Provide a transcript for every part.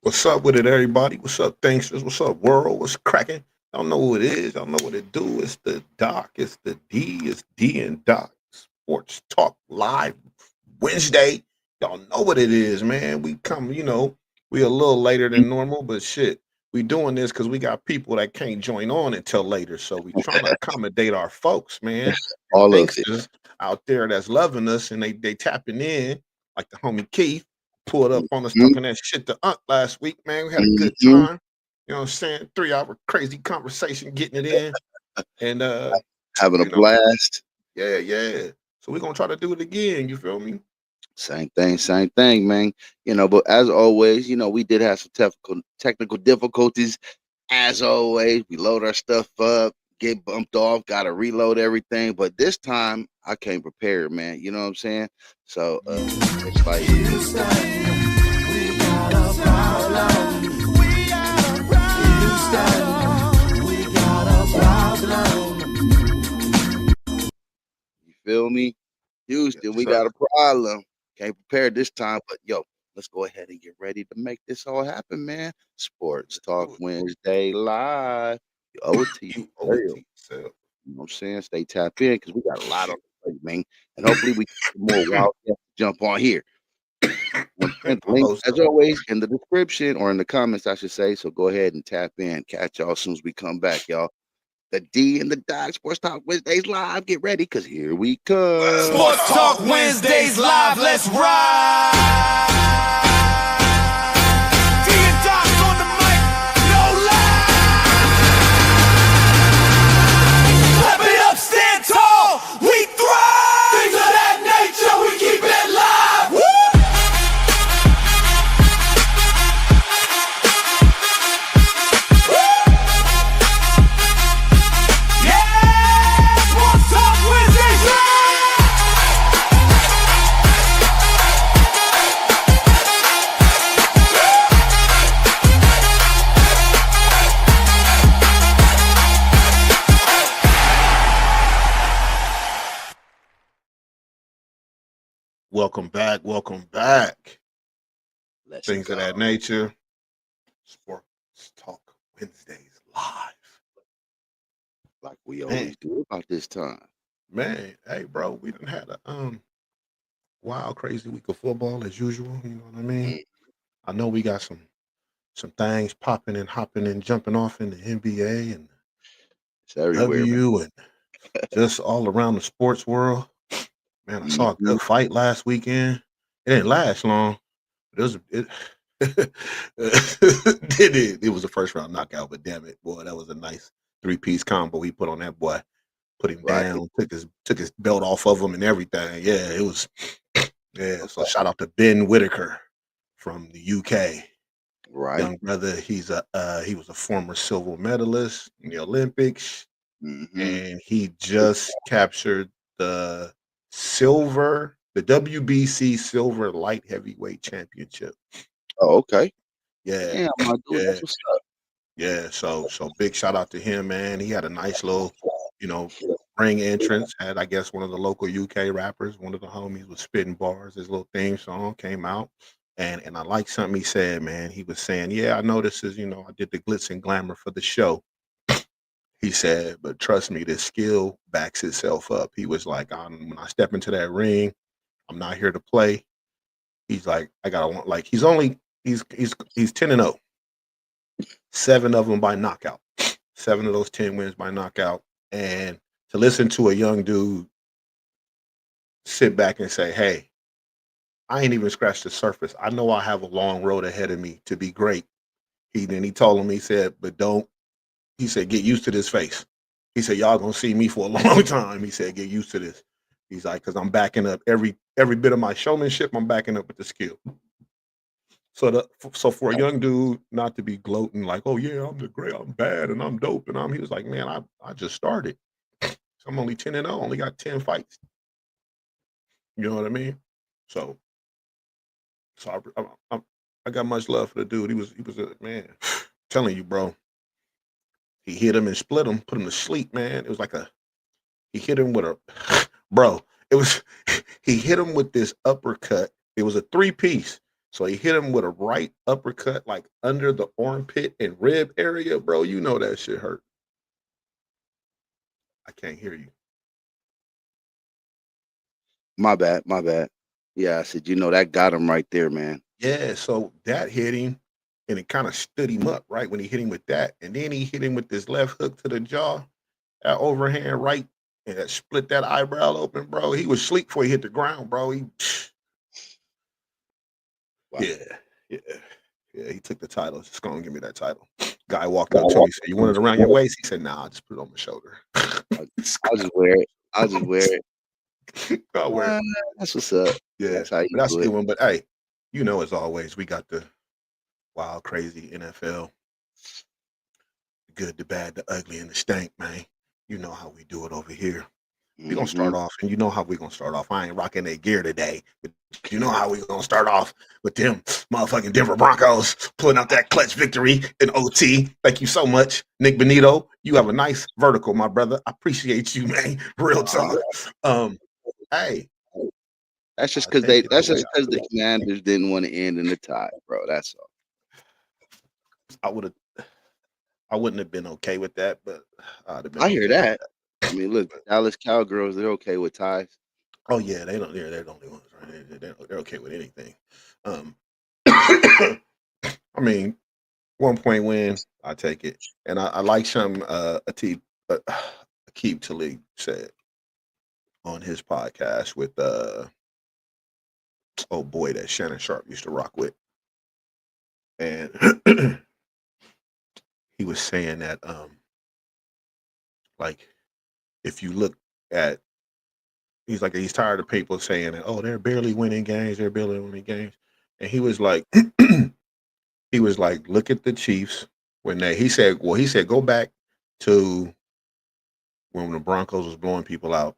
What's up with it, everybody? What's up, THINKSTERZ? What's up, world? What's cracking? I don't know who it is. I don't know what it do. It's the Doc. It's the D. It's D and Doc. Sports Talk Live Wednesday. Y'all know what it is, man. We come, we a little later than normal, but shit, we doing this because we got people that can't join on until later. So we trying to accommodate our folks, man. And All of it. THINKSTERZ out there that's loving us and they tapping in, like the homie Keith pulled up on us Mhm, talking that shit to Unc last week, man. We had a good mhm. time. You know what I'm saying? 3 hour crazy conversation, getting it in. And Having a you know, blast. yeah. So we're gonna try to do it again, you feel me? Same thing, man. But as always, we did have some technical difficulties. As always, we load our stuff up, get bumped off, gotta reload everything. But this time I came prepared, man. You know what I'm saying? So it's like you feel me? Houston, Yes, we got sir. a problem. Can't prepare this time, but yo, let's go ahead and get ready to make this all happen, man. Sports Let's Talk do it. Wednesday live. You owe it to you. You owe For it real. to yourself. You know what I'm saying? Stay tapped in because we got a lot on Shit. the plate, man. And hopefully we get some more wild guests to jump on here. And I link, hope as so. always, in the description or in the comments, I should say. So go ahead and tap in. Catch y'all as soon as we come back, y'all. The D and the Doc Sports Talk Wednesdays live. Get ready because here we come. Sports Talk Wednesdays live, let's ride. D and Doc's on the mic, no lie. Clap it up, stand tall, we thrive. Things of that nature, we keep it live. Woo! Yeah, Sports Talk Wednesdays live. Welcome back. Welcome back. Let's Things of go. that nature. Sports Talk Wednesdays live. Like we Man, always do about this time. hey, bro, we done had a wild, crazy week of football as usual. You know what I mean? Mm, I know we got some things popping and hopping and jumping off in the NBA and It's everywhere, man. W and just all around the sports world. Man, I saw a Mhm. good fight last weekend. It didn't last long. But it was a first round knockout, but damn it, boy, that was a nice 3 piece combo he put on that boy. Put him Right, down, took his belt off of him and everything. Yeah, it was yeah. So shout out to Ben Whitaker from the UK. right. Young brother, he was a former silver medalist in the Olympics, Hmm. and he just captured the the WBC silver light heavyweight championship. Oh, okay. Yeah, Damn, my dude, yeah, that's what's up. yeah. So big shout out to him, man. He had a nice little, you know, ring entrance. Had I guess one of the local UK rappers, one of the homies was spitting bars. His little theme song came out. And I like something he said, man. He was saying, "Yeah, I know this is, I did the glitz and glamour for the show." He said, "But trust me, this skill backs itself up." He was like, When I step into that ring, I'm not here to play." He's like, "I gotta want like he's 10-0, 7 of them by knockout, 7 of those 10 wins by knockout." And to listen to a young dude sit back and say, "Hey, I ain't even scratched the surface. I know I have a long road ahead of me to be great." He told him, he said, "But don't," he said, "get used to this face." He said, "Y'all gonna see me for a long time." He said, "Get used to this." He's like, "Cause I'm backing up every bit of my showmanship. I'm backing up with the skill." So for a young dude not to be gloating like, "Oh yeah, I'm the great, I'm bad, and I'm dope," he was like, "Man, I just started. So I'm only 10-0, only got 10 fights." You know what I mean? So I got much love for the dude. He was a man. Telling you, bro. He hit him and split him, put him to sleep, man. It was like he hit him with a bro. It was he hit him with this uppercut. It was a 3 piece. So he hit him with a right uppercut, like under the armpit and rib area, bro. You know that shit hurt. I can't hear you. My bad, my bad. Yeah, I said, that got him right there, man. Yeah, so that hit him, and it kind of stood him up, right? When he hit him with that. And then he hit him with this left hook to the jaw, that overhand right, and that split that eyebrow open, bro. He was asleep before he hit the ground, bro. Wow. Yeah. He took the title. Just gonna give me that title. Guy walked up to me, said, "You want it around your waist?" He said, "Nah, I'll just put it on my shoulder." I'll just wear it. I'll just wear it. I'll wear it. That's what's up. Yeah, That's how you that's a do good it. one. But hey, as always, we got the wild, crazy NFL, the good, the bad, the ugly, and the stank, man. You know how we do it over here. We're gonna start off, and you know how we're gonna start off. I ain't rocking that gear today, but you know how we're gonna start off with them motherfucking Denver Broncos pulling out that clutch victory in OT. Thank you so much, Nick Benito. You have a nice vertical, my brother. I appreciate you, man. Real talk. Hey, That's just I'll because take it. the Commanders didn't want to end in the tie, bro. That's all. I wouldn't have been okay with that, but I'd have been. I hear okay with that. I mean, look, Dallas Cowgirls, they're okay with ties. Oh yeah, they don't. They're the only ones, right? They're okay with anything. I mean, 1 point win, I take it. And I like some Akeem Talib said on his podcast with oh boy, that Shannon Sharp used to rock with, and he was saying that like if you look at, he's tired of people saying that, oh, they're barely winning games, and he was like look at the Chiefs when he said go back to when the Broncos was blowing people out.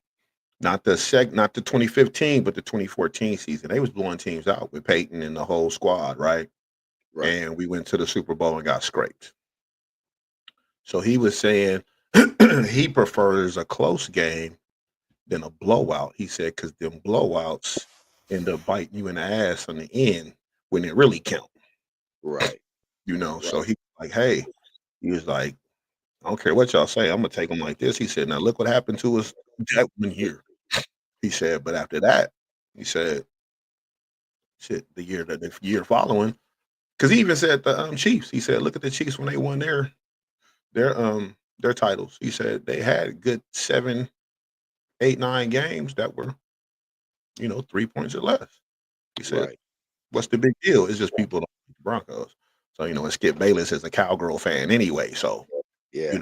Not the 2015, but the 2014 season. They was blowing teams out with Peyton and the whole squad, right? Right. And we went to the Super Bowl and got scraped. So he was saying he prefers a close game than a blowout. He said because them blowouts end up biting you in the ass on the end when it really count. Right. So he like, hey, he was like, I don't care what y'all say, I'm gonna take them like this. He said, now look what happened to us that one year. He said, but after that, he said, shit, the year following, because he even said the Chiefs. He said, look at the Chiefs when they won their titles. He said they had good 7, 8, 9 games that were 3 points or less. He said, what's the big deal? It's just people don't like the Broncos. So and Skip Bayless is a Cowgirl fan anyway. So yeah,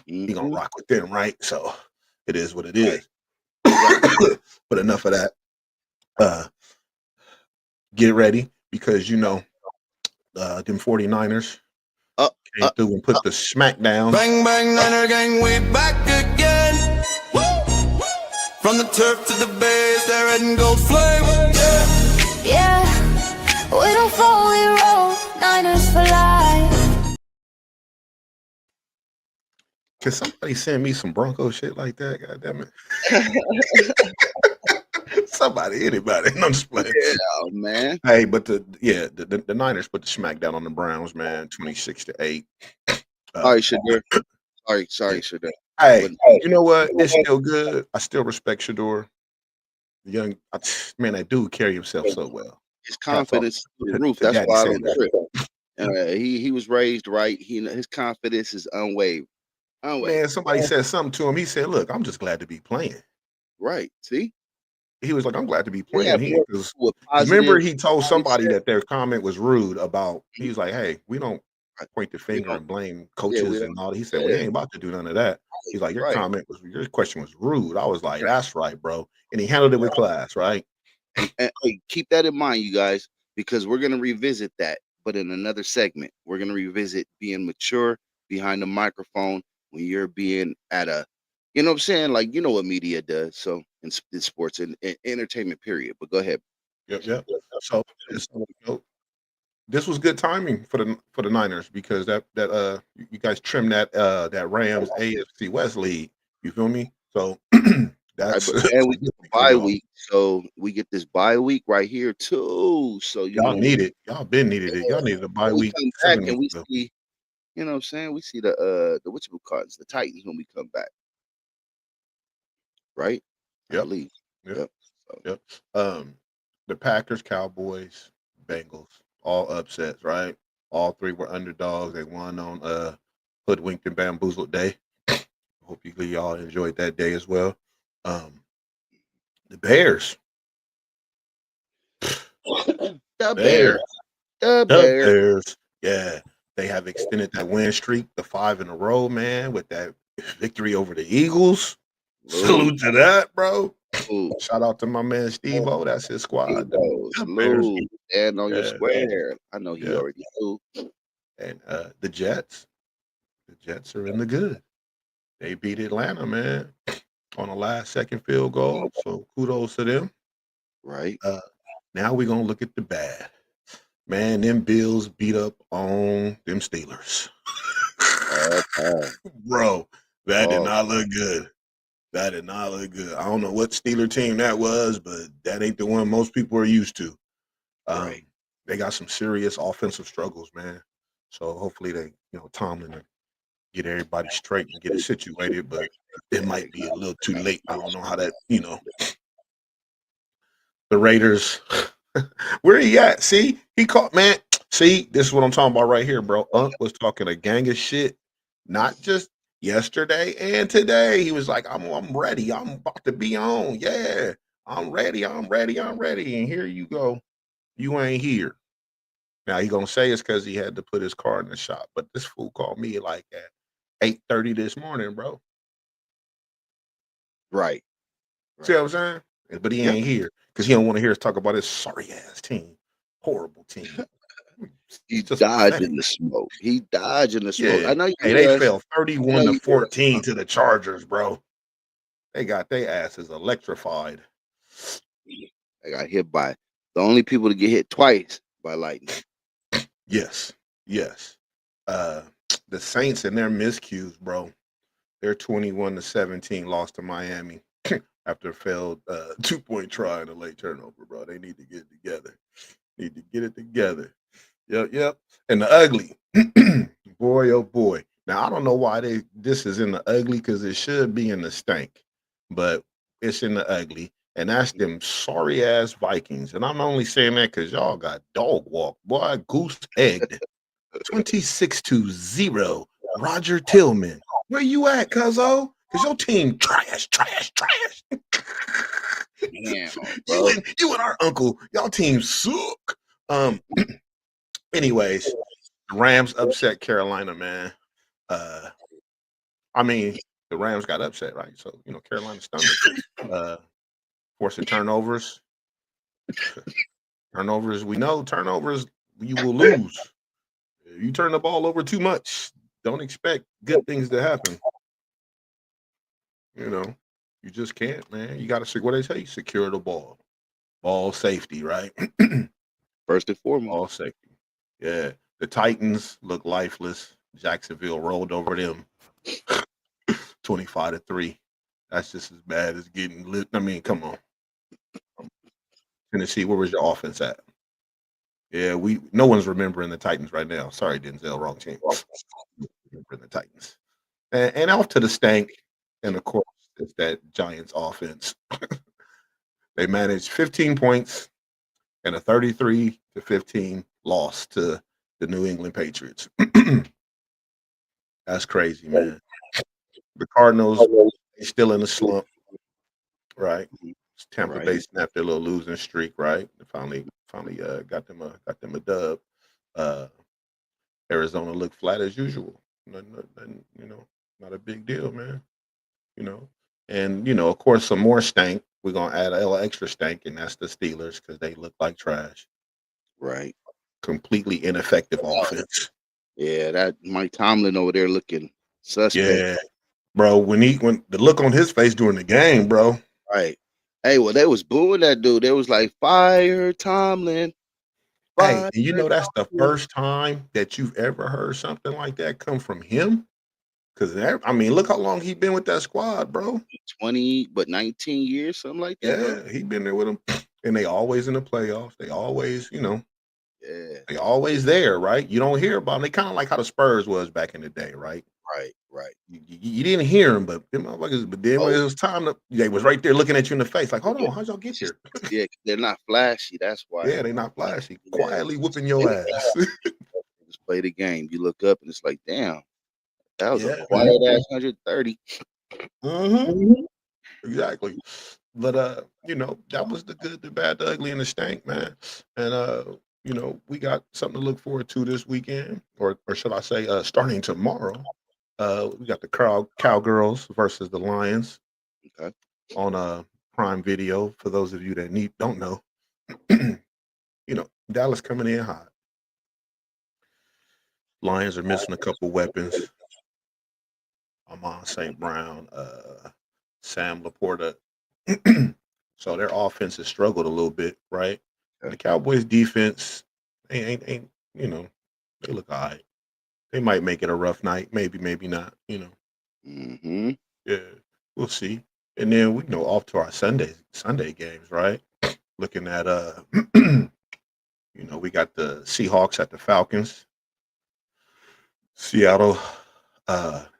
he gonna rock with them, right? So it is what it is. But enough of that. Get ready because them 49ers came through and put the smack down. Bang bang Niner gang, we back again. Woo! From the turf to the base, they're red and gold flame. Yeah, we don't fall, we roll. Niners for life. Can somebody send me some Bronco shit like that? God damn it. Somebody, anybody. I'm just playing. Yeah, man. Hey, but the Niners put the smack down on the Browns, man, 26-8. All right, Shador. Sorry, Shador. Hey, you know what? It's still good. I still respect Shador. That dude carry himself so well. His confidence through the roof. That's why I don't trip. He was raised right. His confidence is unwavering. Man, somebody said something to him. He said, "Look, I'm just glad to be playing." Right. See? He was like, "I'm glad to be playing." Yeah, remember, he told somebody that their comment was rude about. He was like, "Hey, we don't point the finger and blame coaches and all that." He said, "We ain't about to do none of that." He's like, "Your question was rude." I was like, "That's right, bro." And he handled it with class, right? And keep that in mind, you guys, because we're gonna revisit that, but in another segment. We're gonna revisit being mature behind the microphone when you're being at a, you know what I'm saying? Like, you know what media does. So in sports and entertainment, period. But go ahead. Yep. So this was good timing for the Niners because that you guys trimmed that Rams AFC West lead. You feel me? So That's And we get the for bye y'all. week, so we get this bye week right here too. So Y'all need it. Y'all been needed it. Y'all needed a bye when we week come back 7 and weeks we ago. see, you know what I'm saying? We see the whatchamacallits, the Titans when we come back, right? I Yep. believe. Yep. Yep. So, Yep. The Packers, Cowboys, Bengals, all upsets, right? All three were underdogs. They won on hoodwinked and bamboozled day. Hope y'all enjoyed that day as well. Um, the Bears, the Bears, Bears. The the Bears. Bears. Yeah, they have extended that win streak to 5 in a row, man, with that victory over the Eagles. Salute. Salute to that, bro. Salute. Shout out to my man Steve O. That's his squad. The Bears. Salute. Stand on your Yeah, square. I know he yeah. already knew. And the Jets. The Jets are in the good. They beat Atlanta, man, on a last second field goal. So kudos to them. Right. Now we're gonna look at the bad. Man, them Bills beat up on them Steelers. All time. Bro, that did All not look good. That did not look good. I don't know what Steeler team that was, but that ain't the one most people are used to. right. They got some serious offensive struggles, man. So hopefully they, Tomlin will get everybody straight and get it situated, but it might be a little too late. I don't know how that, the Raiders. Where he at? See, he caught man. See, this is what I'm talking about right here, bro. Unc was talking a gang of shit, not just yesterday and today. He was like, I'm ready. I'm about to be on. Yeah, I'm ready. I'm ready. I'm ready. And here you go. You ain't here. Now he gonna say it's because he had to put his car in the shop. But this fool called me like at 8:30 this morning, bro. Right. See what Right. I'm saying? But he Yep. ain't here because he don't want to hear us talk about his sorry ass team, horrible team. It's He just dodged pathetic. in the smoke. He dodged in the smoke. Yeah. I know you Hey, they hear us. fell I know 31 to you hear us. 14 to the Chargers, bro. They got their asses electrified. I got hit by the only people to get hit twice by lightning. Yes. Yes. Uh the Saints and their miscues, bro. They're 21 to 17 lost to Miami after a failed 2-point try and a late turnover, bro. They need to get it together. Need to get it together. Yep, yep. And the ugly. Boy, oh boy. Now I don't know why this is in the ugly because it should be in the stank, but it's in the ugly. And that's them sorry ass Vikings. And I'm only saying that because y'all got dog walk. Boy, goose egged. 26-0. Roger Tillman. Where you at, cuzzo? Because your team trash, trash, trash. Damn, you bro. and you and our uncle, y'all team suck. Um, anyways, the Rams upset Carolina, man. Uh, I mean, the Rams got upset, right? So, Carolina stunned them. Forcing turnovers. Turnovers, we know turnovers, you will lose. If you turn the ball over too much, don't expect good things to happen. You know, you just can't, man. You got to, what they tell you, secure the ball. Ball safety, right? First and foremost. Ball safety. Yeah. The Titans look lifeless. Jacksonville rolled over them 25-3. That's just as bad as getting lit. I mean, come on. Tennessee, where was your offense at? Yeah, no one's remembering the Titans right now. Sorry, Denzel, wrong team. Remembering the Titans. And off to the stank. And of course, it's that Giants offense. They managed 15 points and a 33-15 loss to the New England Patriots. That's crazy, man. The Cardinals, they still in the slump, right? Tampa Bay Right. snapped their little losing streak, right? They finally got them a dub. Uh, Arizona looked flat as usual. Nothing, not a big deal, man. You know, and of course, some more stank. We're gonna add a little extra stank, and that's the Steelers because they look like trash. Right. Completely ineffective offense. Yeah, that Mike Tomlin over there looking suspect. Yeah, bro. When the look on his face during the game, bro. Right. Hey, well, they was booing that dude. They was like, fire Tomlin. Hey, Fire and that's the Tomlin. first time that you've ever heard something like that come from him. Because I mean, look how long he been with that squad, bro. 20, but 19 years, something like that, bro. Yeah, he been there with them, and they always in the playoffs. They always, Yeah, they always there, right? You don't hear about them. They kind of like how the Spurs was back in the day, right? right, right. You didn't hear them, but them motherfuckers. But then when Oh, it was time to, they was right there looking at you in the face, like, hold on, how'd y'all get just here? yeah, 'cause they're not flashy. That's why. Yeah, they not flashy, Yeah, quietly whooping your ass. just play the game. You look up and it's like, damn, that was a Yeah, man. quiet ass 130. Hmm. Exactly. But that was the good, the bad, the ugly, and the stank, man. And we got something to look forward to this weekend, or should I say, starting tomorrow. We got the Cowgirls versus the Lions Okay. on Prime Video. For those of you that don't know, Dallas coming in hot. Lions are missing a couple weapons. Amon St. Brown, Sam Laporta. So their offense has struggled a little bit, right? And Okay. the Cowboys defense ain't they look all right. They might make it a rough night, maybe, maybe not. Mm-hmm. Yeah, we'll see. And then we know off to our Sunday games, right? Looking at we got the Seahawks at the Falcons. Seattle,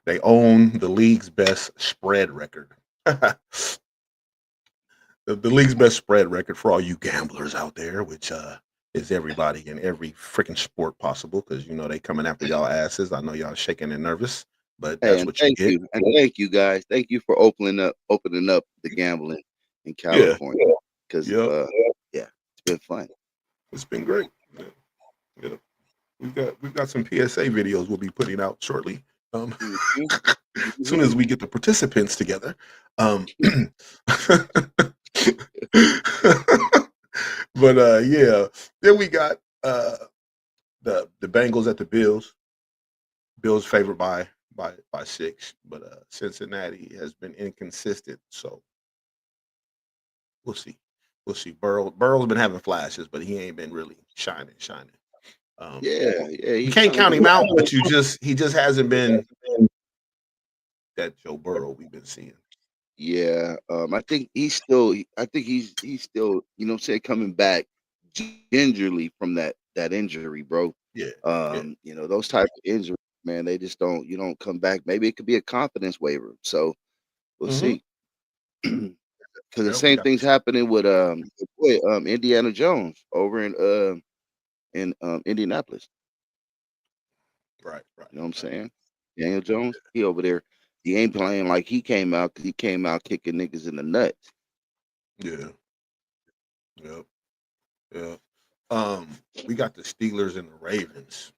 they own the league's best spread record. The league's best spread record for all you gamblers out there, which is everybody in every freaking sport possible, because they coming after y'all asses. I know y'all shaking and nervous, but Hey, that's and what you get. thank you guys. Thank you for opening up the gambling in Yeah, California because yep, yeah, it's been fun. it's been great. Yeah, yeah. We've got some PSA videos we'll be putting out shortly. Mm-hmm. As soon as we get the participants together. But yeah, then we got the Bengals at the Bills. Bills favored by 6, but Cincinnati has been inconsistent. So we'll see. We'll see. Burrow's been having flashes, but he ain't been really shining. Um, Yeah, you he's can't trying to count get him out, but he just hasn't been that Joe Burrow we've been seeing. Yeah, I think he's still, what I'm saying, coming back gingerly from that injury, bro. Yeah, yeah. Those type of injuries, man, they just don't you don't come back. Maybe it could be a confidence waiver. So we'll Mm-hmm. see. Because the Yeah, we same got thing's this. happening with Indiana Jones over in Indianapolis. Right, right, You know what I'm right. saying? Daniel Jones, he over there. He ain't playing like he came out because he came out kicking niggas in the nuts. Yeah, yeah, yeah. Um, we got the Steelers and the Ravens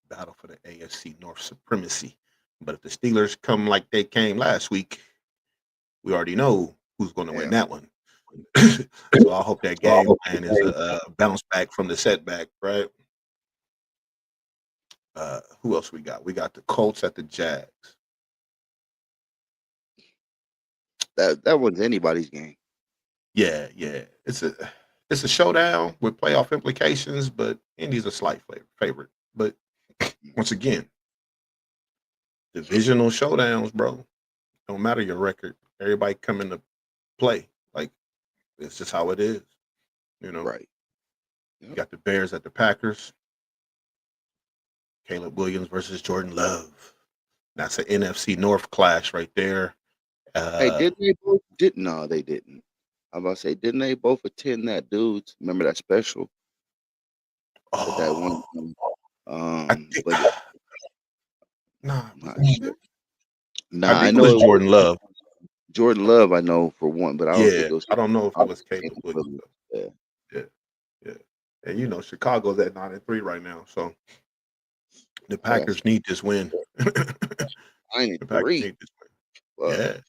battle for the AFC North supremacy. But if the Steelers come like they came last week, we already know who's going to win Yeah. that one. So I hope that game plan is a bounce back from the setback, right? Who else we got? We got the Colts at the Jags. That wasn't anybody's game. Yeah, yeah. It's a showdown with playoff implications, but Indy's a slight favorite. But once again, divisional showdowns, bro. Don't matter your record. Everybody coming to play. Like, it's just how it is. You know, Right. you Yep. got the Bears at the Packers. Caleb Williams versus Jordan Love. That's an NFC North clash right there. Hey, Uh, didn't they both did no, they didn't. I'm about to say, didn't they both attend that dude's? Remember that special at that one? oh, I think But nah, I'm was not it him? sure. I Nah, I think it know was it was Jordan Love. Jordan Love. I know for one, but I don't Yeah, think it was. I don't know if I it don't was think Caleb it Williams was- though. Yeah, Yeah, yeah. And Chicago's at 9-3 right now, so the oh, that's Packers need this win. The Packers 93. need this win. Fuck.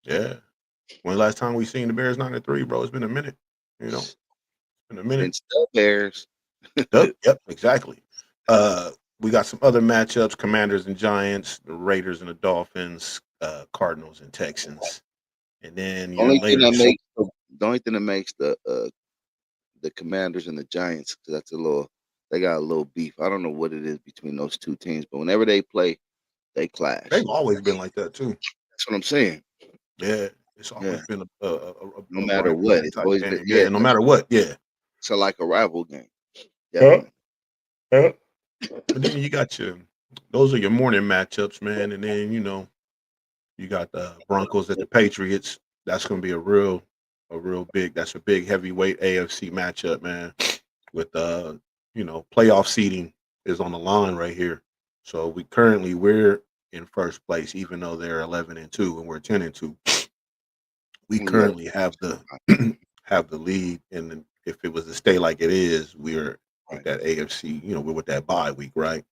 Yeah, yeah. When the last time we seen the Bears 9-3, bro? It's been a minute. It's been a minute. Since the Bears. Yep, exactly. Uh, we got some other matchups: Commanders and Giants, the Raiders and the Dolphins, Cardinals and Texans, and then your Only thing later. that makes the only thing that makes the Commanders and the Giants, 'cause they got a little beef. I don't know what it is between those two teams, but whenever they play, they clash. They've always been like that too. That's what I'm saying. Yeah, it's Yeah. always been No a matter what, rivalry it's type always been game. Yeah, no matter what. Yeah. so like a rival game. Huh? Definitely. Huh? And then you got those are your morning matchups, man. And then you got the Broncos at the Patriots. That's going to be a real big. That's a big heavyweight AFC matchup, man. With playoff seeding is on the line right here. So we're in first place, even though they're 11-2 and we're 10-2. We Yeah. currently have the have the lead, and if it was to stay like it is, we're with Right. that AFC. We're with that bye week, right?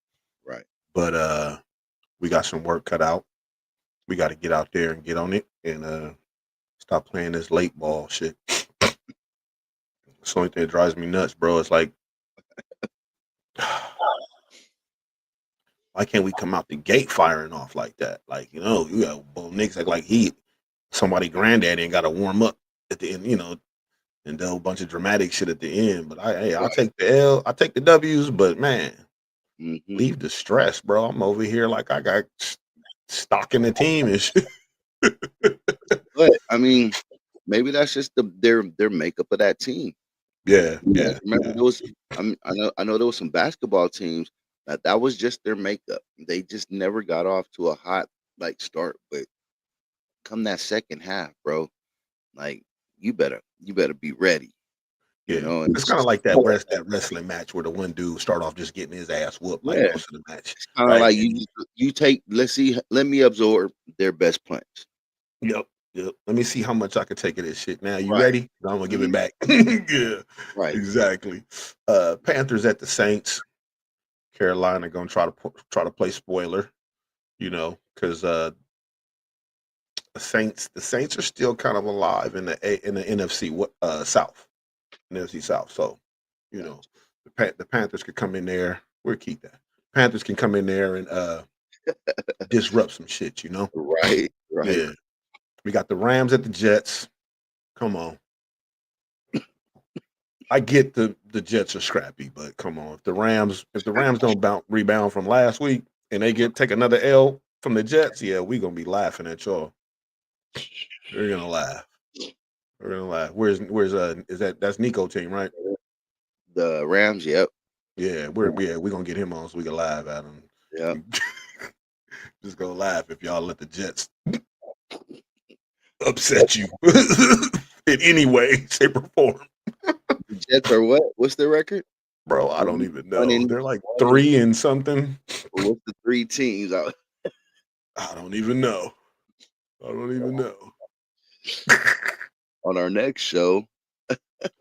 Right. But we got some work cut out. We got to get out there and get on it and stop playing this late ball shit. It's the only thing that drives me nuts, bro. It's like, why can't we come out the gate firing off like that? Like, you got Bo Nix act like somebody granddaddy and got to warm up at the end, and do a bunch of dramatic shit at the end. But I'll take the L, I take the W's, but man, Mm-hmm. leave the stress, bro. I'm over here like I got stock in the team and shit. But I mean, maybe that's just their makeup of that team. Yeah. Remember those? I know there was some basketball teams that was just their makeup. They just never got off to a hot start. But come that second half, bro, like you better be ready. Yeah, And it's it's kind of just like that wrestling match where the one dude start off just getting his ass whooped like yeah, most of the match, it's kind of right? like you take. Let me absorb their best punch. Yep. Let me see how much I can take of this shit. Now, you Right. ready? I'm gonna give it Mhm. back. Yeah, Right. exactly. Panthers at the Saints. Carolina gonna try to play spoiler, because the Saints are still kind of alive in the South, NFC South. So, the Panthers could come in there. We'll keep that. Panthers can come in there and disrupt some shit. Right. Right. Yeah. We got the Rams at the Jets. Come on. I get the Jets are scrappy, but come on. If the Rams don't rebound from last week and they take another L from the Jets, yeah, we gonna be laughing at y'all. We're gonna laugh. We're gonna laugh. Where's is that's Nico team, right? The Rams. Yep. Yeah, we're gonna get him on so we can laugh at Yep. him. Just gonna laugh if y'all let the Jets upset you in any way, shape, or form. The Jets are what? What's their record? Bro, I don't even One know. in They're like one in. 3 and something. What's the three teams? I don't even know. I don't even know. On our next show.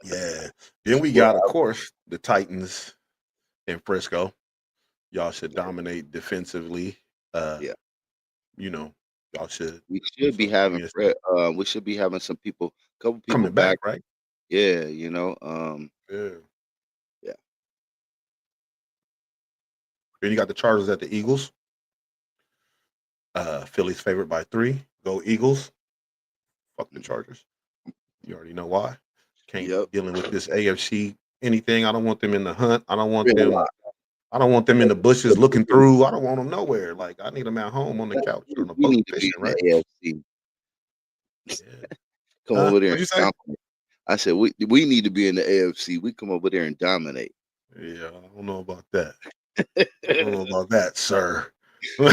Yeah. Then we Well, got, of course, the Titans in Frisco. Y'all should dominate defensively. yeah, You know, y'all should. we should be So give having me a second. we should be having couple people Coming back. back, right? Yeah, Yeah. yeah. Then you got the Chargers at the Eagles. Philly's favorite by 3. Go Eagles. Fuck the Chargers. You already know why. Can't Yep. dealing with this AFC anything. I don't want them in the hunt. I don't want Real them. I don't want them in the bushes looking through. I don't want them nowhere. Like I need them at home on the couch or on a We boat need to be fishing, in right? the AFC. Yeah. Come over there What'd and you say? dominate. I said we need to be in the AFC. We come over there and dominate. Yeah, I don't know about that. I don't know about that, sir. I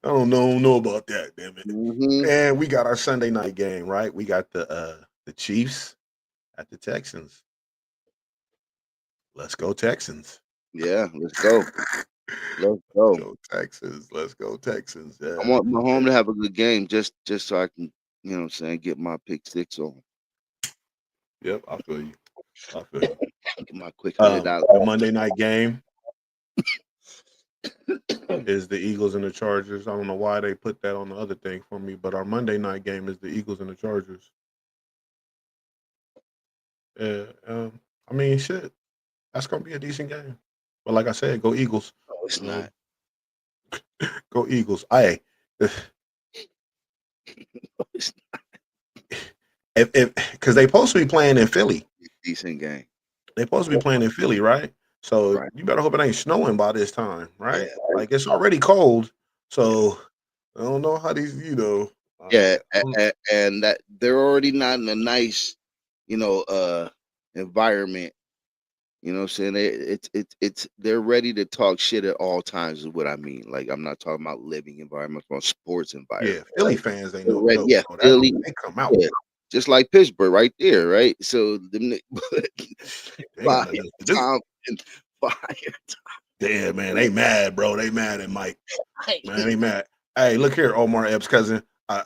don't know about that, damn it. Mm-hmm. And we got our Sunday night game, right? We got the Chiefs at the Texans. Let's go Texans. Yeah, let's go. Let's go. Go Texans. Let's go Texans. I Yeah. want my home to have a good game just so I can, what I'm saying, get my pick six on. Yep, I feel you. Get my quick $100. The Monday night game is the Eagles and the Chargers. I don't know why they put that on the other thing for me, but our Monday night game is the Eagles and the Chargers. Yeah, I mean, shit, that's gonna be a decent game. But like I said, go Eagles. No, it's not. Go Eagles. If It's because they supposed to be playing in Philly. a decent game. They supposed to be playing in Philly, right? So Right. you better hope it ain't snowing by this time, Yeah. right? Like it's already cold. So I don't know how these, Yeah. I don't- And that they're already not in a nice, environment. You know what I'm saying? It's they're ready to talk shit at all times is what I mean. Like I'm not talking about living environment, I'm talking about sports yeah, environment. Philly Like fans ain't they're no ready, joke, yeah, bro. Philly, They come out. yeah. Just like Pittsburgh right there, right? So Shit, they ain't fire got nothing else to do. Tom and fire Yeah, man, they mad, bro. They mad at Mike. Man, Time. they mad. Hey, look here, Omar Epps' cousin, uh,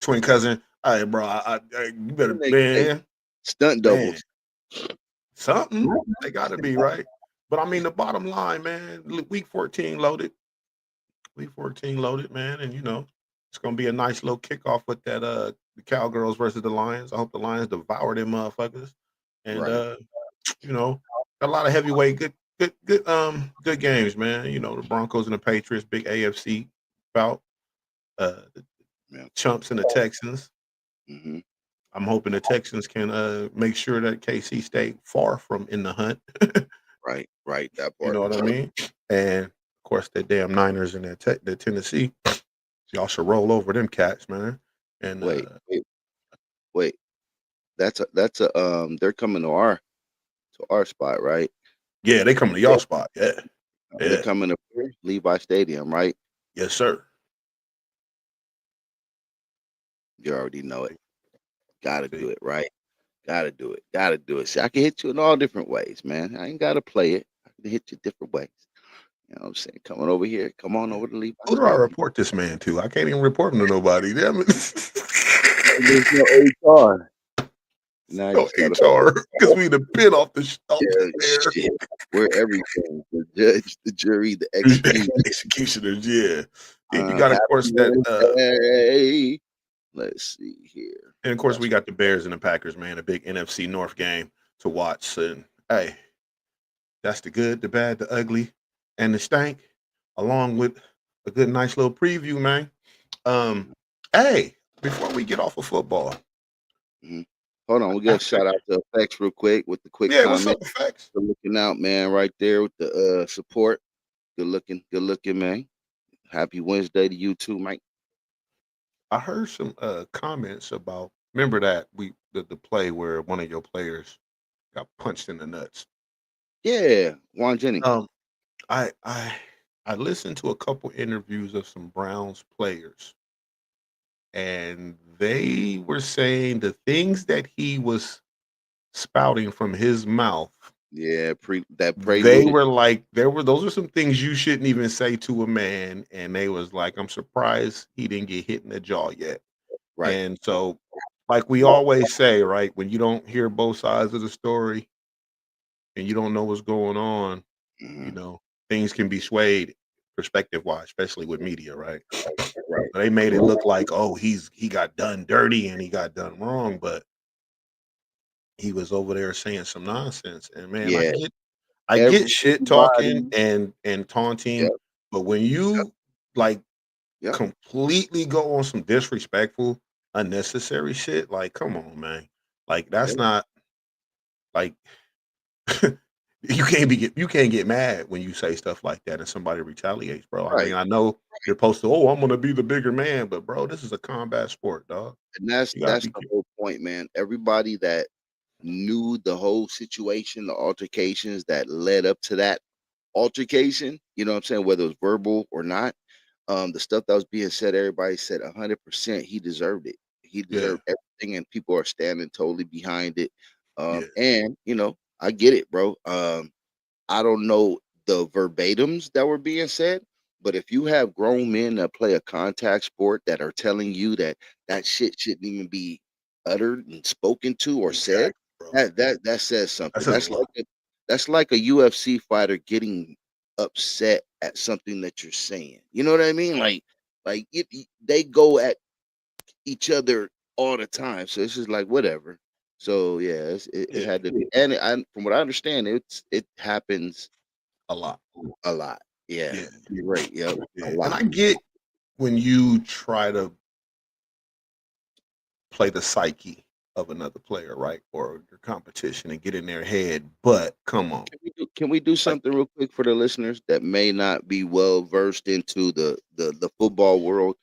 twin cousin. Hey, bro, you better, Hey, stunt man, doubles. something. They got to be right. But I mean, the bottom line, man, week 14 loaded. Week 14 loaded, man, and it's gonna be a nice little kickoff with that the Cowgirls versus the Lions. I hope the Lions devour them motherfuckers. And Right. you know, got a lot of heavyweight, good games, man. The Broncos and the Patriots, big AFC bout. The Yeah. Chumps and the Texans. Hmm. I'm hoping the Texans can make sure that KC stay far from in the hunt. Right. Right. That You part. know what I mean? And of course, the damn Niners and the Tennessee. Y'all should roll over them cats, man. And Wait. Wait. Wait. That's a they're coming to our spot, right? yeah, they coming to y'all spot. Yeah, They're yeah, coming to Levi Stadium, right? yes, sir. You already know it. See, Gotta see. do it, right? Gotta do it. Gotta do it. See, I can hit you in all different ways, man. I ain't gotta play it. I can hit you different ways. You know what I'm saying? Coming over here, come on Yeah. over to Levi Who do I Stadium. report this man to? I can't even report him to nobody. Damn it. There's no HR. Now I No just gotta HR because we the pin off the yeah, air. shit. We're everything. The judge, the jury, the executioner. Executioners, yeah. Yeah, you got, of Happy course, that. Wednesday. Let's see here. And of course, That's we got the Bears and the Packers, man. A big NFC North game to watch. And hey, that's the good, the bad, the ugly, and the stank, along with a good, nice little preview, man. Um, hey, before we get off of football, mhm. Hold on, we got a after shout out to Effects real quick with the quick yeah, what's comment up, effects? for looking out, man, right there with the support. Good looking, man. Happy Wednesday to you too, Mike. I heard some comments about. Remember that the play where one of your players got punched in the nuts. Yeah, Juan Jennings. Um, I I I listened to a couple interviews of some Browns players, and they were saying the things that he was spouting from his mouth. Yeah, that They prelude. were like, those are some things you shouldn't even say to a man. And they was like, I'm surprised he didn't get hit in the jaw yet. Right. And so, like we always say, right, when you don't hear both sides of the story and you don't know what's going on, you Hmm. know, things can be swayed perspective wise, especially with media, right? Right. They made it look like, oh, he got done dirty and he got done wrong, but he was over there saying some nonsense. And man, Yeah. I get shit talking Everybody. and Yep. taunting, but when you like Yep. completely go on some disrespectful, unnecessary shit, like come on, man. Like Yeah. that's not like you can't get mad when you say stuff like that and somebody retaliates, bro. I mean, Right. I know you're supposed to, oh, I'm gonna be the bigger man, but bro, this is a combat sport, dog. And that's You gotta that's be the whole point, man. Everybody that knew the whole situation, the altercations that led up to that altercation, you know what I'm saying, whether it was verbal or not, the stuff that was being said, everybody said 100% he deserved it. He yeah, deserved everything, and people are standing totally behind it. yeah, And I get it, bro. I don't know the verbatims that were being said, but if you have grown men that play a contact sport that are telling you that that shit shouldn't even be uttered and spoken to or said, exactly, bro. that says That something. says a lot. That's like a UFC fighter getting upset at something that you're saying. You know what I mean? They go at each other all the time. So it's just like whatever. So yeah, it Yeah, had to be, and from what I understand, it happens a lot. a lot. Yeah, Yeah, you're right. Yep, a yeah. And lot. I get when you try to play the psyche of another player, right? Or your competition and get in their head. But come on. can we do Like, something real quick for the listeners that may not be well versed into the football world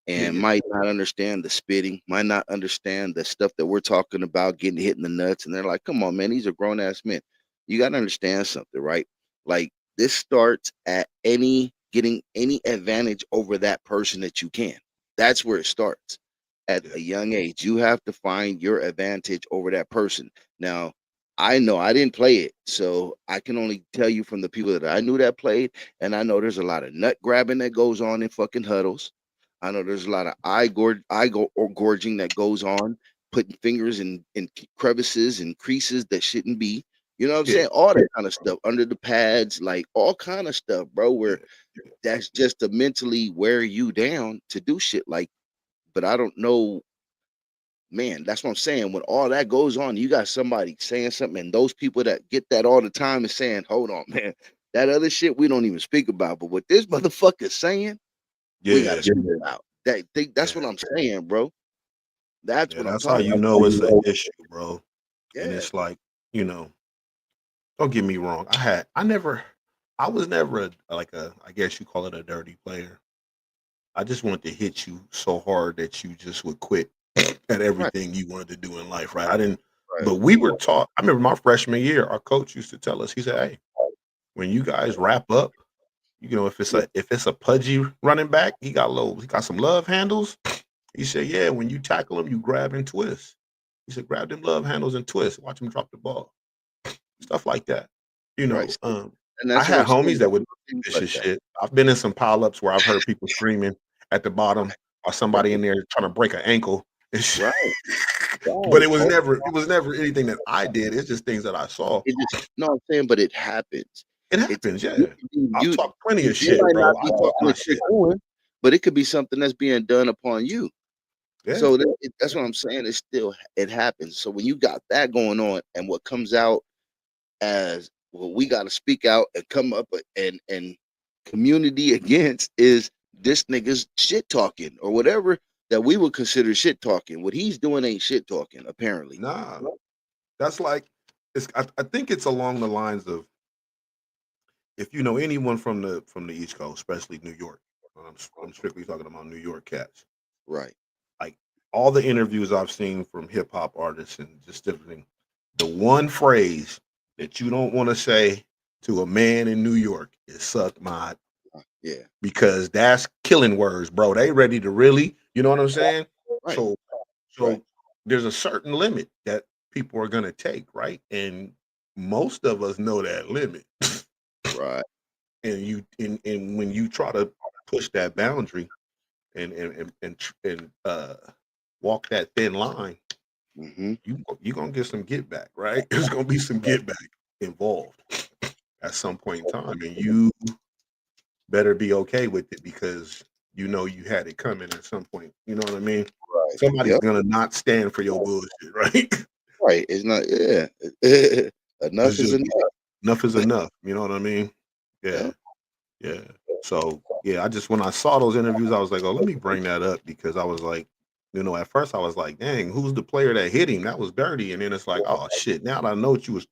yeah, and yeah, might not understand the spitting, might not understand the stuff that we're talking about, getting hit in the nuts, and they're like, "Come on, man, these are grown ass men." You got to understand something, right? Like this starts at any getting any advantage over that person that you can. That's where it starts. At yeah, a young age, you have to find your advantage over that person. Now, I know I didn't play it, so I can only tell you from the people that I knew that played, and I know there's a lot of nut grabbing that goes on in fucking huddles. I know there's a lot of gorging that goes on, putting fingers in crevices and creases that shouldn't be. You know what I'm yeah, saying? All that kind of stuff under the pads, like all kind of stuff, bro. yeah, Where that's just to mentally wear you down to do shit like. But I don't know, man, that's what I'm saying. When all that goes on, you got somebody saying something, and those people that get that all the time is saying, "Hold on, man, that other shit we don't even speak about." But what this motherfucker's saying, we got yeah, to speak about. That's yeah, what I'm saying, bro. That's yeah. what I'm That's how talking you about. know it's an issue, bro. And Yeah, it's like, you know, don't get me wrong. I was never I guess you call it a dirty player. I just wanted to hit you so hard that you just would quit at right, everything you wanted to do in life, right? I didn't, right, but we were taught. I remember my freshman year, our coach used to tell us. He said, "Hey, when you guys wrap up, you know, yeah, if it's a pudgy running back, he got some love handles." He said, "Yeah, when you tackle him, you grab and twist." He said, "Grab them love handles and twist. Watch him drop the ball." Stuff like that. You right. know, See, and I that's what had I'm saying. homies that would do Things like vicious that. shit. I've been in some pileups where I've heard people screaming at the bottom or somebody in Right, there trying to break an ankle and shit. right, But right. it was never anything that I did. It's just things that I saw. It just no, I'm saying, but it happens. It It's happens, you, yeah. you, I've you talked plenty of you shit, might bro. not I be talk talking my what you're shit. doing, but it could be something that's being done upon you. Yeah. So that's what I'm saying. It's still it happens. So when you got that going on, and what comes out as well, we got to speak out and come up and community against is this nigga's shit talking or whatever that we would consider shit talking. What he's doing ain't shit talking, apparently. Nah. That's like I think it's along the lines of if you know anyone from the East Coast, especially New York. I'm strictly talking about New York cats. Right. Like all the interviews I've seen from hip hop artists and just different, the one phrase that you don't want to say to a man in New York is "suck my," Yeah. because that's killing words, bro. They ready to really, you know what I'm saying? Right. So Right. so there's a certain limit that people are gonna take, right? And most of us know that limit. Right. And when you try to push that boundary and walk that thin line, Hmm. you gonna get some get back, right? There's gonna be some get back involved at some point in time, and you better be okay with it because you know you had it coming at some point. You know what I mean? Right. Somebody's Yep. gonna not stand for your bullshit, right? Right. It's not. Yeah. It's Enough is just enough. enough is enough. You know what I mean? Yeah, Yep. yeah. So yeah, I just when I saw those interviews, I was like, oh, let me bring that up because I was like, you know, at first I was like, dang, who's the player that hit him? That was dirty. And then it's like, oh shit, now that I know what you was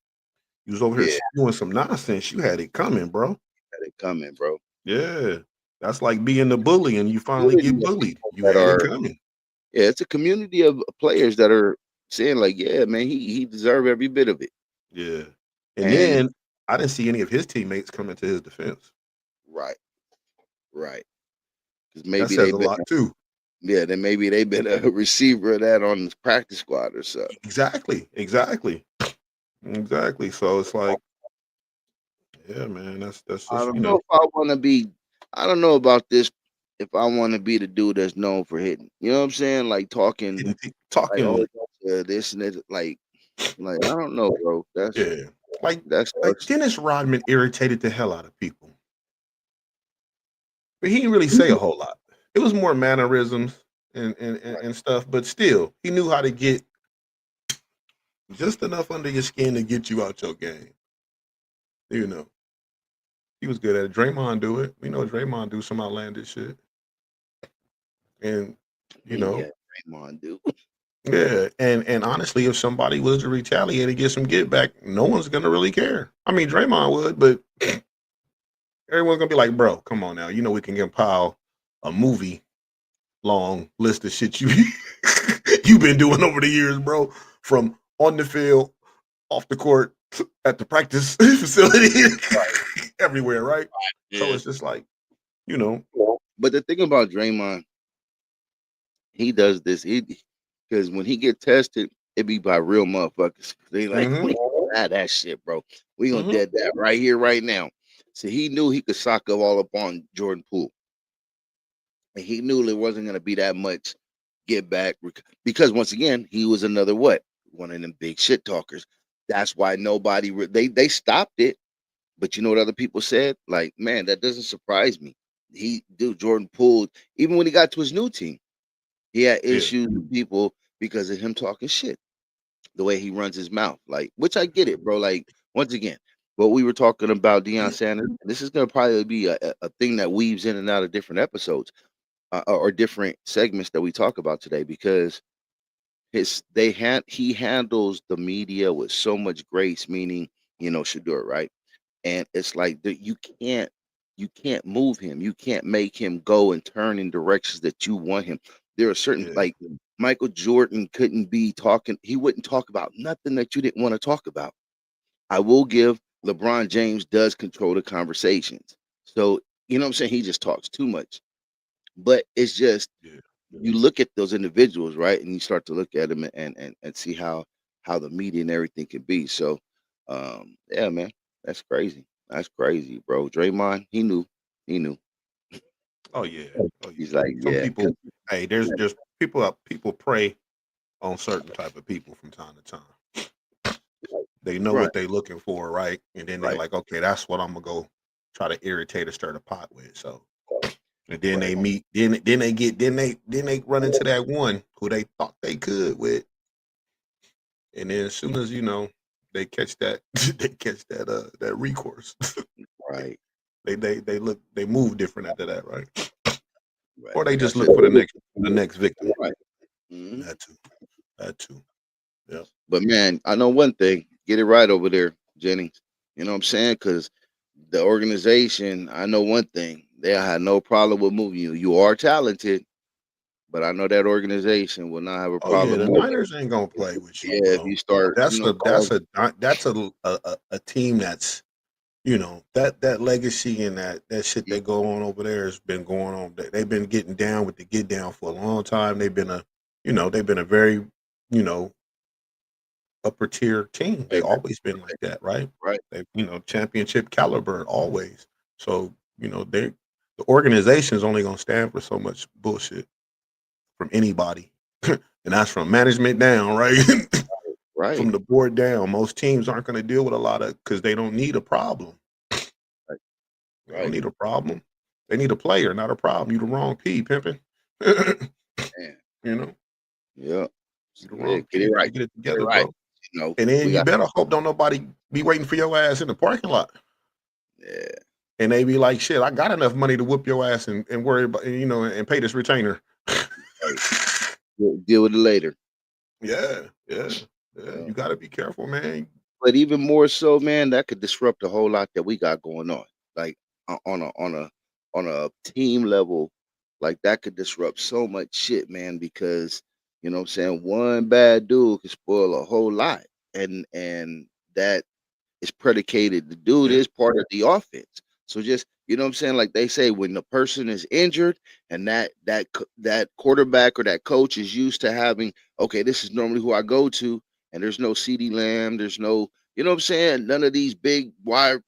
over here Yeah. doing some nonsense. You had it coming, bro. Had it coming, bro. Yeah. That's like being the bully and you finally Community get of bullied. people You that had it are. coming. Yeah, it's a community of players that are saying like, yeah, man, he deserved every bit of it. Yeah. And And then I didn't see any of his teammates coming to his defense. right, right, because That maybe says they've a been, lot too. yeah, then maybe they've been a receiver of that on the practice squad or so. Exactly. Exactly. Exactly. So it's like, yeah, man, that's I just, don't know if I want to be. I don't know about this. If I want to be the dude that's known for hitting, you know what I'm saying? Like talking, like talking, oh, this and that. Like I don't know, bro. yeah. Like That's like us. Dennis Rodman irritated the hell out of people. But he didn't really say a whole lot. It was more mannerisms and stuff, but still, he knew how to get just enough under your skin to get you out your game. You know, he was good at it. Draymond do it. We know Draymond do some outlandish shit, and you Yeah, know, Draymond, dude. Yeah, and honestly, if somebody was to retaliate and get some get back, no one's gonna really care. I mean, Draymond would, but everyone's gonna be like, "Bro, come on now. You know we can compile a movie long list of shit you you've been doing over the years, bro. From on the field, off the court, at the practice facility, everywhere, right? So Yeah. it's just like, you know, But the thing about Draymond, he does this. Because when he get tested, it be by real motherfuckers. They like, hmm we gonna have that shit, bro. We gonna hmm dead that right here, right now. So he knew he could sock up all up on Jordan Poole. And he knew there wasn't gonna be that much get back because once again, he was another what? One of them big shit talkers. That's why nobody they stopped it. But you know what other people said? Like, man, that doesn't surprise me. Jordan Poole, even when he got to his new team, he had yeah, issues with people because of him talking shit, the way he runs his mouth. Like, which I get it, bro. Like, once again, what we were talking about Deion Sanders, and this is gonna probably be a thing that weaves in and out of different episodes or different segments that we talk about today because he handles the media with so much grace, meaning should do it right. And it's like that you can't move him. You can't make him go and turn in directions that you want him. There are certain yeah, like Michael Jordan couldn't be talking, he wouldn't talk about nothing that you didn't want to talk about. I will give LeBron James does control the conversations. So, you know what I'm saying? He just talks too much. But it's just yeah. you look at those individuals, right? And you start to look at them and see how the media and everything can be. So yeah, man, that's crazy. That's crazy, bro. Draymond, he knew. He knew. Oh yeah, oh yeah. He's like, Some yeah, people, hey, there's people prey on certain type of people from time to time. They know right, what they looking for, right? And then they right, like, okay, that's what I'm gonna go try to irritate or stir the pot with. So, and then right. they meet, then they get, then they run into that one who they thought they could with, and then as soon as they catch that, they catch that recourse. Right, they move different after that, right? right. Or they just That's look it. for the next victim. Right. Mhm. That too, that too. Yeah. But man, I know one thing. Get it right over there, Jennings. You know what I'm saying? Because the organization, I know one thing. They had no problem with moving you. You are talented, but I know that organization will not have a Oh yeah, problem the moving. Niners ain't gonna play with you, Yeah, if bro. you start, That's a cause a team that's that legacy and that shit yeah, that go on over there has been going on. They've been getting down with the get down for a long time. They've been a very you know upper tier team. They always been like that, right? right, They championship caliber always. So they the organization is only gonna stand for so much bullshit from anybody, and that's from management down, right? right, From the board down. Most teams aren't going to deal with a lot of because they don't need a problem. right, They don't right. need a problem. They need a player, not a problem. You the wrong P, pimping. you Man, know, yeah, you the yeah. wrong Get it P. right, Gotta get it get it together, right. bro. And We then you got better hope don't nobody be waiting for your ass in the parking lot. yeah. And they be like, shit, I got enough money to whoop your ass and worry about and pay this retainer. Right. We'll deal with it later. yeah, yeah, yeah. Yeah. You gotta be careful, man. But even more so, man, that could disrupt a whole lot that we got going on. Like on a team level, like that could disrupt so much shit, man, because what I'm saying, one bad dude could spoil a whole lot. And that is predicated. The dude Yeah, is part of the offense. So just what I'm saying, like they say, when the person is injured and that quarterback or that coach is used to having, okay, this is normally who I go to, and there's no CD Lamb, there's no, what I'm saying, none of these big wide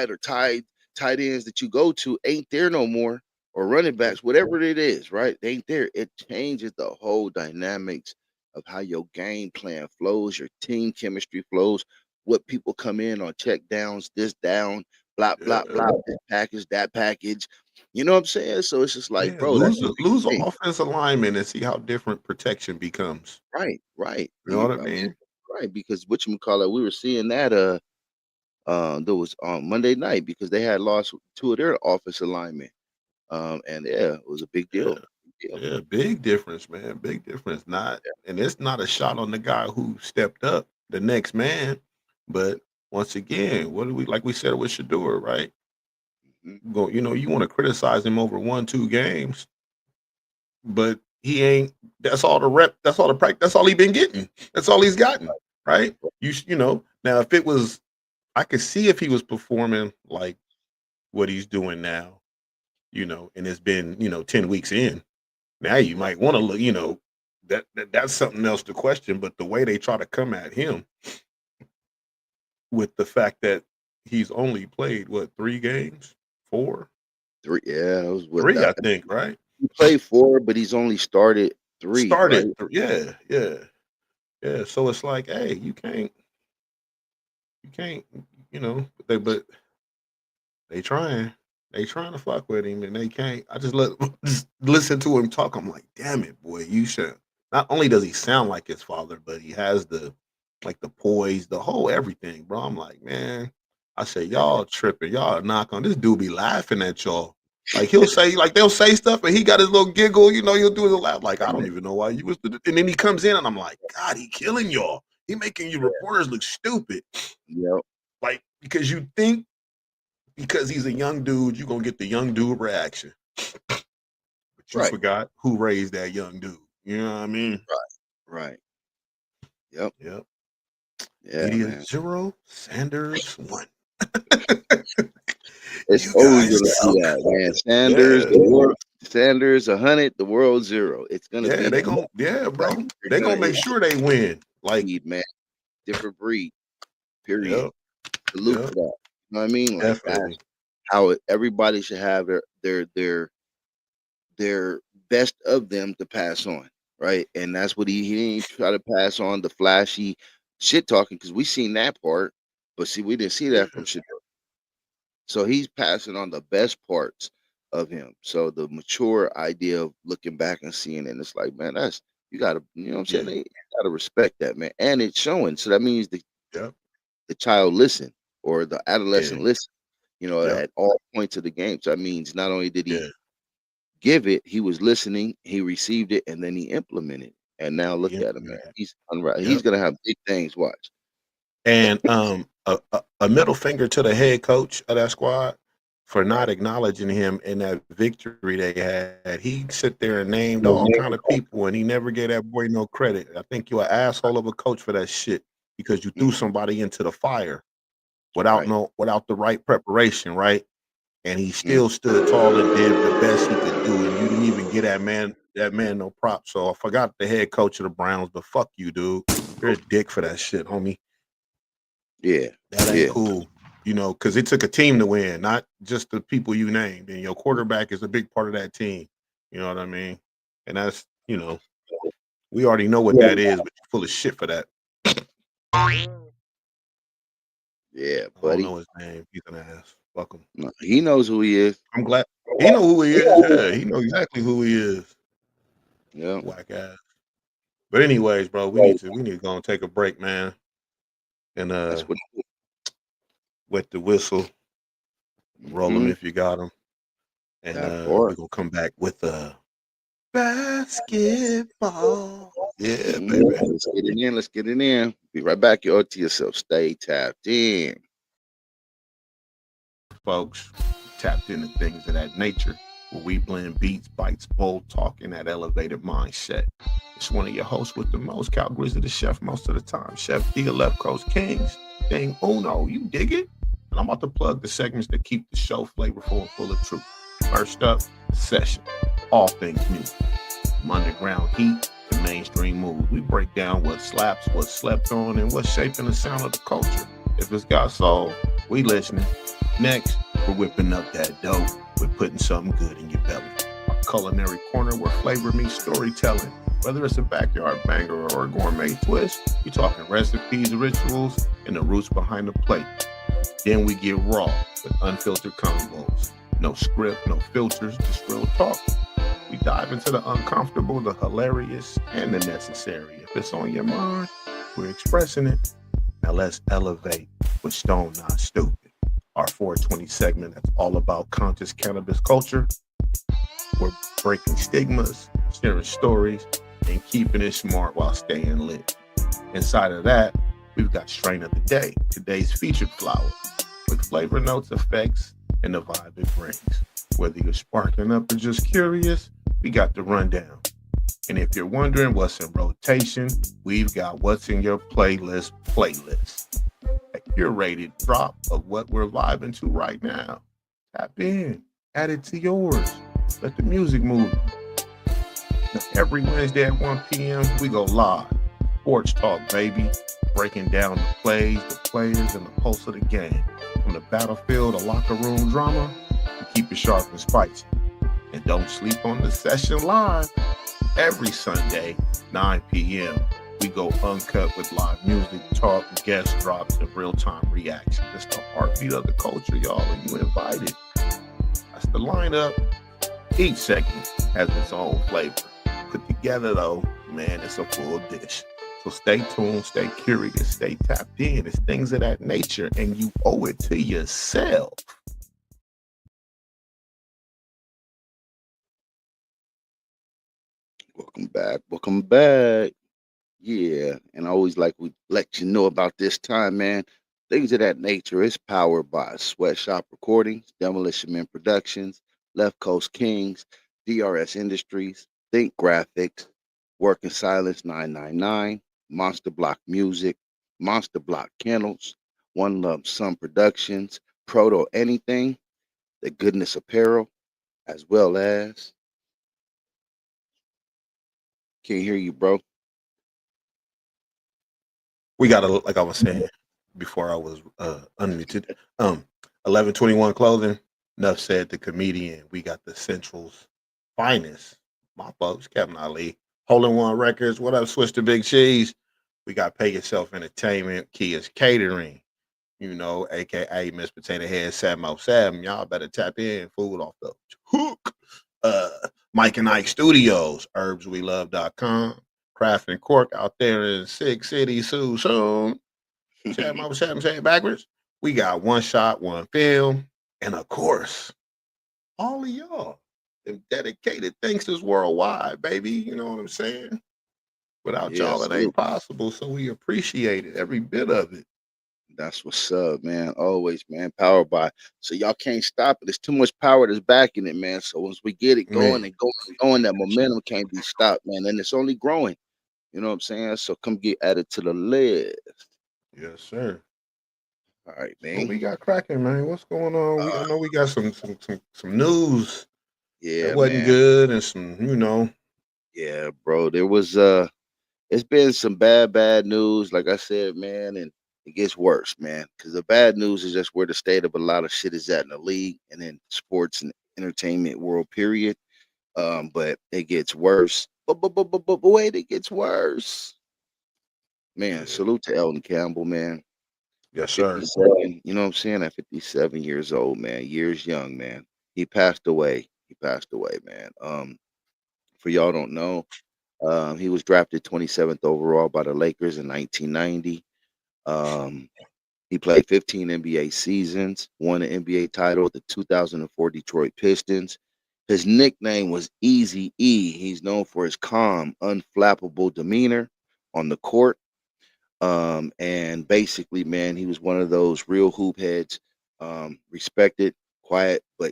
or tight ends that you go to ain't there no more, or running yeah, backs, whatever it is, right? They ain't there. It changes the whole dynamics of how your game plan flows, your team chemistry flows, what people come in on check downs, this down, blah, blah, yeah. blah, this package, that package. You know what I'm saying? So it's just like, Yeah, bro, that's a big lose an thing. offensive lineman and see how different protection becomes. Right, right. You know what I mean? Right, because whatchamacallit, we were seeing that there was on Monday night because they had lost two of their offensive linemen. And yeah, it was a big Yeah, deal. Yep. Yeah, big difference, man. Big difference. Not, and it's not a shot on the guy who stepped up, the next man. But once again, what do we like? We said with Shador, right? Mhm. Go, you want to criticize him over 1, 2 games, but he ain't. That's all the rep. That's all the practice. That's all he been getting. That's all he's gotten, right? Now if it was, I could see if he was performing like what he's doing now, and it's been 10 weeks in. Now you might want to look, that's something else to question. But the way they try to come at him with the fact that he's only played what 3 games, 4, 3. Yeah, it was what 3, I think, right? he played 4, but he's only started 3, right? Started, yeah, yeah, yeah. So it's like, hey, you can't, but they trying. They trying to fuck with him, and they can't. I just listen to him talk. I'm like, damn it, boy, you should. Not only does he sound like his father, but he has the poise, the whole everything, bro. I'm like, man. I say, y'all tripping, y'all knock on this dude be laughing at y'all. Like he'll say, like they'll say stuff, and he got his little giggle. He'll do his laugh. Like I don't even know why you was. And then he comes in, and I'm like, God, he killing y'all. He making you reporters look stupid. Yep. Like because you think because he's a young dude, you're gonna get the young dude reaction. But you Right. forgot who raised that young dude. You know what I mean? Right. Yep. Yep. Yeah, Media man. 0, Sanders 1. It's You always guys gonna be suck. that, man. Sanders, Yeah. the world. Sanders 100, the world 0. It's gonna Yeah, be they that. gon' yeah, Like bro. They they're gonna gonna make sure they win. Like, breed, man. Different breed. Period. yep, Salute yep, for that. You know what I mean? Like definitely. that's how everybody should have their best of them to pass on, right? And that's what he ain't try to pass on the flashy shit talking because we seen that part, but see, we didn't see that from Yeah, shit. So he's passing on the best parts of him. So the mature idea of looking back and seeing it, and it's like, man, that's you gotta, you know what I'm saying? yeah, You gotta respect that, man. And it's showing. So that means yep, the child listen or the yeah, adolescent listen, yep, at all points of the game. So that means not only did he yeah, give it, he was listening, he received it, and then he implemented. And now look he at him, man. implemented. He's unright. He's Yep. gonna have big things. Watch. And a middle finger to the head coach of that squad for not Right. acknowledging him in that victory they had. He sit there and named all kind of people, and he never gave that boy no credit. I think you're an asshole of a coach for that shit because you threw Mhm. somebody into the fire without Right. without the right preparation, right? And he Mhm. still stood tall and did the best he could do, and you didn't even get that man no props. So I forgot the head coach of the Browns, but fuck you, dude. You're a dick for that shit, homie. Yeah. That ain't Yeah. cool. Because it took a team to win, not just the people you named. And your quarterback is a big part of that team. You know what I mean? And that's, we already know what that is, but you're full of shit for that. Yeah, I don't buddy. know his name. He's an ass. Fuck him. No, he knows who he is. I'm glad he know who he is. Yeah, he know exactly who he is. Yeah. Whack ass. But anyways, bro, we need to go and take a break, man. And That's what. wet the whistle, roll them Mhm. if you got them. And That we're part. gonna come back with basketball. Yeah, Mhm. baby. Let's get it in. Let's get it in. Be right back. You owe it to yourself. Stay tapped in. Folks, tapped into things of that nature where we blend beats, bites, bold talk, and that elevated mindset. It's one of your hosts with the most, Cal Grizzly, the chef most of the time. Chef D, Left Coast Kings, Ding Uno, you dig it? And I'm about to plug the segments that keep the show flavorful and full of truth. First up, Session, all things music. From underground heat to mainstream moves, we break down what slaps, what's slept on, and what's shaping the sound of the culture. If it's got soul, we listening. Next, we're whipping up that dough. We're putting something good in your belly. Our culinary corner where flavor meets storytelling. Whether it's a backyard banger or a gourmet twist, we talking recipes, rituals, and the roots behind the plate. Then we get raw with unfiltered combos. No script, no filters, just real talk. We dive into the uncomfortable, the hilarious, and the necessary. If it's on your mind, we're expressing it. Now let's elevate with Stone Not Stupid. Our 420 segment that's all about conscious cannabis culture. We're breaking stigmas, sharing stories, and keeping it smart while staying lit. Inside of that, we've got Strain of the Day, today's featured flower, with flavor notes, effects, and the vibe it brings. Whether you're sparking up or just curious, we got the rundown. And if you're wondering what's in rotation, we've got what's in your playlist. A curated drop of what we're vibing to right now. Tap in, add it to yours. Let the music move. Now, every Wednesday at 1 p.m., we go live. Sports Talk, baby. Breaking down the plays, the players, and the pulse of the game. From the battlefield to locker room drama, we keep it sharp and spicy. And don't sleep on the session live. Every Sunday, 9 p.m., we go uncut with live music, talk, guest drops, and real-time reaction. It's the heartbeat of the culture, y'all, and you invited. That's the lineup. Each segment has its own flavor. Put together, though, man, it's a full dish. So stay tuned, stay curious, stay tapped in. It's things of that nature, and you owe it to yourself. Welcome back. Welcome back. Yeah, and I always like we let you know about this time, man. Things of that nature is powered by Sweatshop Recordings, Demolition Men Productions, Left Coast Kings, DRS Industries, Think Graphics, Work in Silence 999, Monster Block Music, Monster Block Kennels, One Lump Sum Productions, Proto Anything, The Goodness Apparel, as well as can't hear you, bro. We got like I was saying before I was unmuted. 1121 clothing. Enough said. The comedian. We got the Central's finest. My folks, Kevin Ali. Hole in One Records. What up, Switch to Big Cheese? We got Pay Yourself Entertainment. Kia's Catering. You know, aka Miss Potato Head 707. Y'all better tap in. Food off the hook. Mike and Ike Studios. Herbswelove.com. Craft and Cork out there in Six City soon. Say it backwards. We got One Shot, One Film, and of course, all of y'all. Them dedicated Thinksters worldwide, baby. You know what I'm saying? Without Yeah, y'all, it ain't salute. possible. So we appreciate it, every bit of it. That's what's up, man. Always, man. Powered by. So y'all can't stop it. There's too much power that's backing it, man. So once we get it going Man, and going and going, that momentum can't be stopped, man. And it's only growing. You know what I'm saying? So come get added to the list. yes, sir. All right, What man. we got cracking, man? What's going on? I Uh, know we got some news that yeah, wasn't man. good and some. Yeah, bro. There was it's been some bad news, like I said, man, and it gets worse, man. Because the bad news is just where the state of a lot of shit is at in the league and in sports and entertainment world, period. But it gets worse. But wait, it gets worse. Man, Yeah. salute to Elton Campbell, man. At Yes, sir. 57, you know what I'm saying? At 57 years old, man, years young, man. He passed away. He passed away, man. For y'all don't know, he was drafted 27th overall by the Lakers in 1990. Um, he played 15 NBA seasons, won an NBA title, the 2004 Detroit Pistons. His nickname was Easy E. He's known for his calm, unflappable demeanor on the court. And basically, man, he was one of those real hoop heads, respected, quiet, but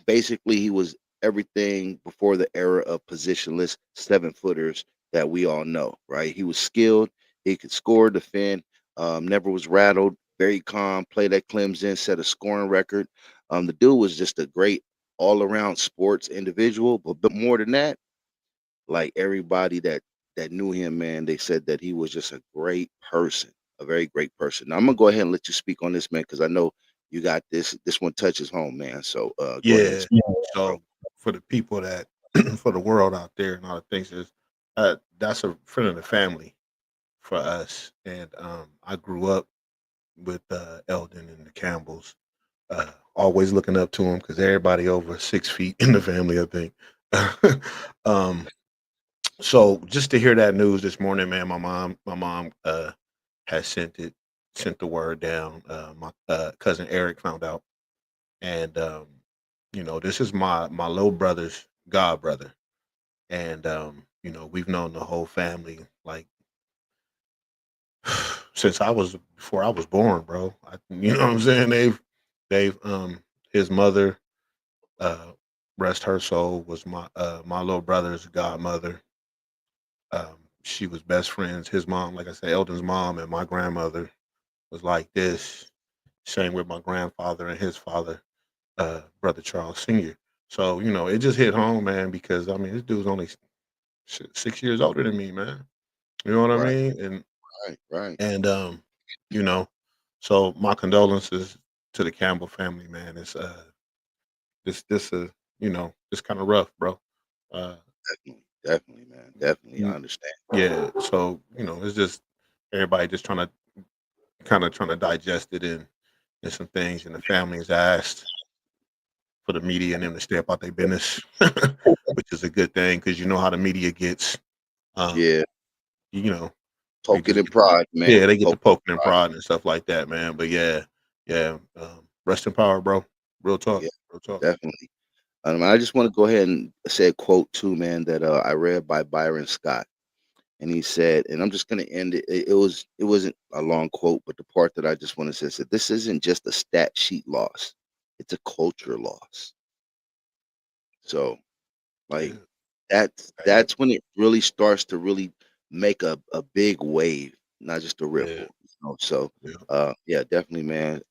basically he was everything before the era of positionless 7 footers that we all know, right? He was skilled, he could score, defend, never was rattled, very calm, played at Clemson, set a scoring record. The dude was just a great all around sports individual, but more than that, like everybody that knew him, man, they said that he was just a great person, a very great person. Now, I'm gonna go ahead and let you speak on this, man, because I know you got this. This one touches home, man. So go ahead and Yeah. speak, bro. So for the people that for the world out there and all the things is that's a friend of the family for us. And I grew up with Eldon and the Campbells. Always looking up to him because everybody over 6 feet in the family, I think. um, so just to hear that news this morning, man, my mom has sent the word down. My cousin Eric found out, and this is my little brother's god brother, and we've known the whole family like since I was before I was born, bro. You know what I'm saying? They've his mother, uh, rest her soul, was my little brother's godmother. She was best friends. His mom, like I said, Eldon's mom and my grandmother was like this. Same with my grandfather and his father, brother Charles Senior. So it just hit home, man, because I mean this dude's only 6 years older than me, man. You know what I Right, mean? And right, right. and you know, so my condolences to the Campbell family, man. It's this it's kind of rough, bro. Uh, Definitely, definitely, man. Definitely, I mm, understand. yeah. So it's just everybody just trying to digest it and some things, and the families asked for the media and them to stay about their business, which is a good thing because you know how the media gets. Um, Yeah, you know, they poking just and get to, prod, man. yeah, they get to Poking poking and and prod. prodding and stuff like that, man. But yeah, yeah. Rest in power, bro. Real talk. Yeah, Real talk. definitely. I just want to go ahead and say a quote too, man, that I read by Byron Scott, and he said, and I'm just gonna end it. It wasn't a long quote, but the part that I just want to say said, "This isn't just a stat sheet loss; it's a culture loss." So, like, Yeah. Hey. that's when it really starts to really make a big wave, not just a Yeah. ripple. So Yeah. yeah, definitely, man.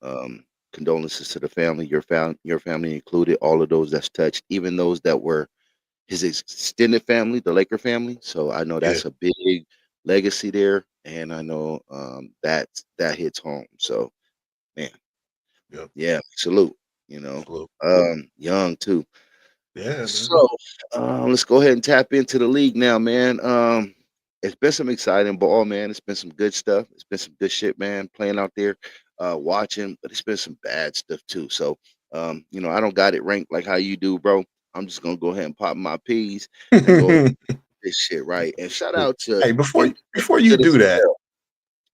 Condolences to the family, your family included, all of those that's touched, even those that were his extended family, the Laker family. So I know Yeah. that's a big legacy there, and I know that hits home. So man, Yeah. yeah, salute. You know, Salute. young too. Yeah, man. So let's go ahead and tap into the league now, man. It's been some exciting ball, man. It's been some good stuff. It's been some good shit, man. Playing out there, watching, but it's been some bad stuff too. So, I don't got it ranked like how you do, bro. I'm just gonna go ahead and pop my peas and go ahead and get this shit right. And shout out to Hey, before and you before you good as do that, hell.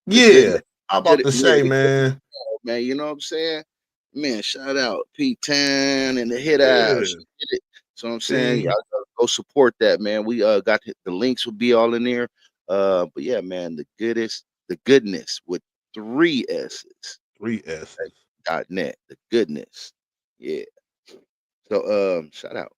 The good, yeah, I'm good, about to yeah, say, the good man. man. You know what I'm saying? Man, shout out P10 and the hit out. Yeah. She did it. So I'm saying, See, y'all gotta go support that, man. We got the links will be all in there. But yeah, man, the goodness with three S's. three S's. .net. The goodness. Yeah. So shout out.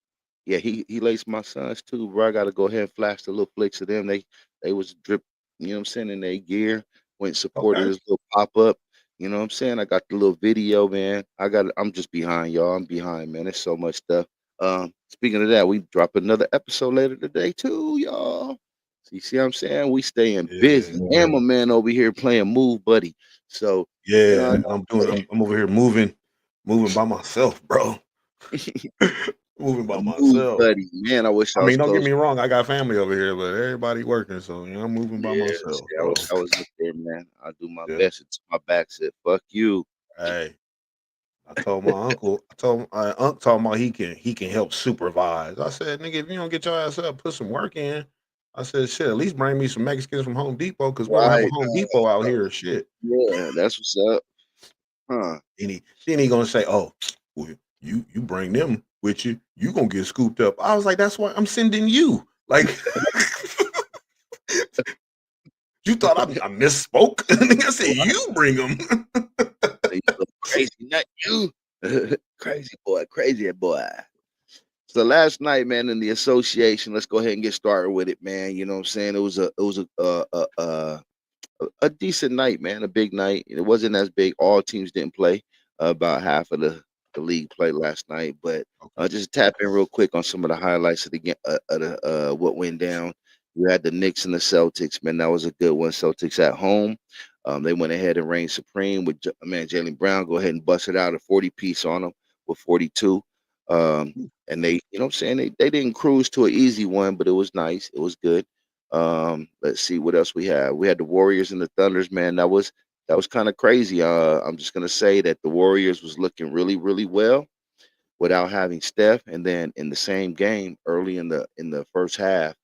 Yeah, he laced my sons too, bro. I gotta go ahead and flash the little flicks of them. They was drip, you know what I'm saying, in their gear. Went and supported Okay. his little pop up. You know what I'm saying? I got the little video, man. I'm just behind y'all. I'm behind, man. There's so much stuff. Speaking of that, we drop another episode later today too, y'all. So you see what I'm saying? We staying busy. Yeah. And my man over here playing Move Buddy. So, I Yeah. I'm over here moving by myself, bro. Moving a by Move myself. Buddy. Man, I wish I I was mean, don't get close. me wrong, I got family over here, but everybody working, so I'm moving by Yeah, myself, see, I bro. wish I was up there, man. I do my Yeah. best until my back said, "Fuck you." Hey, I told my uncle, my uncle talking about he can help supervise. I said, nigga, if you don't get your ass up, put some work in. I said, shit, at least bring me some Mexicans from Home Depot because we don't have a Right? Home Depot out here. Shit. Yeah, that's what's up, huh? Then he gonna say, oh, well, you bring them with you, you gonna get scooped up. I was like, that's why I'm sending you. Like, you thought I misspoke? I said you bring them. You little crazy nut, you crazy boy. So last night, man, in the association, let's go ahead and get started with it, man. You know what I'm saying? It was a decent night, man. A big night. It wasn't as big. All teams didn't play. About half of the league played last night, but Okay. just tap in real quick on some of the highlights of the game. What went down. You had the Knicks and the Celtics, man. That was a good one. Celtics at home. They went ahead and reigned supreme with man Jalen Brown. Go ahead and busted out a 40-piece on them with 42. Um, and they, you know what I'm saying? They didn't cruise to an easy one, but it was nice. It was good. Let's see what else we had. We had the Warriors and the Thunders, man. That was kind of crazy. I'm just gonna say that the Warriors was looking really, really well without having Steph, and then in the same game, early in the first half,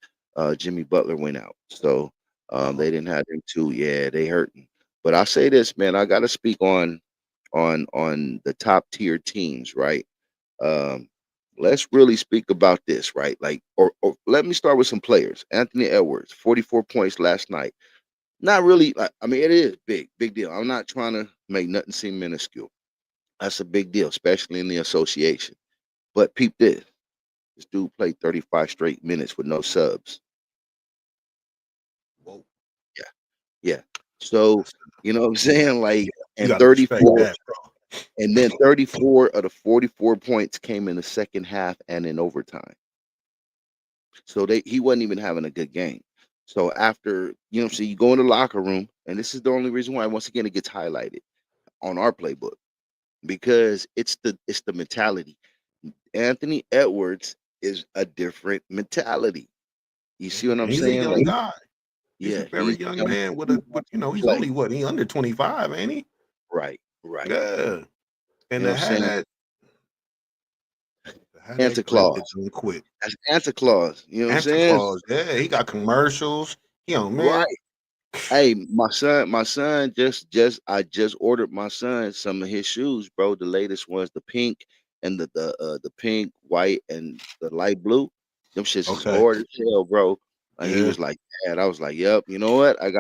Jimmy Butler went out. So they Oh, didn't have him too. Yeah, they hurting. But I'll say this, man. I got to speak on the top tier teams, right? let's really speak about this, right? Like, or let me start with some players. Anthony Edwards, 44 points last night. Not really. I mean, it is big deal. I'm not trying to make nothing seem minuscule. That's a big deal, especially in the association. But peep this: this dude played 35 straight minutes with no subs. Whoa, Yeah, yeah. So that's you know what I'm saying? Like, you and got to respect 34, that, bro. and then 34 of the 44 points came in the second half and in overtime. So he wasn't even having a good game. So after, you know what I'm saying, you go in the locker room, and this is the only reason why once again it gets highlighted on our playbook, because it's the mentality. Anthony Edwards is a different mentality. You see what And I'm he's a saying? young Like, guy. He's a yeah, very he's young young, man he with wants to he's play. only what, he under 25, ain't he? Right, right. Yeah. And You know what I'm saying? to have that Santa grit that Claus. don't quit. That's Santa Claus. You know what I'm Santa saying? Claus, yeah, he got commercials. Man. Right. Hey, my son I just ordered my son some of his shoes, bro. The latest ones, the pink and the pink, white, and the light blue. Them shits is Okay. hard as hell, bro. And he Yeah. was like, Dad, I was like, yep, you know what? I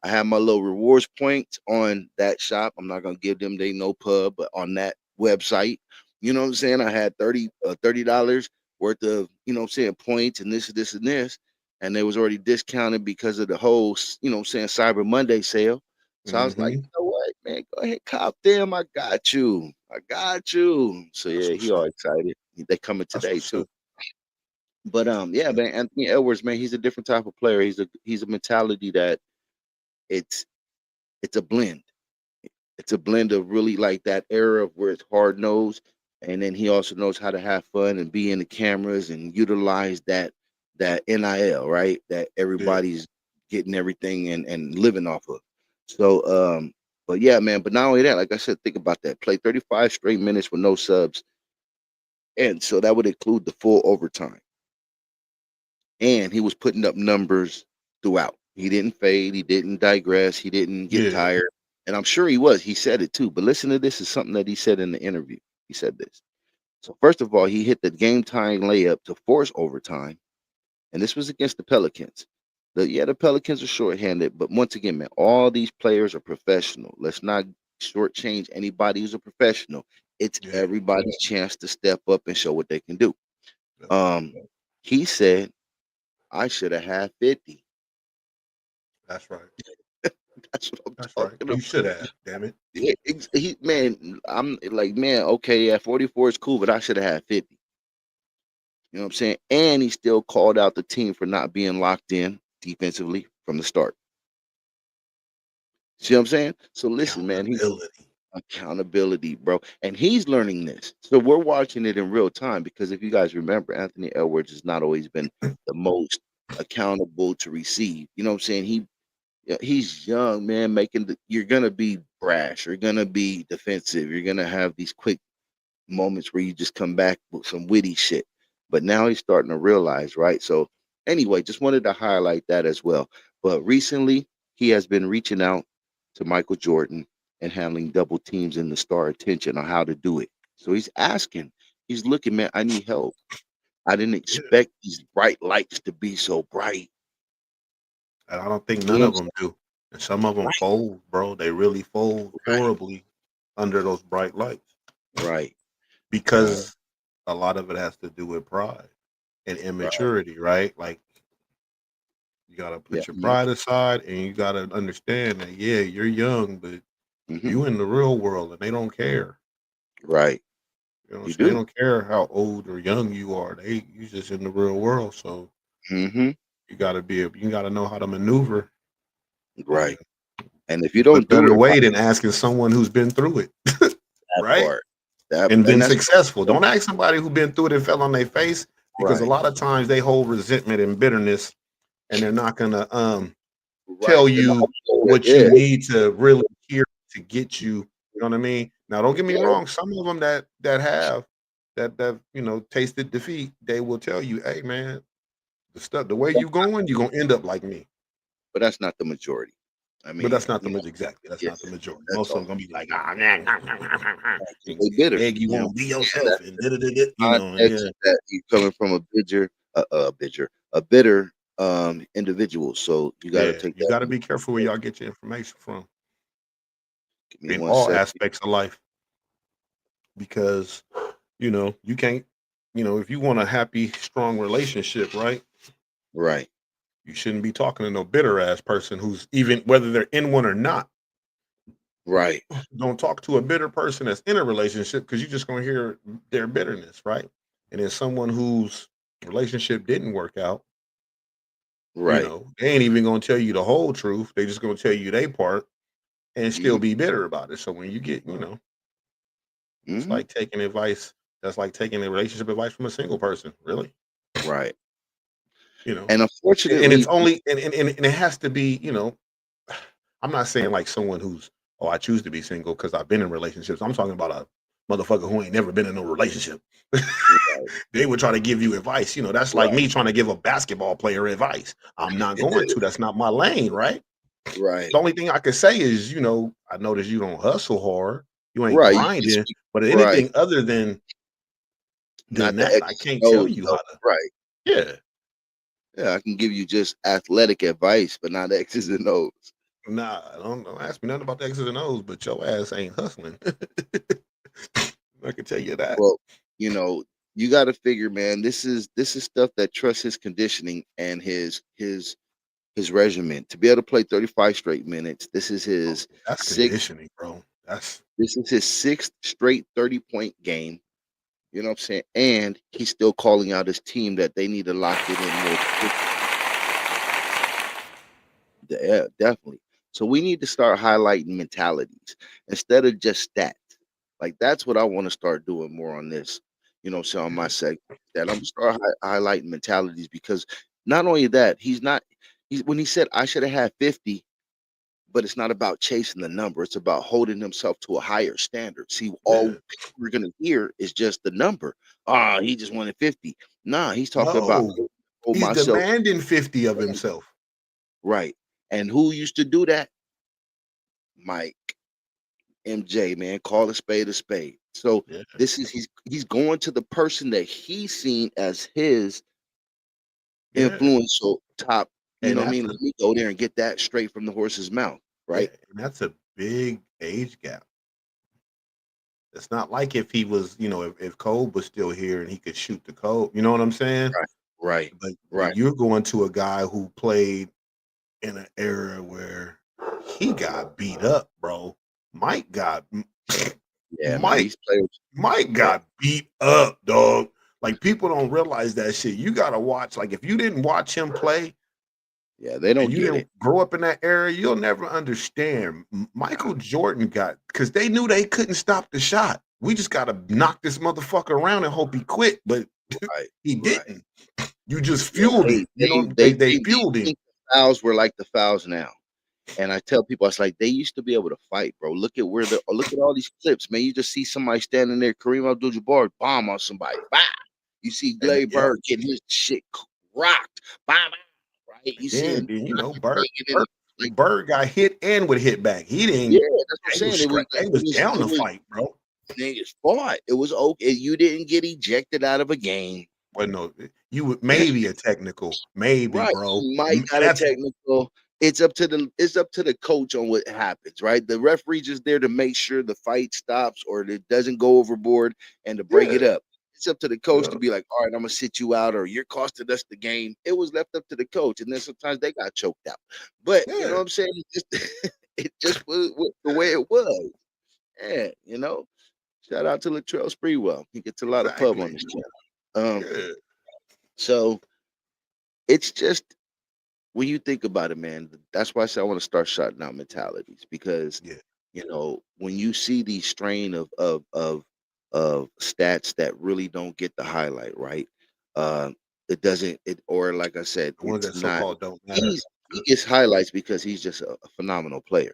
have my little rewards points on that shop. I'm not gonna give them they no pub, but on that website, you know what I'm saying? I had $30 worth of, you know what I'm saying, points and this and this, and they was already discounted because of the whole, you know what I'm saying, Cyber Monday sale. So I was like, Mm-hmm. you know what, man, go ahead, cop them. I got you. I got you. So That's yeah, he what's all up. excited. They coming That's today what's too. up. But yeah, man, Anthony Edwards, man, he's a different type of player. He's a mentality that it's it's a blend. It's a blend of really like that era of where it's hard nosed, and then he also knows how to have fun and be in the cameras and utilize that NIL, right? That Yeah. everybody's getting everything and living off of. So but yeah, man, but not only that, like I said, think about that. Play 35 straight minutes with no subs. And so that would include the full overtime. And he was putting up numbers throughout. He didn't fade, he didn't digress, he didn't get Yeah. tired. And I'm sure he was. He said it too. But listen to this is something that he said in the interview. He said this. So first of all, he hit the game time layup to force overtime, and this was against the Pelicans. The Pelicans are shorthanded, but once again, man, all these players are professional. Let's not shortchange anybody who's a professional. It's Yeah. everybody's chance to step up and show what they can do. Yep. Um, he said, I should have had 50. That's right. That's what I'm That's right. talking You about. should have, damn it. Yeah, man, I'm like, man, okay, yeah, 44 is cool, but I should have had 50. You know what I'm saying? And he still called out the team for not being locked in defensively from the start. See what I'm saying? So listen, man, he Accountability. accountability, bro. And he's learning this. So we're watching it in real time because if you guys remember, Anthony Edwards has not always been the most accountable to receive. You know what I'm saying? He's young, man, you're gonna be brash, you're gonna be defensive, you're gonna have these quick moments where you just come back with some witty shit. But now he's starting to realize, right? So anyway, just wanted to highlight that as well. But recently, he has been reaching out to Michael Jordan and handling double teams in the star attention on how to do it. So he's asking, he's looking, man, I need help. I didn't Yeah. expect these bright lights to be so bright. And I don't think You none know what of I'm them do. And some of them saying? fold, bro. They really fold Right, horribly under those bright lights right, right, because a lot of it has to do with pride and right. immaturity, right? Like you gotta Yeah. put your pride aside and you gotta understand that yeah, you're young, but Hmm. you in the real world and they don't care. Right. You know what I'm You saying? They do. don't care how old or young you are. You just in the real world. So Hmm. you gotta know how to maneuver and Right. And if you what don't do better it way right, than asking someone who's been through it, that right? part, that And and been that's successful. Don't ask somebody who been through it and fell on their face because a right, lot of times they hold resentment and bitterness and they're not gonna right. tell They're not you gonna do it. what you Yeah. need to really hear to get you. You know what I mean? Now, don't get me Yeah. wrong. Some of them that tasted defeat, they will tell you, "Hey, man, the way But you going, you're gonna end up like me." but that's not the majority. I But mean, that's not the exactly. That's yeah, not the majority. that's Most of all. them gonna be like, ah, nah, nah, nah, nah, nah, nah," and They bitter, egg you you know. on, be Yeah, yourself, that's and the yeah, context that you coming from a bitter individual. So you got to yeah. take You that got to into be careful where y'all consideration. get your information from Give me in one all second. aspects of life, because you can't, if you want a happy, strong relationship, right? Right, You shouldn't be talking to no bitter ass person who's even whether they're in one or not. right, Don't talk to a bitter person that's in a relationship because you're just gonna hear their bitterness, right? And then someone whose relationship didn't work out, right. they ain't even gonna tell you the whole truth. They just gonna tell you their part and still Mm-hmm, be bitter about it. So when you get, it's mm-hmm. like taking advice. That's like taking a relationship advice from a single person, really. Right. You know, And and it's unfortunately, only and it has to be, I'm not saying like someone who's, oh, I choose to be single because I've been in relationships. I'm talking about a motherfucker who ain't never been in no relationship. right, They would try to give you advice. That's like right, me trying to give a basketball player advice. I'm not going to. That's not my lane, right? right, The only thing I could say is, I notice you don't hustle hard. You ain't right. You can grinding. speak But right, anything other than not the that, I X's can't and tell O's, you though. how to. Right. Yeah. Yeah, I can give you just athletic advice, but not X's and O's. Nah, don't ask me nothing about the X's and O's, but your ass ain't hustling. I can tell you that. Well, you know, you got to figure, man. This is stuff that trusts his conditioning and his regimen to be able to play 35 straight minutes. This is Oh, his yeah, that's sixth. conditioning, bro. That's This is his sixth straight 30-point game. You know what I'm saying? And he's still calling out his team that they need to lock it in more. Yeah, definitely. So we need to start highlighting mentalities instead of just stats. Like that's what I want to start doing more on this. So on my yeah, segment, that I'm start highlighting mentalities because not only that, he's not. He's when he said I should have had 50, but it's not about chasing the number. It's about holding himself to a higher standard. See, all yeah. people we're gonna hear is just the number. Ah, he just wanted 50. Nah, he's talking about No, hold he's myself demanding 50 of himself. right. And who used to do that? Mike, MJ, man, call a spade a spade. So Yeah, this is he's going to the person that he's seen as his yeah, influential top. You and know what I that's mean? a Let me go there and get that straight from the horse's mouth, yeah, right? and that's a big age gap. It's not like if he was, if Kobe was still here and he could shoot the code. You know what I'm saying? Right, right, But right. you're going to a guy who played in an era where he got beat up, bro. Mike got Yeah, man. Mike These players, Mike yeah, got beat up, dog. Like people don't realize that shit. You gotta watch. Like if you didn't watch him play yeah, they and don't you get didn't it. grow up in that era, you'll never understand. Michael Jordan got because they knew they couldn't stop the shot. We just gotta knock this motherfucker around and hope he quit, but Right, he right. didn't. You just Yeah, fueled they it. they They they they think fueled him. the fouls were like the fouls now. And I tell people, it's like they used to be able to fight, bro. Look at all these clips, man. You just see somebody standing there, Kareem Abdul-Jabbar, bomb on somebody. Bah! You see And Glay yep. Bird getting his shit rocked. Bah, bah, right? And You see then, him then big and like, Bird got hit and would hit back. He yeah, didn't. that's what I'm They was saying. It was scrap. They was down it to was fight, bro. niggas fought. It was okay. You didn't get ejected out of a game. Well, no, you would maybe a technical, maybe, Right. bro. You might got a That's technical. It's up to the coach on what happens, right? The referee just there to make sure the fight stops or it doesn't go overboard and to break it yeah, up. It's up to the coach to yeah, be like, all right, I'm gonna sit you out, or you're costing us the game. It was left up to the coach, and then sometimes they got choked out. But you know yeah. what I'm saying? It just was the way it was. Yeah, Shout out to Latrell Sprewell. He gets a lot of pub on Exactly. this channel. Yeah, So it's just when you think about it, man, that's why I say I want to start shutting out mentalities because yeah. when you see these strain of stats that really don't get the highlight, right? Uh, it doesn't it or like I said, The ones it's that so not. called don't matter. He gets highlights because he's just a phenomenal player,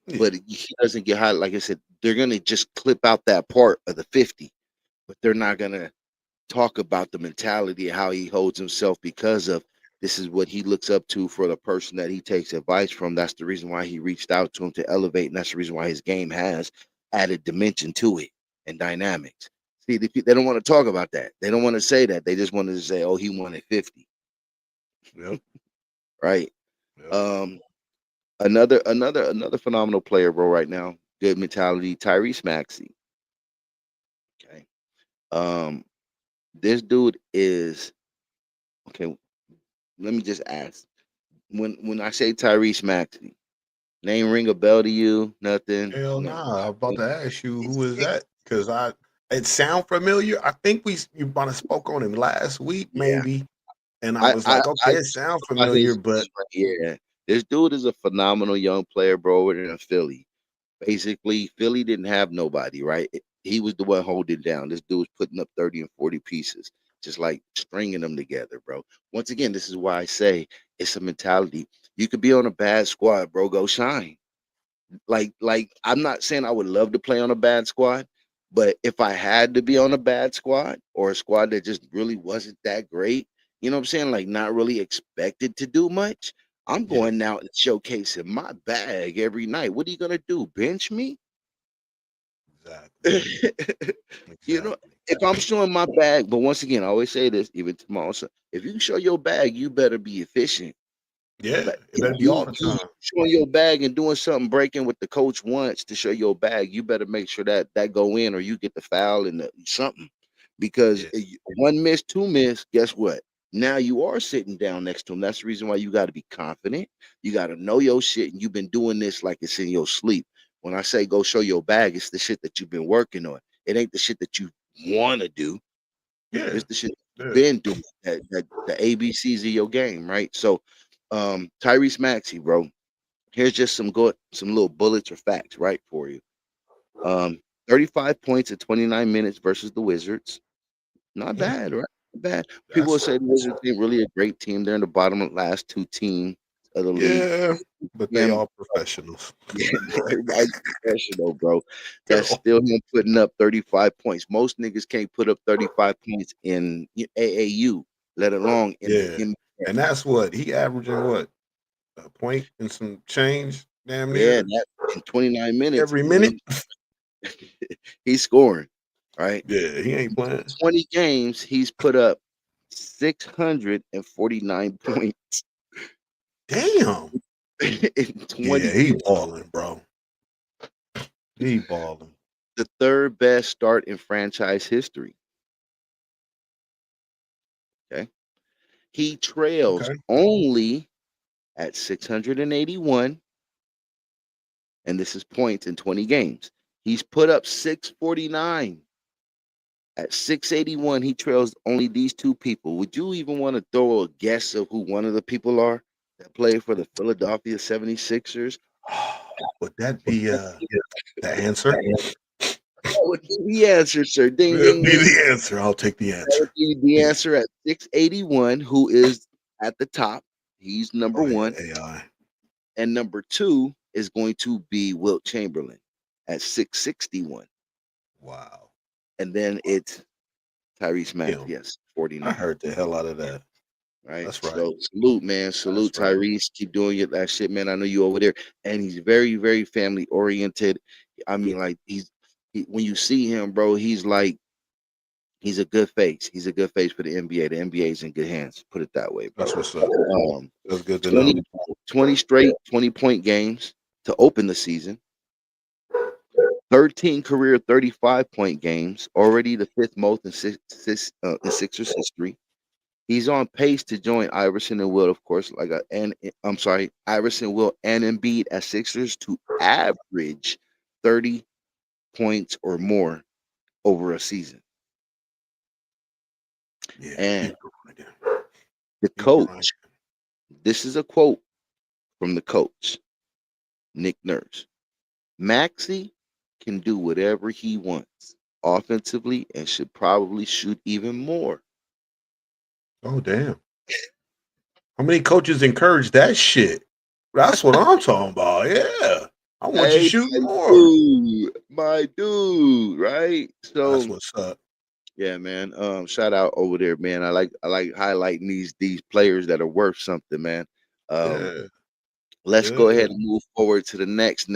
Yeah, but he doesn't get highlight. Like I said, they're gonna just clip out that part of the 50, but they're not gonna talk about the mentality of how he holds himself because of This is what he looks up to for the person that he takes advice from. That's the reason why he reached out to him to elevate, and that's the reason why his game has added dimension to it and dynamics. See, they don't want to talk about that. They don't want to say that. They just wanted to say, "Oh, he won at 50." Yep. Right. Yep. Another phenomenal player, bro. Right now, good mentality. Tyrese Maxey. Okay. Um, this dude is okay. Let me just ask. When I say Tyrese Maxey, name ring a bell to you? Nothing. Hell No. nah. I'm about to ask you who is that? Because it sound familiar. I think you might have spoke on him last week, Yeah. maybe. And I was like, okay, I it sounds about his familiar, but name, yeah. This dude is a phenomenal young player, bro. Over there in Philly. Basically, Philly didn't have nobody, right? He was the one holding it down. This dude was putting up 30 and 40 pieces, just like stringing them together, bro. Once again, this is why I say it's a mentality. You could be on a bad squad, bro. Go shine. Like I'm not saying I would love to play on a bad squad, but if I had to be on a bad squad or a squad that just really wasn't that great, you know what I'm saying? Like not really expected to do much. I'm yeah, going out and showcasing my bag every night. What are you gonna do? Bench me? exactly. You know, Exactly. if I'm showing my bag, but once again, I always say this, even to my own son, if you show your bag, you better be efficient. Yeah, But it if better be all you the you time. showing your bag and doing something breaking what the coach wants to show your bag, you better make sure that that go in or you get the foul and something. Because Yeah, one miss, two miss, guess what? Now you are sitting down next to him. That's the reason why you got to be confident. You got to know your shit, and you've been doing this like it's in your sleep. When I say go show your bag, it's the shit that you've been working on. It ain't the shit that you want to do. yeah, It's the shit you've yeah. been doing. That the ABCs of your game, right? So, Tyrese Maxey, bro. Here's just some little bullets or facts, right, for you. Um, 35 points in 29 minutes versus the Wizards. Not Yeah, bad, right? Not bad. People will that's say the Wizards ain't really a great team. They're in the bottom of the last two teams of the league. yeah, but they Yeah, all professionals. everybody's professional, bro. They're That's all, still him putting up 35 points. Most niggas can't put up 35 points in AAU, let alone in the yeah, NBA. and that's what he averaging. What, a point and some change, damn Yeah, near that in 29 minutes, every minute. he's scoring, right? Yeah, he ain't playing. 20 games, he's put up 649 points Damn. in Yeah, 20 he games. balling, bro. He balling. The third best start in franchise history. Okay. He trails Okay. only at 681, and this is points in 20 games. He's put up 649. At 681, he trails only these two people. Would you even want to throw a guess of who one of the people are that play for the Philadelphia 76ers? Would that be the answer? That would be the answer, sir. Ding, That'd ding, be ding. the answer. I'll take the That would answer. be the Yeah. answer at 681, who is at the top. He's number Oh yeah, one. AI. And number two is going to be Wilt Chamberlain at 661. Wow. And then it's Tyrese Maxey, Him. yes, I 49. heard the hell out of that. Right. That's right. So salute, man. That's Salute right. Tyrese. Keep doing it. That shit, man. I know you over there. And he's very, very family oriented. I mean, like when you see him, bro, he's like he's a good face. He's a good face for the NBA. The NBA is in good hands. Put it that way, bro. That's what's up. Um That's good to know. 20, 20 straight 20-point games to open the season. 13 career 35-point games, already the fifth most in Sixers history. He's on pace to join Iverson and Will, of course, I'm sorry, Iverson, Will, and Embiid as Sixers to average 30 points or more over a season. Yeah, And keep grinding. the Keep grinding. coach, this is a quote from the coach, Nick Nurse. Maxey can do whatever he wants offensively and should probably shoot even more. Oh damn. How many coaches encourage that shit? That's what I'm talking about. Yeah. I want you Hey, shooting more. my dude, right? That's So what's up. Yeah, man. Shout out over there, man. I like highlighting these players that are worth something, man. Um, Yeah, let's yeah, go yeah. ahead and move forward to the next,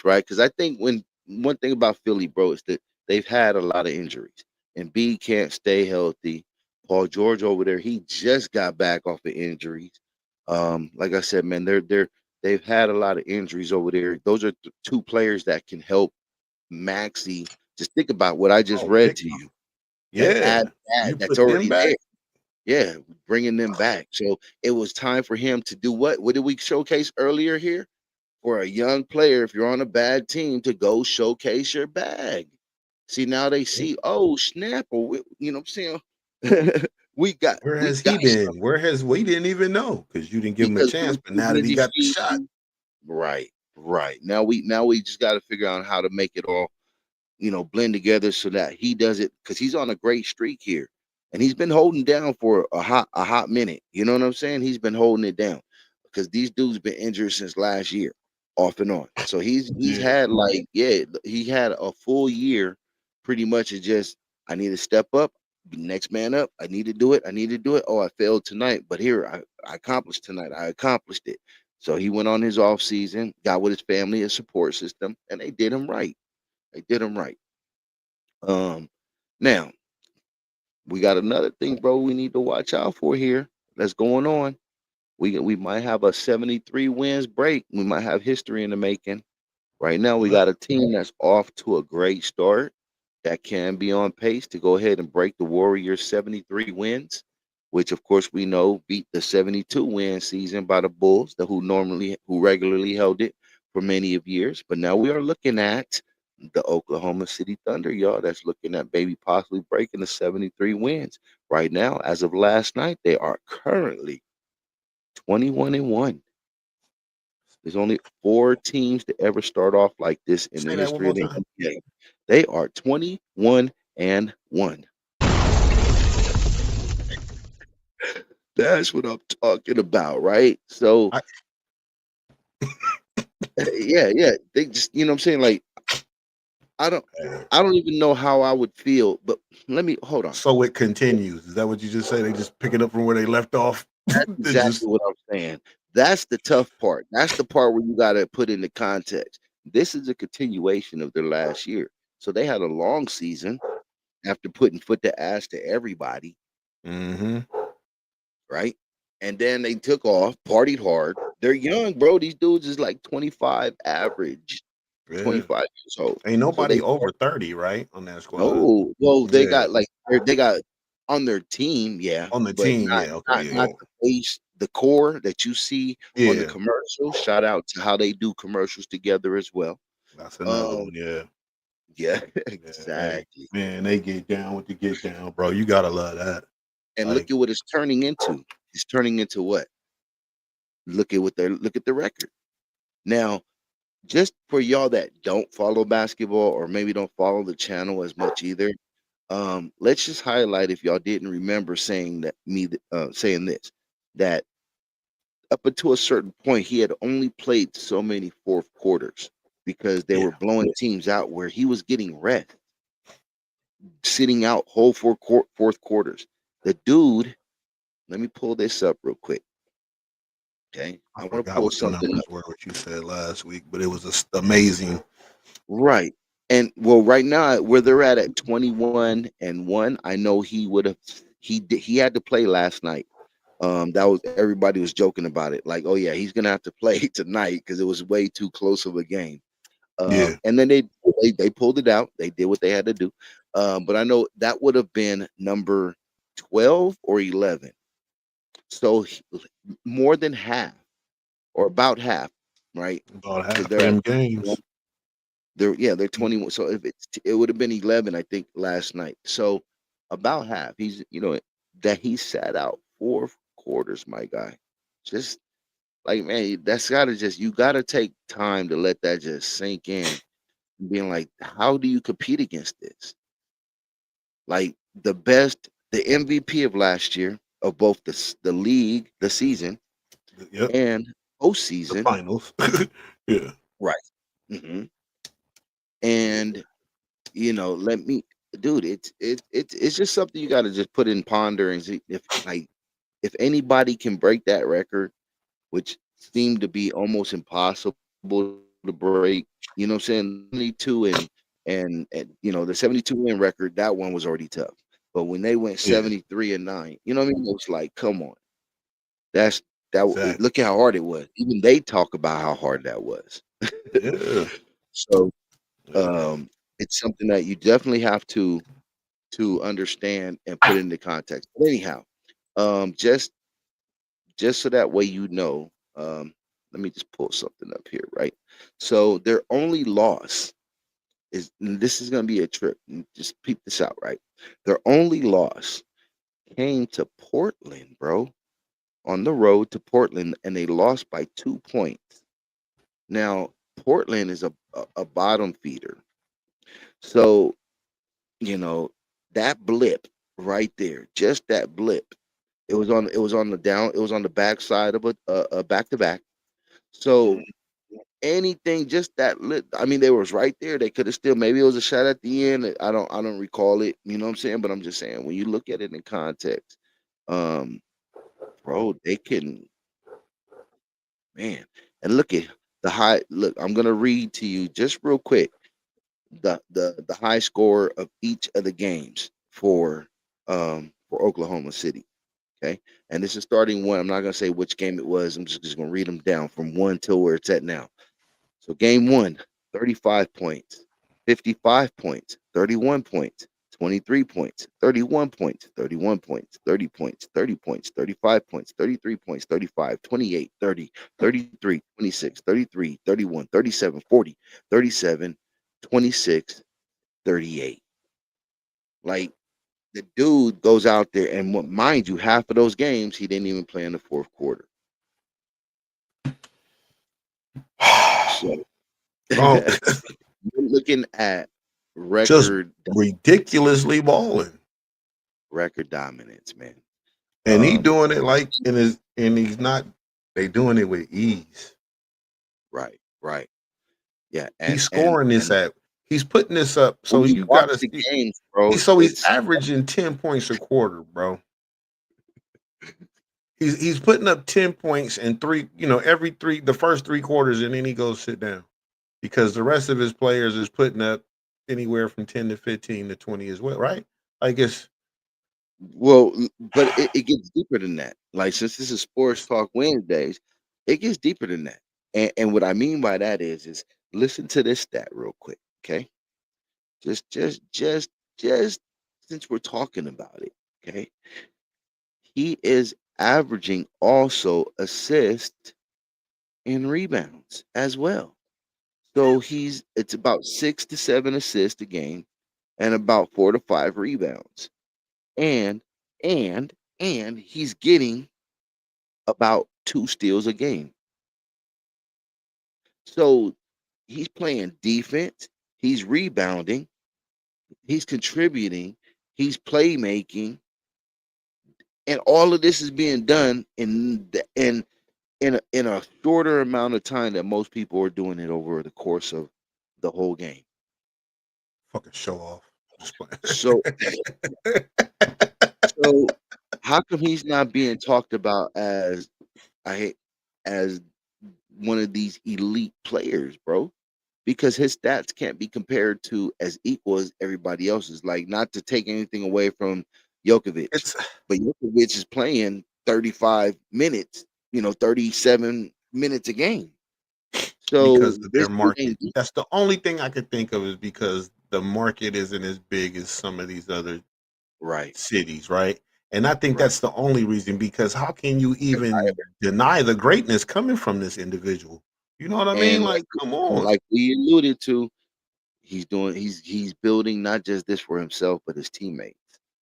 right? Because I think when one thing about Philly, bro, is that they've had a lot of injuries, and B can't stay healthy. Paul George over there, he just got back off of injuries. Like I said, man, they've had a lot of injuries over there. Those are two players that can help Maxi. Just think about what I just Oh, read big to time. you. Add Yeah, that you that's put them already back. there. Yeah, bringing them back. So it was time for him to do what? What did we showcase earlier here? For a young player, if you're on a bad team, to go showcase your bag. See, now they Yeah. see, oh snap, or you know what I'm saying? we got Where we has got he been? Where has we didn't even know because you didn't give him a because we chance. were But too now that he got the busy shot, feeding. Right, right. Now we just got to figure out how to make it all blend together so that he does it because he's on a great streak here, and he's been holding down for a hot minute. You know what I'm saying? He's been holding it down because these dudes been injured since last year, off and on. So he's yeah, had he had a full year, pretty much. It's just I need to step up, be next man up. I need to do it. I need to do it. Oh, I failed tonight, but here I accomplished tonight. I accomplished it. So he went on his off season, got with his family, a support system, and they did him right. They did him right. Um, Now we got another thing, bro. We need to watch out for here. That's going on. We might have a 73 wins break. We might have history in the making. Right now, we what? got a team that's off to a great start that can be on pace to go ahead and break the Warriors' 73 wins, which of course we know beat the 72 win season by the Bulls, who regularly held it for many of years. But now we are looking at the Oklahoma City Thunder, y'all. That's looking at maybe possibly breaking the 73 wins. Right now, as of last night, they are currently 21-1. There's only four teams to ever start off like this in the Say that one history more of the time. NBA. They are 21-1. That's what I'm talking about, right? So, I, yeah, yeah. They just, what I'm saying? Like, I don't, uh, I don't even know how I would feel. But let me hold on. so it continues. Is that what you just say? They just pick it up from where they left off. That's They exactly just what I'm saying. That's the tough part. That's the part where you got to put into context. This is a continuation of their last year. So they had a long season after putting foot to ass to everybody, mm-hmm. right? And then they took off, partied hard. They're young, bro. These dudes is like 25 average, Yeah. 25 years old. Ain't So they nobody over 30, right? On that squad. no, well, they Yeah. got they got on their team, yeah, On the but team, not yeah. Okay, not yeah, not yeah. the base, the core that you see on the Yeah. commercials. Shout out to how they do commercials together as well. That's another Um, one, yeah. yeah, Yeah. Hey, exactly. man, they get down with the get down, bro. You gotta love that. And look Like, at what it's turning into. It's turning into what? Look at the record. Now, just for y'all that don't follow basketball or maybe don't follow the channel as much either, let's just highlight if y'all didn't remember saying this, that up until a certain point he had only played so many fourth quarters because they yeah. were blowing teams out where he was getting rest, sitting out whole fourth quarters. The dude, let me pull this up real quick. Okay, I I want to forgot pull what the something numbers up. were, what you said last week, but it was just amazing. Right. And well, right now where they're at 21-1, I know he had to play last night. That was everybody was joking about it. Like, oh yeah, he's gonna have to play tonight because it was way too close of a game. Yeah. And then they pulled it out. They did what they had to do. But I know that would have been number 12 or 11. So more than half or about half, right? About Because half of they're at them games. they're 21. So if it would have been 11, I think last night. So about half. That he sat out four quarters, my guy. Just like man, that's gotta just you gotta take time to let that just sink in. Being like, how do you compete against this? Like the MVP of last year of both the league, the season, Yep. and The postseason, finals. Yeah. right? hmm And let me dude, it's just something you got to just put in ponder and see if anybody can break that record, which seemed to be almost impossible to break. You know what I'm saying? 72 and the 72 win record, that one was already tough. But when they went Yeah, 73-9, you know what I mean? It was like, come on, that's exactly. look at how hard it was. Even they talk about how hard that was. Yeah, So yeah, man. um, it's something that you definitely have to understand and put into context. But anyhow, just so that way let me just pull something up here, right? So their only loss is, and this is going to be a trip. Just peep this out, right? Their only loss came to Portland, bro, on the road to Portland, and they lost by 2 points. Now, Portland is a bottom feeder. So, you know, that blip right there, just that blip. It was on the down, it was on the backside of a back to back. So Mhm. anything, just that lit. I mean, they was right there. They could have still, maybe it was a shot at the end. I don't recall it. You know what I'm saying? But I'm just saying, when you look at it in context, um, bro, they can, man. And look at the high. Look, I'm gonna read to you just real quick the high score of each of the games for Oklahoma City. Okay, and this is starting one. I'm not gonna say which game it was. I'm just gonna read them down from one till where it's at now. So game one, 35 points, 55 points, 31 points, 23 points, 31 points, 31 points, 30 points, 30 points, 35 points, 33 points, 35, 28, 30, 33, 26, 33, 31, 37, 40, 37, 26, 38. Like, the dude goes out there and, mind you, half of those games he didn't even play in the fourth quarter. So Bro, you're looking at just record ridiculously balling, record dominance, man. and he Um, doing it like in his, and he's not. They doing it with ease. right, right, yeah, He's scoring this and at. He's putting this up. So when you you got watch to the see. games, bro, He's it's averaging 10 points a quarter, bro. He's putting up 10 points and three. Every three, the first 3 quarters, and then he goes sit down because the rest of his players is putting up anywhere from 10 to 15 to 20 as well, right? I guess. well, but it gets deeper than that. Like, since this is Sports Talk Wednesdays, it gets deeper than that. And what I mean by that is listen to this stat real quick, okay? Just since we're talking about it, okay? He is averaging also assists and rebounds as well. So it's about 6 to 7 assists a game and about 4 to 5 rebounds. And and and he's getting about 2 steals a game. So he's playing defense, he's rebounding, he's contributing, he's playmaking, and all of this is being done in a shorter amount of time that most people are doing it over the course of the whole game. Fucking show off. Just So playing. so how come he's not being talked about as I hate as one of these elite players, bro? Because his stats can't be compared to as equal as everybody else's. Like, not to take anything away from Jokovic, It's but Jokovic is playing 35 minutes, 37 minutes a game. because So of this their dude ain't market. That's the only thing I could think of is because the market isn't as big as some of these other right, cities, right? And I think right. that's the only reason because how can you even deny the greatness coming from this individual? You know what I mean? And Like, come on. like we alluded to, he's building not just this for himself, but his teammates.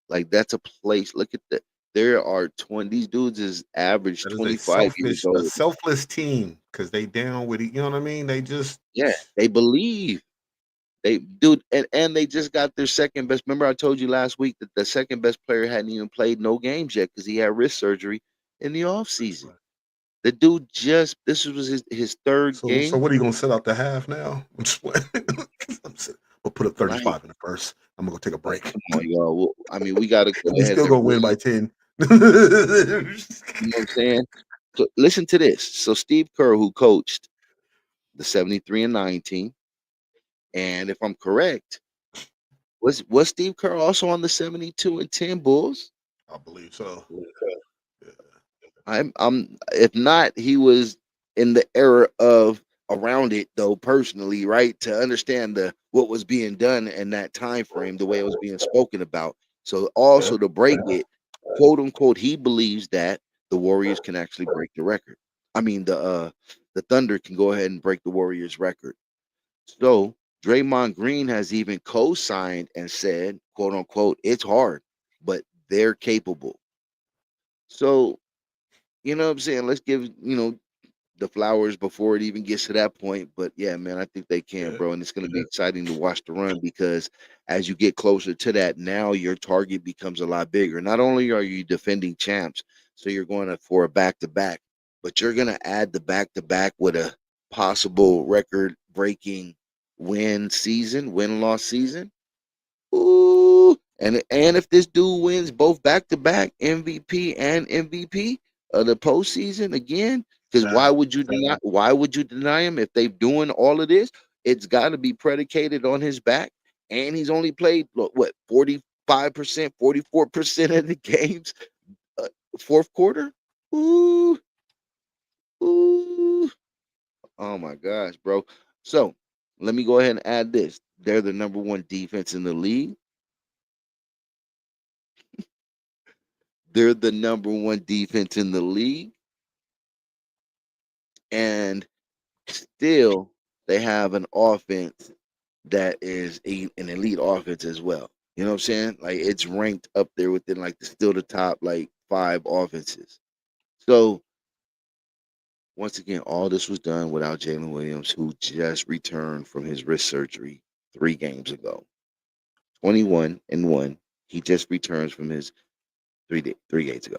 Like, that's a place. Look at that. There are 20. These dudes is average That is a 25 years old. selfless team because they down with it. You know what I mean? They just Yeah, they believe. They dude, and they just got their second best. Remember, I told you last week that the second best player hadn't even played no games yet because he had wrist surgery in the off season. The dude just this was his third So game. what are you gonna set out the half now? I'm just playing. We'll put up Like, 35 in the first. I'm gonna go take a break. come on, y'all. Well, I mean, we got to go We ahead still and gonna win by really, 10. you know what I'm saying? So listen to this. So Steve Kerr, who coached the 73 and 19, and if I'm correct, was Steve Kerr also on the 72 and 10 Bulls? I believe so. Yeah. I'm if not, he was in the era of around it though personally, right? To understand the what was being done in that time frame, the way it was being spoken about. So Yeah. also to break it, quote unquote, he believes that the Warriors can actually break the record. I mean the Thunder can go ahead and break the Warriors record. So Draymond Green has even co-signed and said, quote unquote, it's hard, but they're capable. So you know what I'm saying? Let's give, the flowers before it even gets to that point. But yeah, man, I think they can, Yeah. bro. And it's going to be exciting to watch the run because as you get closer to that, now your target becomes a lot bigger. Not only are you defending champs, so you're going for a back to back, but you're going to add the back to back with a possible record breaking win loss season. Ooh, and if this dude wins both back to back MVP and MVP of the postseason again, because That, why would you deny him if they're doing all of this? It's got to be predicated on his back, and he's only played what 45%, 44% of the games, uh, fourth quarter. Ooh, ooh, oh my gosh, bro. So let me go ahead and add this. They're the number one defense in the league. They're the number one defense in the league, and still they have an offense that is an elite offense as well. You know what I'm saying? Like it's ranked up there within like still the top like five offenses. So once again, all this was done without Jalen Williams, who just returned from his wrist surgery 3 games ago. 21-1. He just returns from his 3 days ago.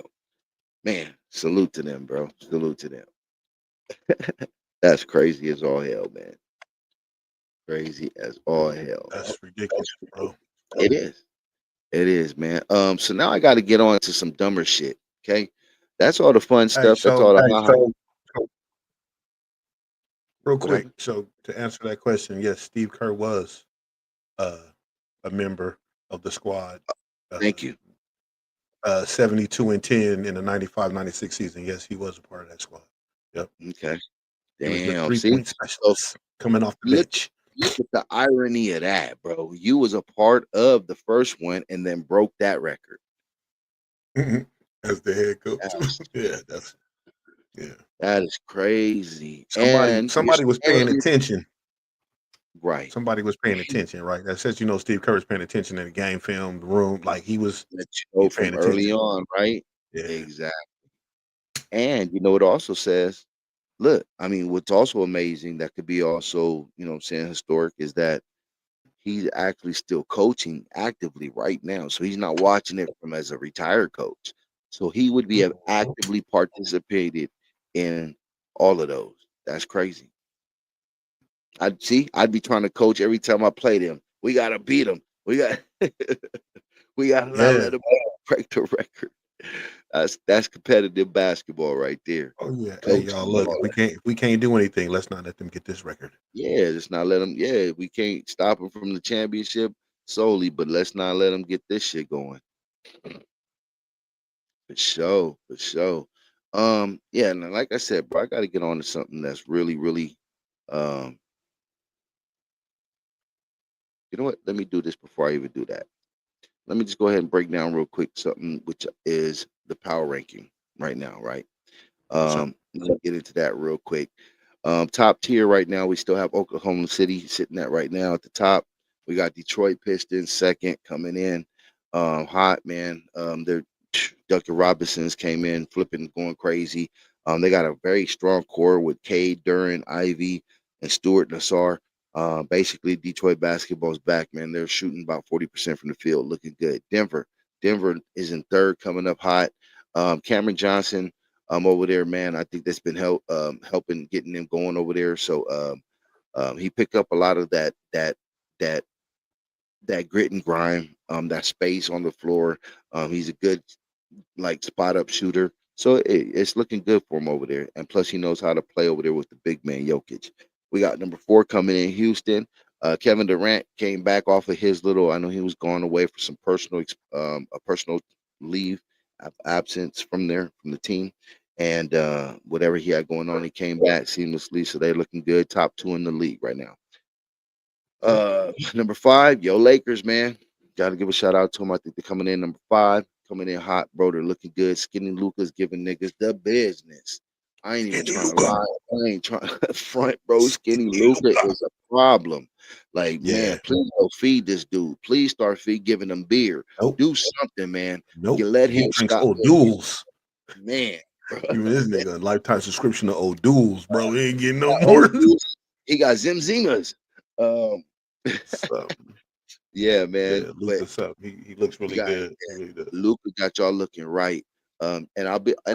Man, salute to them, bro. Salute to them. That's crazy as all hell, man. Crazy as all hell. that's ridiculous, bro. It is. It is, man. So now I got to get on to some dumber shit. Okay, that's all the fun Hey, stuff. That's so all the real what quick, happened. so to answer that question, yes, Steve Kerr was uh, a member of the squad. Uh, Thank you. 72 and 10 in the 95-96 season. Yes, he was a part of that squad. Yep. Okay. He was the Damn. See, 3-point so specialist coming off the look, bench. look at the irony of that, bro. You was a part of the first one and then broke that record. As the head coach. That's Yeah, that's yeah. that is crazy. Somebody And you're somebody was paying and attention. right. Somebody was paying attention, right? That says Steve Kerr was paying attention in the game film, the room, like That he's from paying early attention. on, right? Yeah. Exactly. And it also says, look, I mean, what's also amazing that could be also, what I'm saying, historic is that he's actually still coaching actively right now. So he's not watching it from as a retired coach. So he would be have Mhm. actively participated in all of those. That's crazy. I'd be trying to coach every time I play them. We gotta beat them. We got we gotta not Yeah. let them break the record. That's competitive basketball right there. Oh yeah. Hey Coaching y'all, and look, all that. if we can't do anything, let's not let them get this record. Yeah, just not let them. Yeah, we can't stop them from the championship solely, but let's not let them get this shit going. For sure, for sure. Yeah, and like I said, bro, I got to get on to something that's really, really. Um, you know what? Let me do this before I even do that. Let me just go ahead and break down real quick something which is the power ranking right now, right? For sure. Let me get into that real quick. Top tier right now, we still have Oklahoma City sitting at right now at the top. We got Detroit Pistons second coming in. Hot man. They're Duncan Robinson's came in flipping, going crazy. They got a very strong core with Cade, Duran, Ivy, and Stuart Nassar. Basically, Detroit basketball's back, man. They're shooting about 40% from the field, looking good. Denver is in third, coming up hot. Cameron Johnson, over there, man. I think that's been helping getting them going over there. So he picked up a lot of that that grit and grime, that space on the floor. He's a good like spot up shooter. So it's looking good for him over there. And plus, he knows how to play over there with the big man Jokic. We got number 4 coming in Houston. Kevin Durant came back off of his little. I know he was going away for some a personal leave, absence from there from the team, and whatever he had going on, he came back seamlessly. So they're looking good, top 2 in the league right now. Okay. Number 5, yo Lakers, man. Got to give a shout out to them. I think they're coming in number 5, coming in hot, bro. They're looking good. Skinny Luca's giving niggas the business. I ain't even Skinny trying to Luca. lie. I ain't trying to front, bro. Skinny Luca is a problem. Like, man, Yeah. please go feed this dude. Please start giving him beer. Nope. Do something, man. You Nope. let He him drinks stop. O'Doul's. Man, bro. Even this nigga a lifetime subscription to O'Doul's, bro. He ain't getting no Oh, more. dude, he got Zimzimas. Um, So yeah, man. yeah, But Luca's up. He looks you really got good. He really does. Luca got y'all looking right. And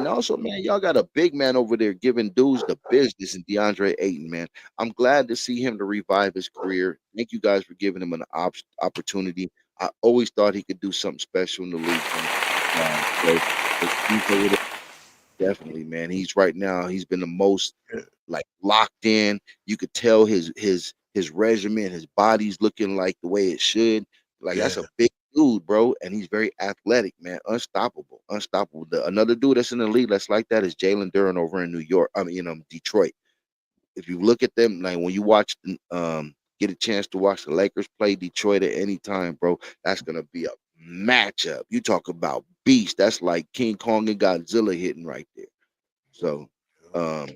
also, man, y'all got a big man over there giving dudes the business in DeAndre Ayton, man. I'm glad to see him to revive his career. Thank you guys for giving him an opportunity. I always thought he could do something special in the league, man. So he's over there, definitely, man. He's right now. He's been the most Yeah. like locked in. You could tell his regimen, his body's looking like the way it should. Like Yeah. that's a big dude, bro, and he's very athletic, man. Unstoppable, unstoppable. Another dude that's in the league that's like that is Jalen Duren over in New York. I mean, Detroit. If you look at them, like when you watch, get a chance to watch the Lakers play Detroit at any time, bro, that's gonna be a matchup. You talk about beast. That's like King Kong and Godzilla hitting right there. So, um,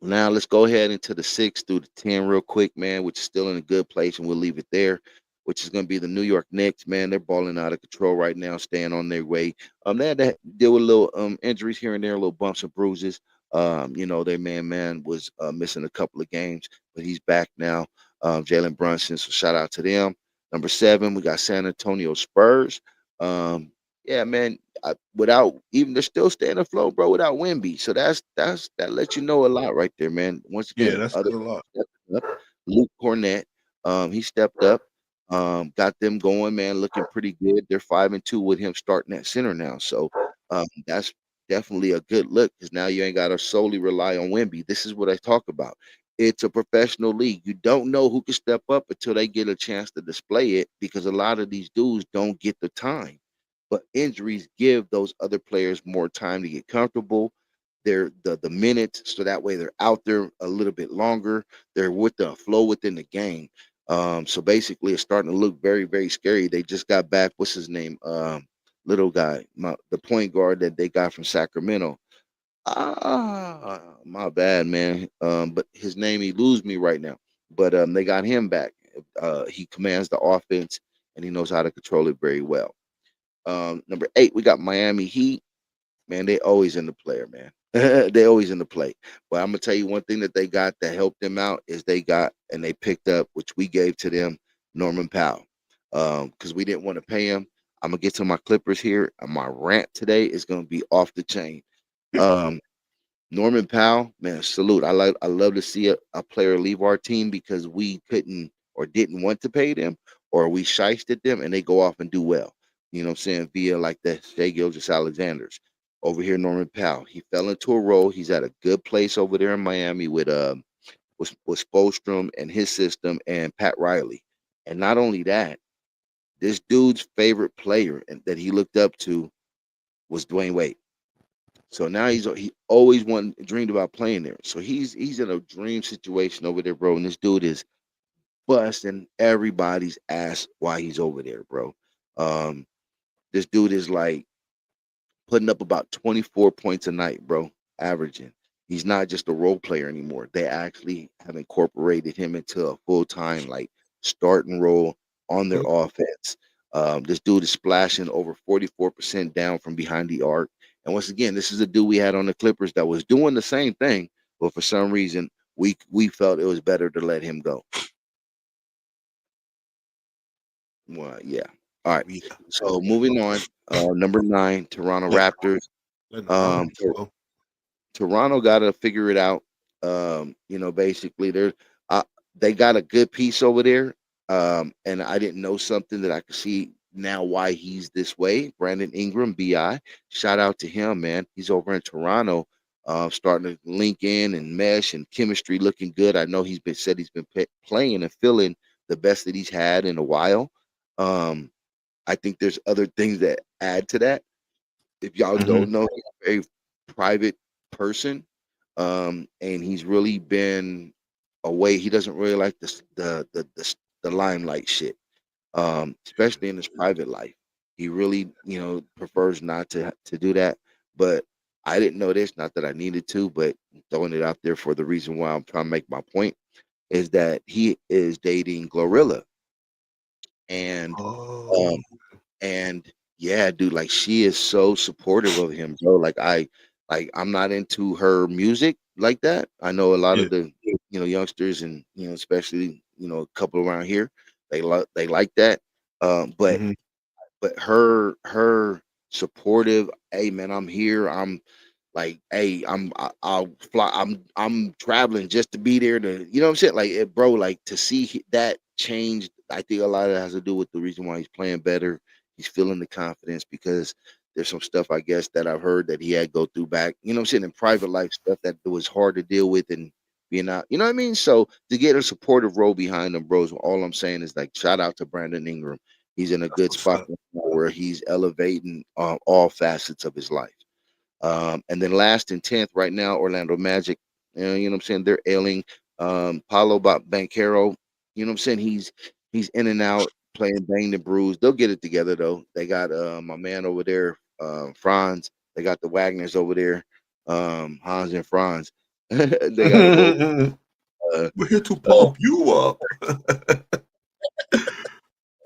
now let's go ahead into the 6 through the 10 real quick, man, which is still in a good place, and we'll leave it there. Which is going to be the New York Knicks, man. They're balling out of control right now, staying on their way. They had to deal with little injuries here and there, little bumps and bruises. Their man was missing a couple of games, but he's back now. Jalen Brunson, so shout out to them. Number 7, we got San Antonio Spurs. Yeah, man, without even they're still staying afloat, bro, without Wimby. So that lets you know a lot right there, man. Once Yeah, again, that other says a lot. stepping up. Luke Cornett, he stepped up, got them going, man, looking pretty good. They're 5-2 with him starting at center now. So that's definitely a good look because now you ain't got to solely rely on Wimby. This is what I talk about. It's a professional league. You don't know who can step up until they get a chance to display it because a lot of these dudes don't get the time, but injuries give those other players more time to get comfortable. They're the minutes, so that way they're out there a little bit longer. They're with the flow within the game. So basically, it's starting to look very, very scary. They just got back. What's his name? Little guy, the point guard that they got from Sacramento. My bad, man. But his name eludes me right now. But they got him back. He commands the offense and he knows how to control it very well. Number 8, we got Miami Heat. Man, they always in the player, man. They always in the play. But I'm gonna tell you one thing that they got that helped them out is they got and they picked up, which we gave to them, Norman Powell. Because we didn't want to pay him. I'm gonna get to my Clippers here. And my rant today is gonna be off the chain. Um, Norman Powell, man, salute. I love to see a player leave our team because we couldn't or didn't want to pay them or we shysted them and they go off and do well. You know what I'm saying? Via like the Shea Gilgis Alexanders. Over here, Norman Powell. He fell into a role. He's at a good place over there in Miami with Spolstrom and his system and Pat Riley. And not only that, this dude's favorite player and that he looked up to was Dwayne Wade. So now he always dreamed about playing there. So he's in a dream situation over there, bro. And this dude is busting everybody's ass while he's over there, bro. Um, this dude is like putting up about 24 points a night, bro, averaging. He's not just a role player anymore. They actually have incorporated him into a full time like starting role on their Okay. offense. This dude is splashing over 44% down from behind the arc. And once again, this is a dude we had on the Clippers that was doing the same thing, but for some reason we felt it was better to let him go. Well, yeah. All right. Yeah. So moving on, number 9, Toronto Let Raptors. letting the Um, Rockets go. Toronto got to figure it out. Basically, uh, they got a good piece over there. And I didn't know something that I could see now why he's this way. Brandon Ingram, Bi, shout out to him, man. He's over in Toronto, starting to link in and mesh and chemistry looking good. I know he's been playing and feeling the best that he's had in a while. Um, I think there's other things that add to that. If y'all Mhm. don't know, he's a very private person, and he's really been away. He doesn't really like the limelight shit, especially in his private life. He really, prefers not to do that. But I didn't know this, not that I needed to, but throwing it out there for the reason why I'm trying to make my point is that he is dating Glorilla, and Oh. um, and yeah, dude, like she is so supportive of him, bro. I'm not into her music like that. I know a lot Yeah. of the youngsters and especially a couple around here, they like that. But Mhm. her supportive, hey man, I'm here. I'm like, hey, I'll fly. I'm traveling just to be there to, you know what I'm saying? Like, bro, like to see that changed. I think a lot of it has to do with the reason why he's playing better. He's feeling the confidence because there's some stuff I guess that I've heard that he had go through back, what I'm saying, in private life stuff that was hard to deal with and being out, you know what I mean? So to get a supportive role behind him, bros, all I'm saying is like shout out to Brandon Ingram. He's in a That's good what's spot up. where he's elevating all facets of his life. And then last and 10th right now, Orlando Magic. You know what I'm saying? They're ailing. Paulo Banquero, you know what I'm saying? He's in and out, playing banged and bruised. They'll get it together though. They got my man over there, Franz. They got the Wagners over there, Hans and Franz. They got to roll. Uh, We're here to uh, pump you up. yeah,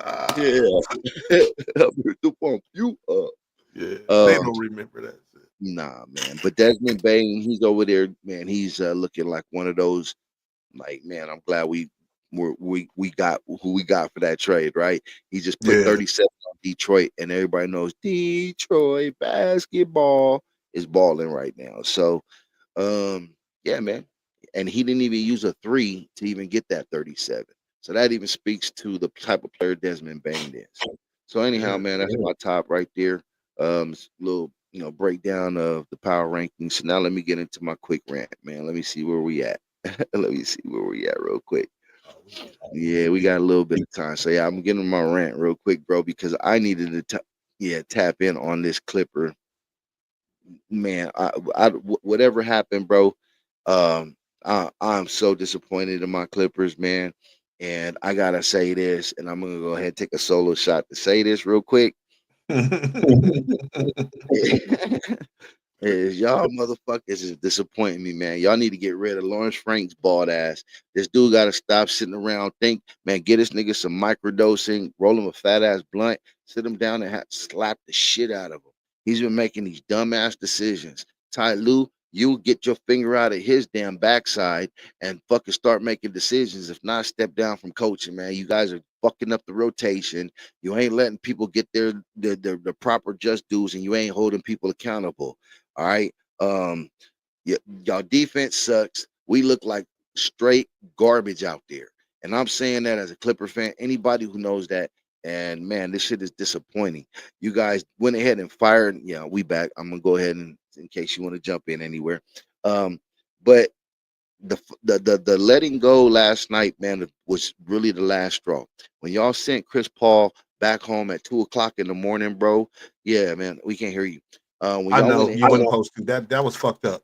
Ah, I'm here to pump you up. yeah. They Um, don't remember that shit. nah, man. But Desmond Bain, he's over there, man. He's looking like one of those. Like, man, I'm glad we got who we got for that trade, right? He just put Yeah. 37 on Detroit, and everybody knows Detroit basketball is balling right now. So, yeah, man, and he didn't even use a three to even get that 37. So that even speaks to the type of player Desmond Bain is. So anyhow, Yeah. man, that's my top right there. Little breakdown of the power rankings. So now let me get into my quick rant, man. Let me see where we at. Let me see where we at real quick. Oh, we good. Yeah, we got a little bit of time. So yeah, I'm getting my rant real quick, bro, because I needed to tap in on this Clipper. Man, whatever happened, bro. I'm so disappointed in my Clippers, man. And I gotta say this, and I'm gonna go ahead and take a solo shot to say this real quick. Is y'all motherfuckers is disappointing me, man. Y'all need to get rid of Lawrence Frank's bald ass. This dude got to stop sitting around. Think, man, get this nigga some microdosing, roll him a fat ass blunt, sit him down and slap the shit out of him. He's been making these dumbass decisions. Ty Lue, you get your finger out of his damn backside and fucking start making decisions. If not, step down from coaching, man. You guys are fucking up the rotation. You ain't letting people get the proper just dues, and you ain't holding people accountable. All right. Um, y'all defense sucks. We look like straight garbage out there. And I'm saying that as a Clipper fan, anybody who knows that. And man, this shit is disappointing. You guys went ahead and fired. Yeah, we back. I'm gonna go ahead and in case you want to jump in anywhere. But the letting go last night, man, was really the last straw. When y'all sent Chris Paul back home at 2 o'clock in the morning, bro. Yeah, man, we can't hear you. When I y'all went know ahead, you wasn't supposed to. That was fucked up.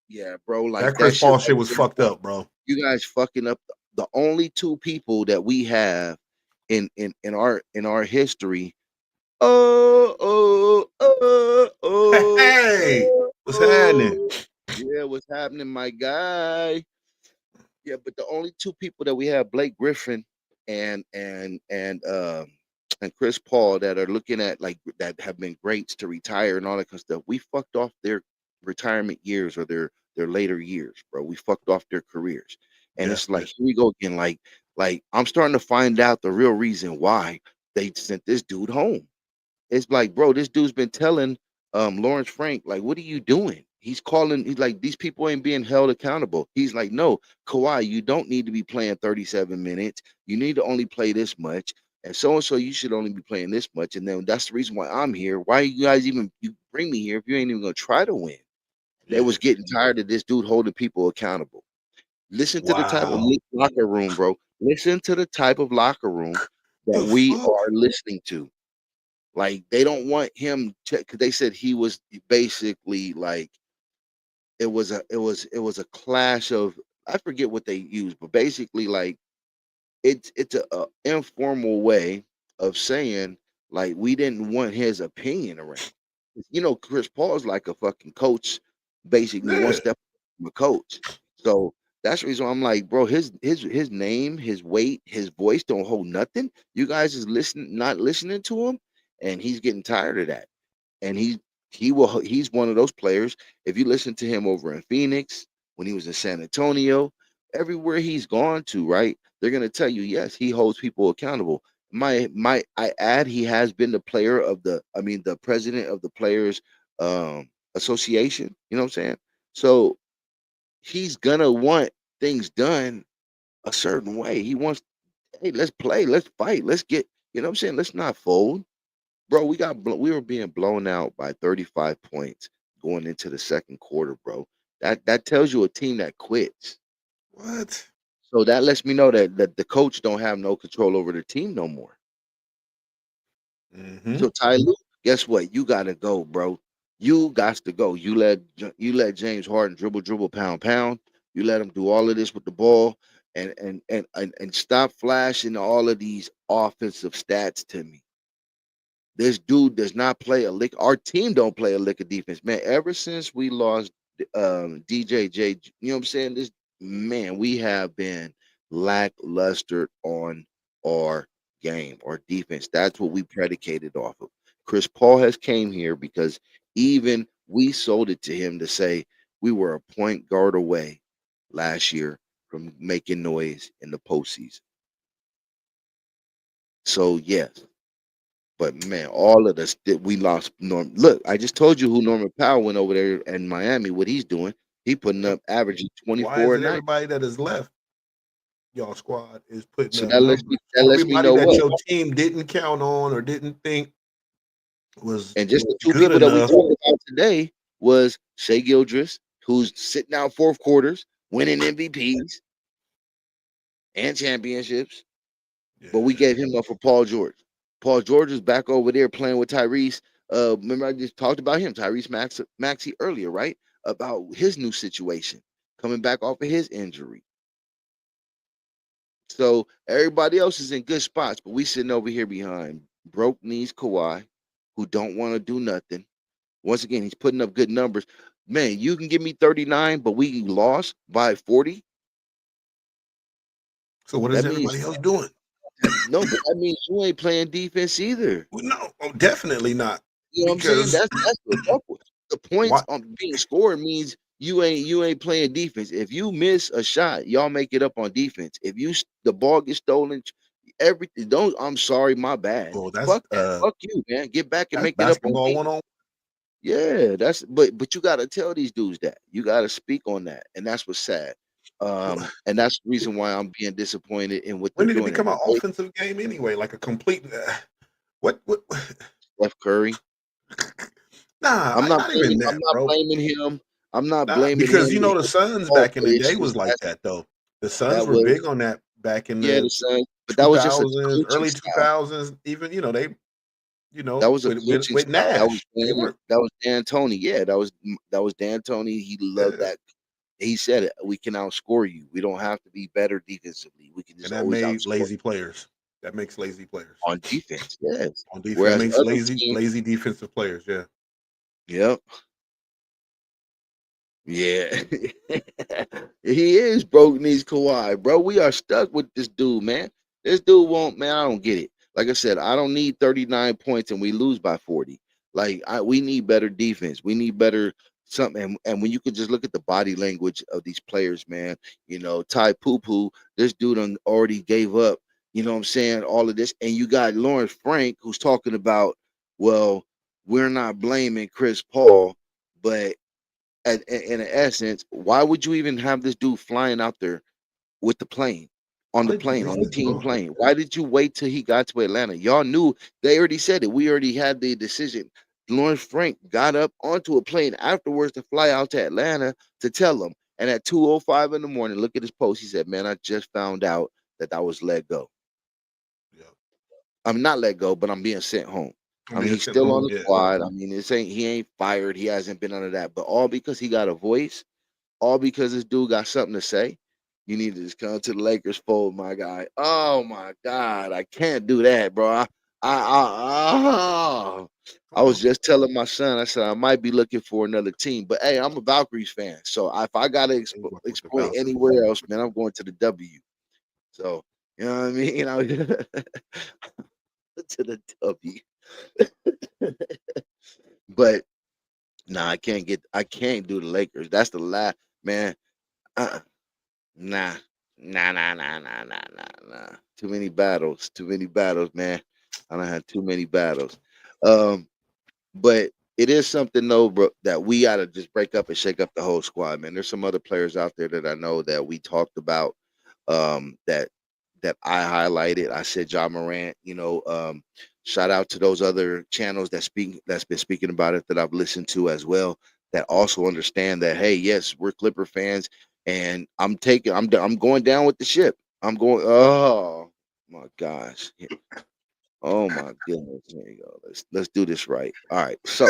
yeah, bro, like That that Chris shit Paul right shit was there, fucked up, bro. you guys fucking up the only two people that we have in our history. Hey, what's happening? Yeah, what's happening, my guy? Yeah, but the only two people that we have, Blake Griffin and and and um and Chris Paul, that are looking at like that have been greats to retire and all that kind of stuff. We fucked off their retirement years or their later years, bro. We fucked off their careers. And Yeah, it's yeah. like here we go again. Like I'm starting to find out the real reason why they sent this dude home. It's like, bro, this dude's been telling Lawrence Frank, like, what are you doing? He's calling. He's like, these people ain't being held accountable. He's like, no, Kawhi, you don't need to be playing 37 minutes. You need to only play this much. And so, you should only be playing this much. And then that's the reason why I'm here. Why you guys even you bring me here if you ain't even gonna try to win? They Yeah. was getting tired of this dude holding people accountable. Listen to the type of Wow. locker room, bro. Listen to the type of locker room that The we fuck? are listening to. Like they don't want him to, because they said he was basically like it was a clash of, I forget what they used, but basically like it's a informal way of saying like we didn't want his opinion around. Chris Paul's like a fucking coach, basically one Yeah. step from a coach. So that's the reason why I'm like, bro, his name, his weight, his voice don't hold nothing. You guys is not listening to him, and he's getting tired of that. And he's one of those players. If you listen to him over in Phoenix, when he was in San Antonio, everywhere he's gone to, right? They're gonna tell you, yes, he holds people accountable. I add, he has been the the president of the players association. You know what I'm saying? So he's gonna want things done a certain way. He wants, hey, let's play, let's fight, let's get, you know what I'm saying? Let's not fold. Bro, we were being blown out by 35 points going into the second quarter, bro. That tells you a team that quits. What? So that lets me know that the coach don't have no control over the team no more. Mm-hmm. So Ty Lue, guess what? You gotta go, bro. You got to go. You let James Harden dribble, dribble, pound, pound. You let him do all of this with the ball, and stop flashing all of these offensive stats to me. This dude does not play a lick. Our team don't play a lick of defense, man. Ever since we lost DJJ, you know what I'm saying? This man, we have been lackluster on our game, our defense. That's what we predicated off of. Chris Paul has came here because even we sold it to him to say we were a point guard away last year from making noise in the postseason. So yes, but man, all of us that we lost Norm. Look, I just told you who Norman Powell went over there in Miami. What he's doing? He putting Yep. up averaging Why is 24 a it night. everybody that is left, y'all squad, is putting So up that lets numbers? me that So lets me everybody know that what. your team didn't count on or didn't think was And just the two good people that we enough. talked about today was Shea Gildress, who's sitting out fourth quarters, winning MVPs and championships. But we Yeah. gave him up for Paul George. Paul George is back over there playing with Tyrese. Remember I just talked about him, Tyrese Maxey earlier, right? About his new situation, coming back off of his injury. So everybody else is in good spots, but we sitting over here behind broke knees Kawhi, who don't want to do nothing. Once again, he's putting up good numbers. Man, you can give me 39, but we lost by 40. So what is That means everybody else doing? no, but that means you ain't playing defense either. Well, no, definitely not. You know what I'm saying? Because That's the double. The points what? on being scored means you ain't playing defense. If you miss a shot, y'all make it up on defense. If the ball gets stolen, everything don't. I'm sorry, my bad. Well, Fuck that. Fuck you, man. Get back and that's make it up on basketball defense. 101. Yeah, but you gotta tell these dudes that. You gotta speak on that. And that's what's sad. And that's the reason why I'm being disappointed in what they're When did it doing. become And an offensive game anyway? Like a complete what Steph Curry. nah, not even I'm that, not bro. blaming him. I'm not Nah, blaming because him you know the because Suns oh, back in but the it's day just was like that though. The Suns that were was big on that back in yeah, the the Suns, but that was just a 2000s, coaching early style. 2000s, even they, That was a with coaching style. Nash. They weren't That was Dan Tony. Yeah, that was Dan Tony. He loved yeah. that. He said it. We can outscore you. We don't have to be better defensively. We can And just that always made outscore lazy players. That makes lazy players. on defense. Yes. On defense, that Whereas makes other lazy teams, lazy defensive players, yeah. yep. Yeah. He is broke knees Kawhi, bro. We are stuck with this dude, man. This dude won't, man. I don't get it. Like I said, I don't need 39 points and we lose by 40. We need better defense. We need better something. And when you could just look at the body language of these players, man, Ty Poo Poo, this dude already gave up, you know what I'm saying? All of this. And you got Lawrence Frank who's talking about, well, we're not blaming Chris Paul, but in essence, why would you even have this dude flying out there with the plane, on Why the did you plane, on waste the his team bullet? plane? Why did you wait till he got to Atlanta? Y'all knew, they already said it. We already had the decision. Lawrence Frank got up onto a plane afterwards to fly out to Atlanta to tell them. And at 2:05 in the morning, look at his post. He said, "Man, I just found out that I was let go. Yeah. I'm not let go, but I'm being sent home." I I mean, mean, he's sent still on home. the Yeah. squad. I mean, he ain't fired. He hasn't been under that, but all because he got a voice, all because this dude got something to say. You need to just come to the Lakers fold, my guy. Oh my God, I can't do that, bro. I Come was on. just telling my son, I said I might be looking for another team, but hey, I'm a Valkyries fan, so if I gotta You work with the exploit Valkyries. anywhere else, man, I'm going to the W. So you know what I mean? To the W. But nah, I can't do the Lakers. That's the last man. Uh, Nah, nah. Too many battles, man. I don't have too many battles. Um, but it is something though, bro, that we gotta just break up and shake up the whole squad, man. There's some other players out there that I know that we talked about, that I highlighted. I said John Morant, shout out to those other channels that's been speaking about it that I've listened to as well, that also understand that, hey, yes, we're Clipper fans, and I'm going down with the ship. I'm going. Oh my gosh. Oh my goodness. Here you go. Let's do this right. All right. So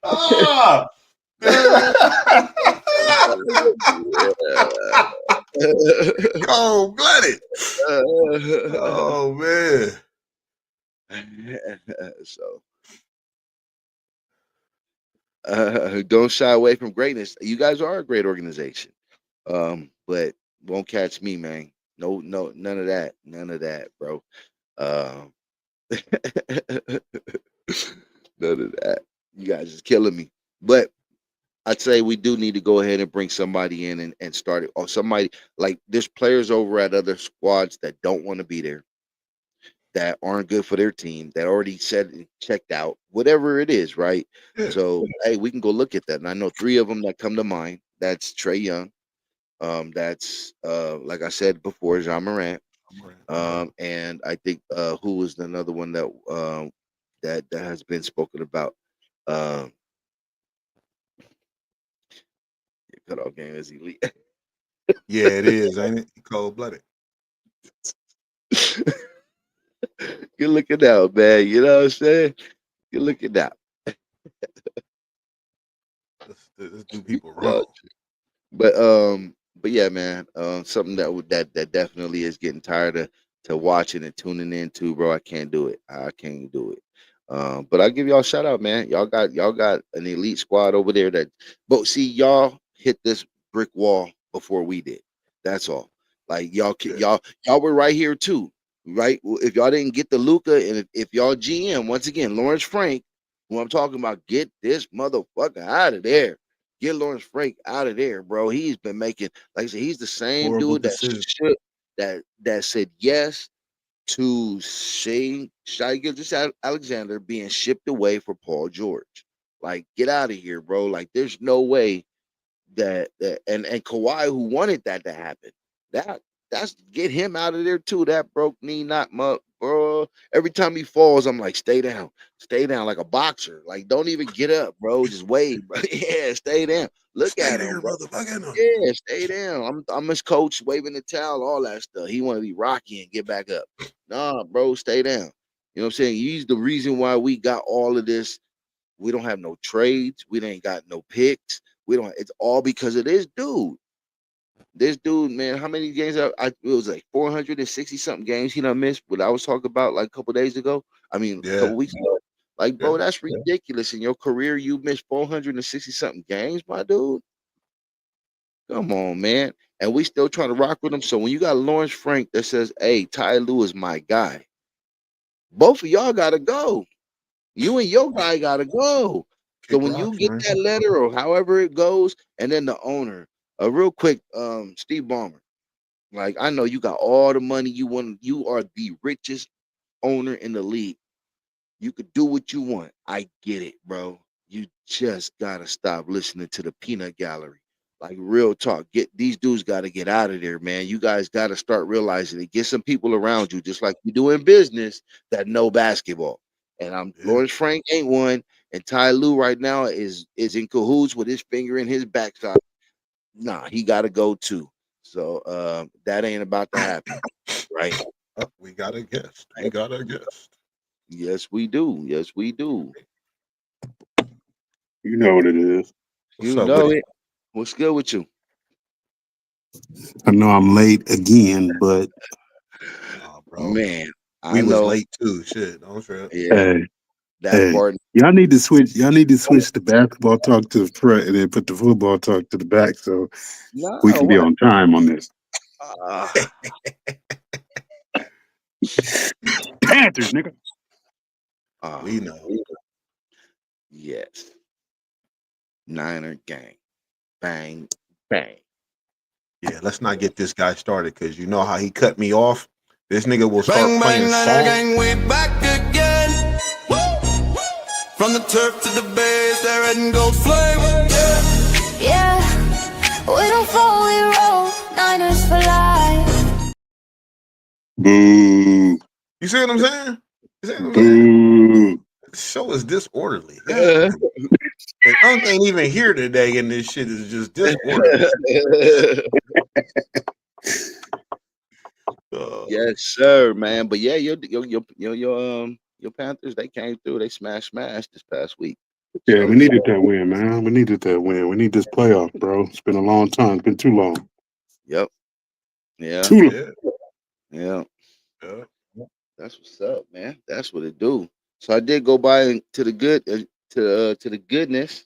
Ah! Cold blooded. Oh man. so don't shy away from greatness. You guys are a great organization. But won't catch me, man. No, no, none of that. None of that, bro. Um, none of that. You guys is killing me. But I'd say we do need to go ahead and bring somebody in and start it. Or somebody, like, there's players over at other squads that don't want to be there, that aren't good for their team, that already said and checked out, whatever it is, right? Yeah. So hey, we can go look at that. And I know three of them that come to mind. That's Trey Young. That's like I said before, John Morant. I'm right. And I think who was another one that has been spoken about. Um, Cutoff game is elite. Yeah, it is, ain't it? Cold blooded. You're looking out, man. You know what I'm saying? You're looking out. Let's do people No, wrong. but yeah, man. Something that definitely is getting tired of to watching and tuning into, bro. I can't do it. I can't do it. But I give y'all a shout out, man. Y'all got an elite squad over there but see, y'all hit this brick wall before we did. That's all. Like Yeah. y'all were right here too, right? Well, if y'all didn't get the Luca, and if y'all GM once again, Lawrence Frank, who I'm talking about, get this motherfucker out of there. Get Lawrence Frank out of there, bro. He's been making, like I said, he's the same Horrible dude decision. that said yes to Shai Alexander being shipped away for Paul George. Like, get out of here, bro. Like, there's no way and Kawhi, who wanted that to happen. That that's get him out of there too. That broke knee, not bro. Every time he falls, I'm like, stay down, like a boxer. Like, don't even get up, bro. Just wait, bro. Yeah, stay down. Look Stay at him, there, bro. motherfucker. Yeah, stay down. I'm his coach, waving the towel, all that stuff. He want to be Rocky and get back up. Nah, bro, stay down. You know what I'm saying? He's the reason why we got all of this. We don't have no trades. We ain't got no picks. We don't. It's all because of this dude. This dude, man. How many games? It was like 460 something games he done missed. What I was talking about like a couple days ago. I mean, a Yeah. couple weeks ago. Like, Yeah. bro, that's ridiculous. In your career, you missed 460 something games, my dude. Come on, man. And we still trying to rock with him. So when you got Lawrence Frank that says, "Hey, Ty Lue is my guy," both of y'all gotta go. You and your guy gotta go. So Kick when you rocks, get man. that letter or however it goes, and then the owner, real quick, Steve Ballmer, like, I know you got all the money you want. You are the richest owner in the league. You could do what you want. I get it, bro. you just gotta stop listening to the peanut gallery. Like real talk. Get these dudes gotta get out of there, man. You guys gotta start realizing it. Get some people around you, just like you do in business, that know basketball. And I'm Yeah. Lawrence Frank ain't one, and Ty Lue right now is in cahoots with his finger in his backside. Nah, he gotta go too. So that ain't about to happen, right? Oh, we got a guest. We got a guest. Yes, we do. Yes, we do. You know what it is. What's You up with know it? it. What's good with you? I know I'm late again, but Nah, bro. Man, I We was know. late too. Shit, don't trip. Yeah, hey, that hey, part. y'all need to switch. Y'all need to switch the basketball talk to the front and then put the football talk to the back, so we No, can be what? on time on this. Panthers, nigga. We know. Yes. Niner gang. Bang, bang. Yeah, let's not get this guy started because you know how he cut me off. This nigga will start Bang, playing bang, Niner songs. gang, we back again. Woo! From the turf to the base, they're red and gold flame. Yeah. Yeah, we don't fall, we roll. Niners for life. Boo, You see what I'm saying? You see what I'm saying? boo. The show is disorderly. God damn it. And Unc ain't even here today, and this shit is just disorderly. Yes, sir, man. But yeah, your Panthers, they came through. They smashed this past week. Yeah, So we did. needed that win, man. We needed that win. We need this playoff, bro. It's been a long time. It's been too long. Yep. Yeah. Too long. Yeah, Yeah. yeah. That's what's up, man. That's what it do. So I did go by to the good to the goodness.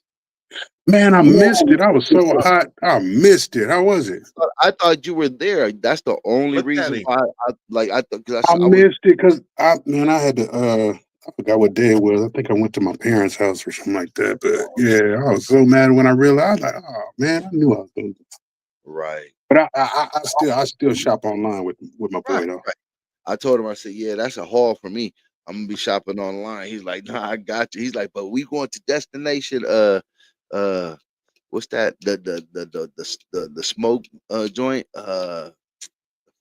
Man, I Yeah. missed it. I was so hot. I missed it. How was it? I thought you were there. That's the only Look at reason him. why I thought because I I was missed it because I had to I forgot what day it was. I think I went to my parents' house or something like that. But yeah, I was so mad when I realized. I was like, oh man, I knew I was going to. right. But I still shop online with my Right. boy though. Right. I told him, I said, yeah, that's a haul for me. I'm gonna be shopping online. He's like, nah, I got you. He's like, but we going to destination uh what's that? The smoke joint food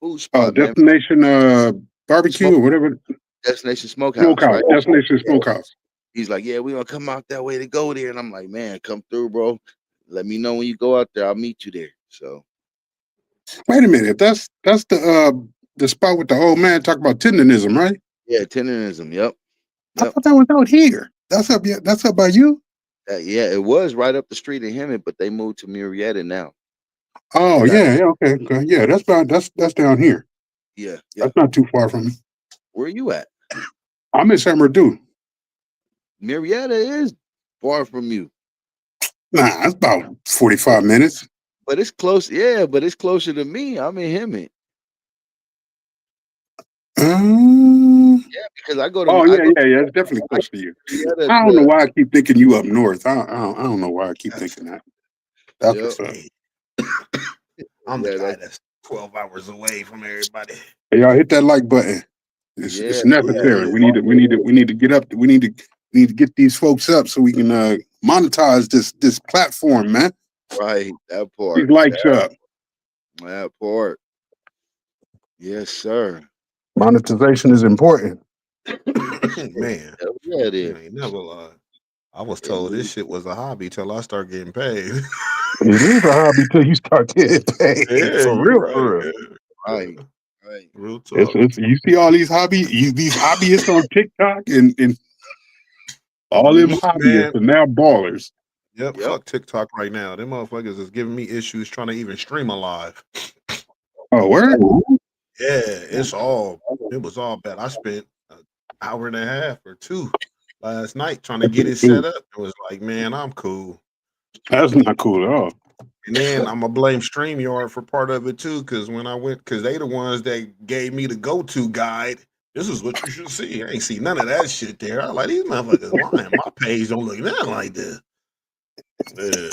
Oh, spot, man. Destination Barbecue Smoke or whatever. Destination Smokehouse, Smokehouse. right? Destination Yeah. Smokehouse. He's like, yeah, we gonna come out that way to go there. And I'm like, man, come through, bro. Let me know when you go out there. I'll meet you there. So Wait a minute. That's the spot with the old man talking about tendonism, right? yeah, tenderism. Yep. I Yep. thought that was out here. That's up. Yeah, that's up by you. Yeah, it was right up the street in Hemet, but they moved to Murrieta now. Oh Got yeah, yeah, okay. Yeah, that's down here. yeah, yeah. That's not too far from me. Where you at? I'm in San Bernardino. Murrieta is far from you, Nah, it's about but 45 minutes. it's close. Yeah, but it's closer to me. I'm in Hemet. Um, Yeah, because I go oh to yeah, yeah, yeah. It's definitely I close to you. go to I don't know Murrieta why I keep thinking you up north. I don't know why I keep That's thinking that. That's yeah, what's up. hey, I'm the yeah, guy that's that's 12 hours away from everybody. Hey, y'all hit that like button. yeah, It's yeah, necessary. We need to get up. We need to get these folks up so we can monetize this platform, man. right. That These part. likes up. That part. Yes, sir. Monetization is important. Man, Yeah, it you is. ain't never lied. I was It told this is. shit was a hobby till I start getting paid. It is a hobby till you start getting paid. Yeah, For you real, right. for real. Yeah, Right. yeah. Right. Real It's, talk. it's you see all these these hobbyists on TikTok and all them Hmm. hobbyists Man, are now ballers. yep, Yep. fuck TikTok right now. Them motherfuckers is giving me issues trying to even stream a live. Oh, where? Yeah, it was all bad. I spent an hour and a half or two last night trying to get it set up. It was like, man, I'm cool. That's not cool at all. And then I'm gonna blame StreamYard for part of it too, because when I went, because they the ones that gave me the go-to guide. This is what you should see. I ain't see none of that shit there. I like these motherfuckers lying. My page don't look nothing like this. Yeah.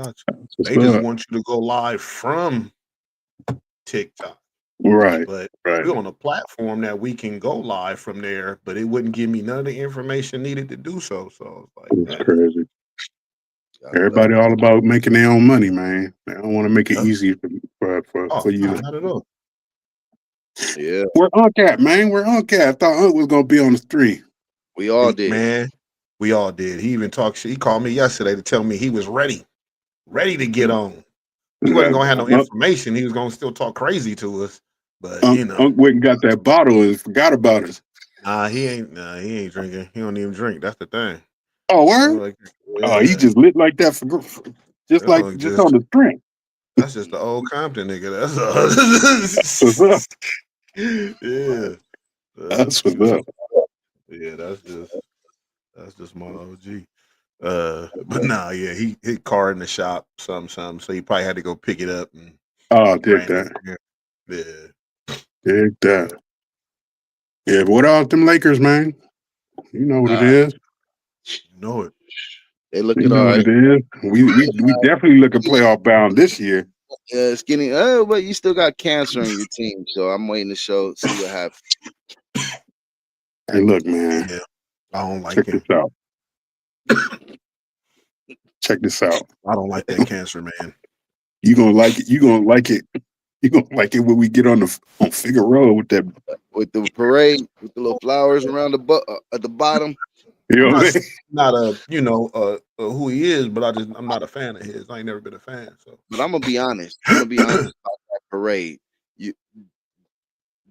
What's They just up? want you to go live from TikTok. Right. But Right. we're on a platform that we can go live from there, but it wouldn't give me none of the information needed to do so. So it's like, It's crazy. Gotta love Everybody it. all about making their own money, man. They don't want to make it Yep. easy for you Nah, to. not at all. Yeah, Where Unc at, man? Where Unc at? I thought Unc was gonna be on the street. we all did. Man, we all did. He even talked shit. He called me yesterday to tell me he was ready to get on. He wasn't gonna have no Unc, information. He was gonna still talk crazy to us. But Unc went and got that bottle and forgot about it. he ain't drinking. He don't even drink. That's the thing. Oh, I'm word? like, Oh, he yeah, just lit like that just oh, on the strength. that's just the old Compton nigga. What's up? Yeah. That's what's up. Yeah, that's just my OG. But nah, yeah, he hit car in the shop, something. So he probably had to go pick it up and Oh, dig ran that. in there. Dig that. Yeah, but what about them Lakers, man? You know what it Yeah. is. You know it. They You looking know all what right. it is. We definitely looking playoff bound this year. Skinny. But you still got cancer on your team, so I'm waiting to see what happens. Hey, look, man. Yeah. I don't like Check him. this out. Check this out. I don't like that cancer, man. You gonna like it. You gonna like it. You gonna like it when we get on Figueroa with that. With the parade, with the little flowers around at the bottom. You I'm know what I mean? not who he is, but I'm not a fan of his. I ain't never been a fan. So, But I'm gonna be honest. I'm gonna be honest about that parade.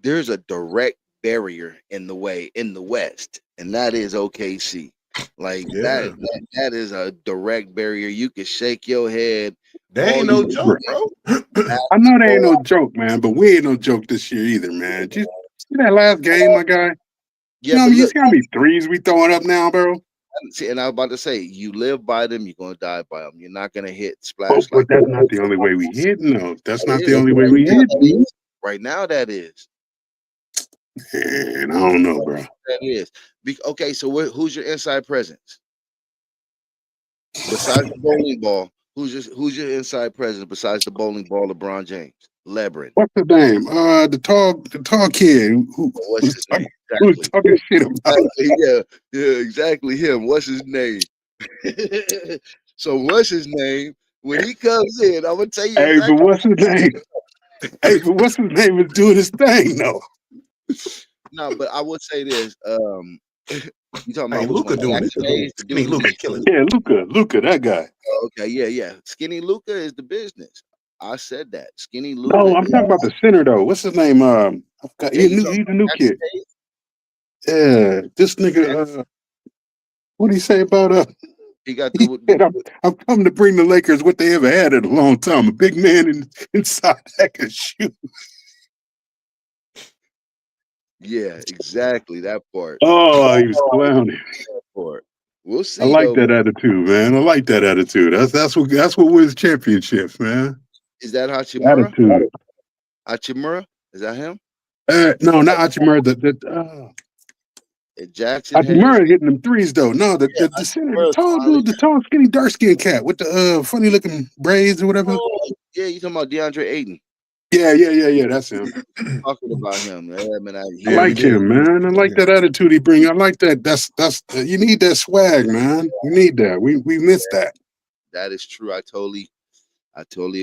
There's a direct barrier in the way in the West, and that is OKC. Like yeah, that is a direct barrier. You can shake your head that all ain't no you joke, bro. I know they ain't no joke, man, but we ain't no joke this year either, man. Just see that last game, my guy. Yeah, You know, but you look, see how many threes we throwing up now, bro? see, and I was about to say, you live by them, you're gonna die by them. You're not gonna hit Oh, splash but like that's not the only way we hitting, though. That's that not the is. only way Right we now, that hitting. is. Right now, that is. Man, I don't know, bro. That is. Okay, so who's your inside presence besides the bowling ball? Who's your inside presence besides the bowling ball? LeBron James, Lebron. What's his name? The tall kid What's his name? who's Exactly. talking shit about. Yeah, exactly him. What's his name? So what's his name? When he comes in, I'm gonna tell you Hey, but exactly. what's his name? Hey, but what's his name is doing his thing though. No, but I would say this. You talking Hey, about which Luca one? doing it. Jackson Hayes, the Skinny dude who Luca can killing shoot? it. Yeah, Luca, that guy. Okay, yeah. Skinny Luca is the business. I said that. Skinny No, Luca I'm is. talking about the center though. What's his name? I forgot. Yeah, you talking He's a about new Jackson kid. Hayes? Yeah, this nigga. What did he say about He got He said, I'm coming to bring the Lakers what they ever had in a long time. A big man inside that can shoot. yeah, exactly that part. Oh, he was clowning. Part. We'll I see like though. that attitude, man. I like that attitude. That's what wins championships, man. Is that Hachimura? Attitude. Hachimura? Is that him? No, not Hachimura. Jackson Hayes? Hachimura hitting them threes though. No, Yeah, the center, the Hachimura tall finally. dude, the tall, skinny, dark skinned cat with the funny looking braids or whatever. Yeah, you talking about DeAndre Ayton? Yeah. That's him. Talking about him. Yeah, man. I Yeah, we like did. him, man. I like that attitude he bring. I like that. That's you need that swag, man. You need that. We missed that. That is true. I totally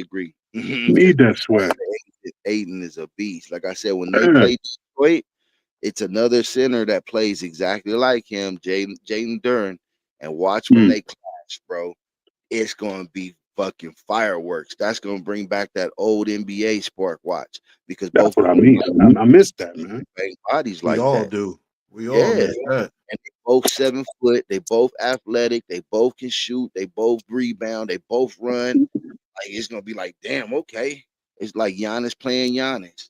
agree. You need that swag. Ayton is a beast. Like I said, when they play Detroit, it's another center that plays exactly like him, Jaden Dern. And watch when they clash, bro. It's gonna be fucking fireworks. That's gonna bring back that old NBA spark. Watch, because That's both what of I them mean. I missed that, man. bang bodies We like all that. do. We all Yeah, miss that. and they both 7 foot. They both athletic. They both can shoot. They both rebound. They both run. Like it's gonna be like, damn, okay. It's like Giannis playing Giannis.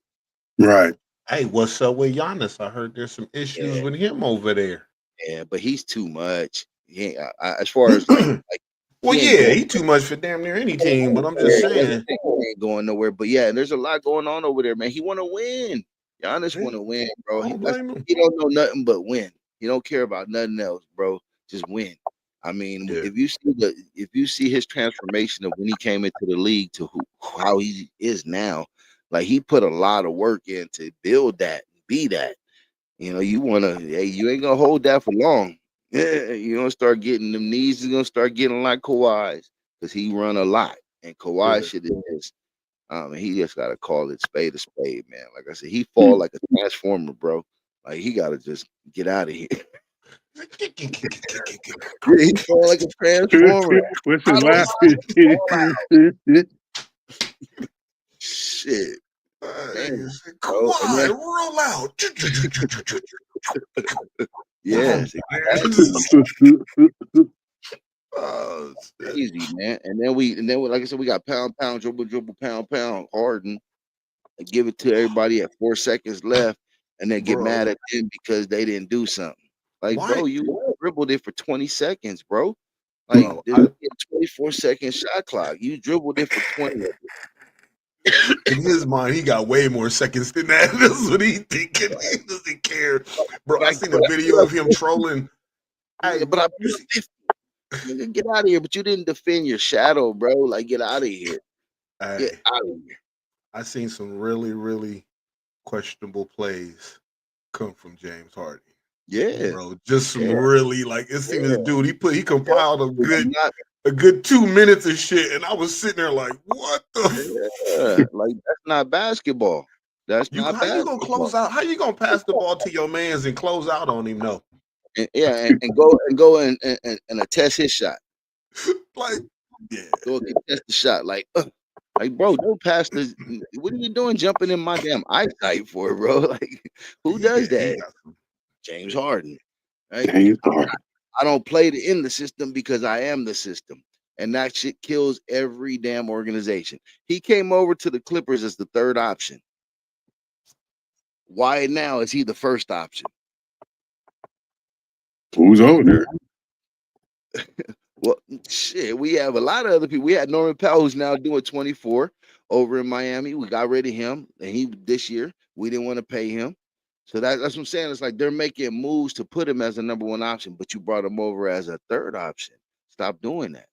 Right. Hey, what's up with Giannis? I heard there's some issues Yeah, with him over there. yeah, but he's too much. He ain't, as far as like Well, he ain't yeah, going. he too much for damn near any team, but I'm just Yeah, he saying. ain't going nowhere. But yeah, there's a lot going on over there, man. He want to win. Giannis want Yeah, to win, bro. I don't blame him. He don't know nothing but win. He don't care about nothing else, bro. Just win. I mean, Yeah. if you see his transformation of when he came into the league to how he is now, Like he put a lot of work in to build that, be that. You wanna, hey, you ain't gonna hold that for long. Yeah, you gonna start getting them knees. Is gonna start getting like Kawhi's because he run a lot, and Kawhi Yeah. shit is. He just gotta call it spade a spade, man. Like I said, he fall like a transformer, bro. Like he gotta just get out of here. Yeah, he fall like a transformer. What's I his don't laugh? shit, man. Bro. And Kawhi, then roll out. yes, Oh, shit. crazy, man. And then like I said, we got pound, pound, dribble, dribble, pound, pound, Harden, and give it to everybody at 4 seconds left, and then get Bro, mad at them because they didn't do something. Like, why? bro, you dribbled it for 20 seconds, bro. Like, Bro, there's a 24-second shot clock. You dribbled it for 20. in his mind, he got way more seconds than that. That's what he thinking. He doesn't care. Bro, I seen a video of him trolling. Hey, But I you put see, 50. Nigga, get out of here. But you didn't defend your shadow, bro. Like, get out of here. Get hey, out of here. I seen some really, really questionable plays come from James Harden. Yeah. Bro, just some Yeah. really like it seemed this dude. He compiled a Not, good 2 minutes of shit, and I was sitting there like, what the? yeah. Like, that's not basketball. That's You not how you gonna basketball. close out? How you gonna pass the ball to your man's and close out on him? No, Yeah, and go and attest his shot. like yeah, Go and contest the shot. Like, bro, don't pass this. What are you doing jumping in my damn eyesight for, bro? Like, who does he that? got some. James Harden. Right? James Harden. I don't play in the system because I am the system. And that shit kills every damn organization. He came over to the Clippers as the third option. Why now is he the first option? Who's over there? Well, shit, we have a lot of other people. We had Norman Powell, who's now doing 24 over in Miami. We got rid of him, and this year we didn't want to pay him. So that's what I'm saying. It's like they're making moves to put him as a number one option, but you brought him over as a third option. Stop doing that.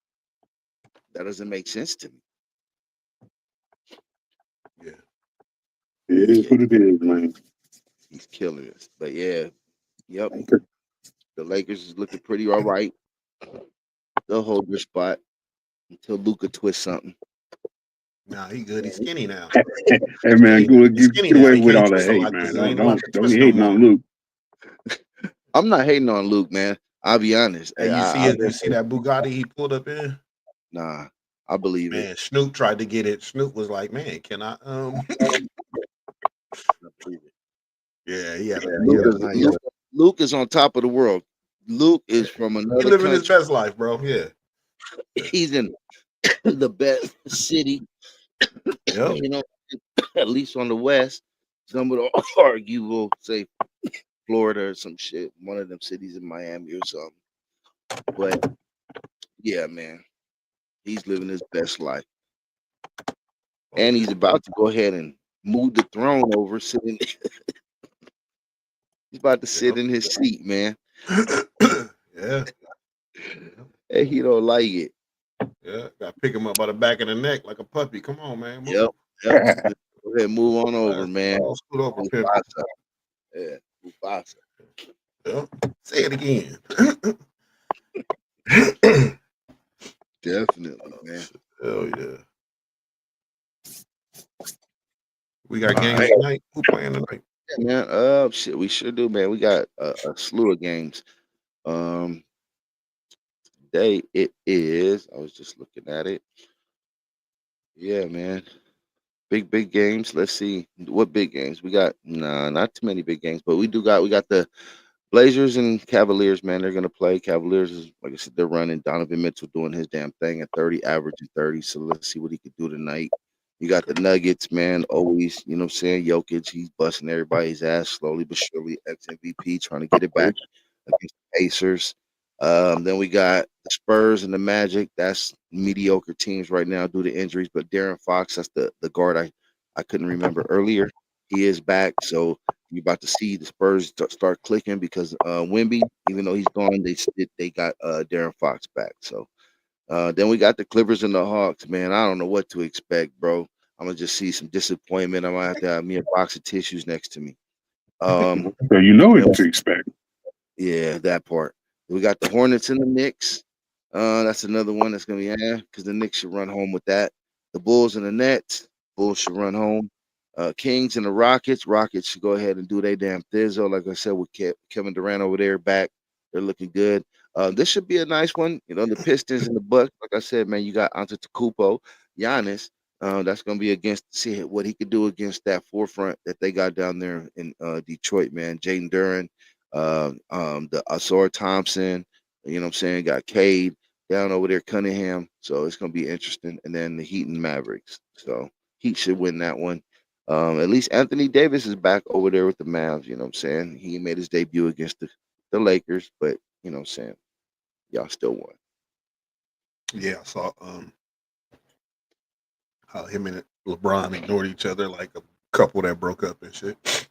That doesn't make sense to me. Yeah, It is what it is, man. He's killing us. But yeah, yep. The Lakers is looking pretty all right. They'll hold their spot until Luka twists something. nah, he good. He's skinny now. Hey man, go He's get skinny now. away He with can't all that twist a hate, lot man. because he ain't allowed to Don't twist be no hating more. on Luke. I'm not hating on Luke, man. I'll be honest. Hey, you see that Bugatti he pulled up in? Nah, I believe it. Man, Snoop tried to get it. Snoop was like, "Man, can I?" Yeah, he had a nice. Luke is on top of the world. Luke is from He another living his country. best life, bro. Yeah, He's in the best city, yep. at least on the West. Some would argue will say Florida or some shit, one of them cities in Miami or something. But yeah, man, he's living his best life. And he's about to go ahead and move the throne over, sitting. He's about to sit in his seat, man. Yeah, And he don't like it. yeah. Got to pick him up by the back of the neck like a puppy. Come on, man. Move. Yep. Go ahead, move on over, man. Scoot over, pimp. Mufasa. Yeah, Mufasa. Yeah. Say it again. Definitely, man. Hell yeah. We got games tonight. Who playing tonight? Yeah, man. Shit, we sure do, man. We got a slew of games. Today it is. I was just looking at it. Yeah, man. Big games. Let's see what big games we got. Nah, not too many big games, but we got the Blazers and Cavaliers, man. They're gonna play. Cavaliers is, like I said, they're running. Donovan Mitchell doing his damn thing at 30, averaging 30. So let's see what he could do tonight. You got the Nuggets, man. Always, you know what I'm saying? Jokic, he's busting everybody's ass slowly but surely. Ex MVP trying to get it back against the Pacers. Then we got the Spurs and the Magic. That's mediocre teams right now due to injuries. But Darren Fox, that's the guard I couldn't remember earlier. He is back. So you're about to see the Spurs start clicking because Wemby, even though he's gone, they got Darren Fox back. So then we got the Clippers and the Hawks, man. I don't know what to expect, bro. I'm gonna just see some disappointment. I might have to have me a box of tissues next to me. Um, So you know and what to expect. yeah, that part. We got the Hornets in the mix. That's another one that's gonna be because the Knicks should run home with that. The Bulls and the Nets. Bulls should run home. Kings and the Rockets. Rockets should go ahead and do their damn thizzo. Like I said, with Kevin Durant over there back, they're looking good. This should be a nice one. You know, the Pistons and the Bucks. Like I said, man, you got Antetokounmpo, Giannis. That's gonna be against see what he could do against that forefront that they got down there in Detroit, man. Jaden Duran, the Asor Thompson, you know what I'm saying? Got Cade down over there, Cunningham. So it's gonna be interesting. And then the Heat and Mavericks. So Heat should win that one. At least Anthony Davis is back over there with the Mavs, you know what I'm saying? He made his debut against the Lakers, but you know what I'm saying? Y'all still won. Yeah, I saw how him and LeBron ignored each other like a couple that broke up and shit.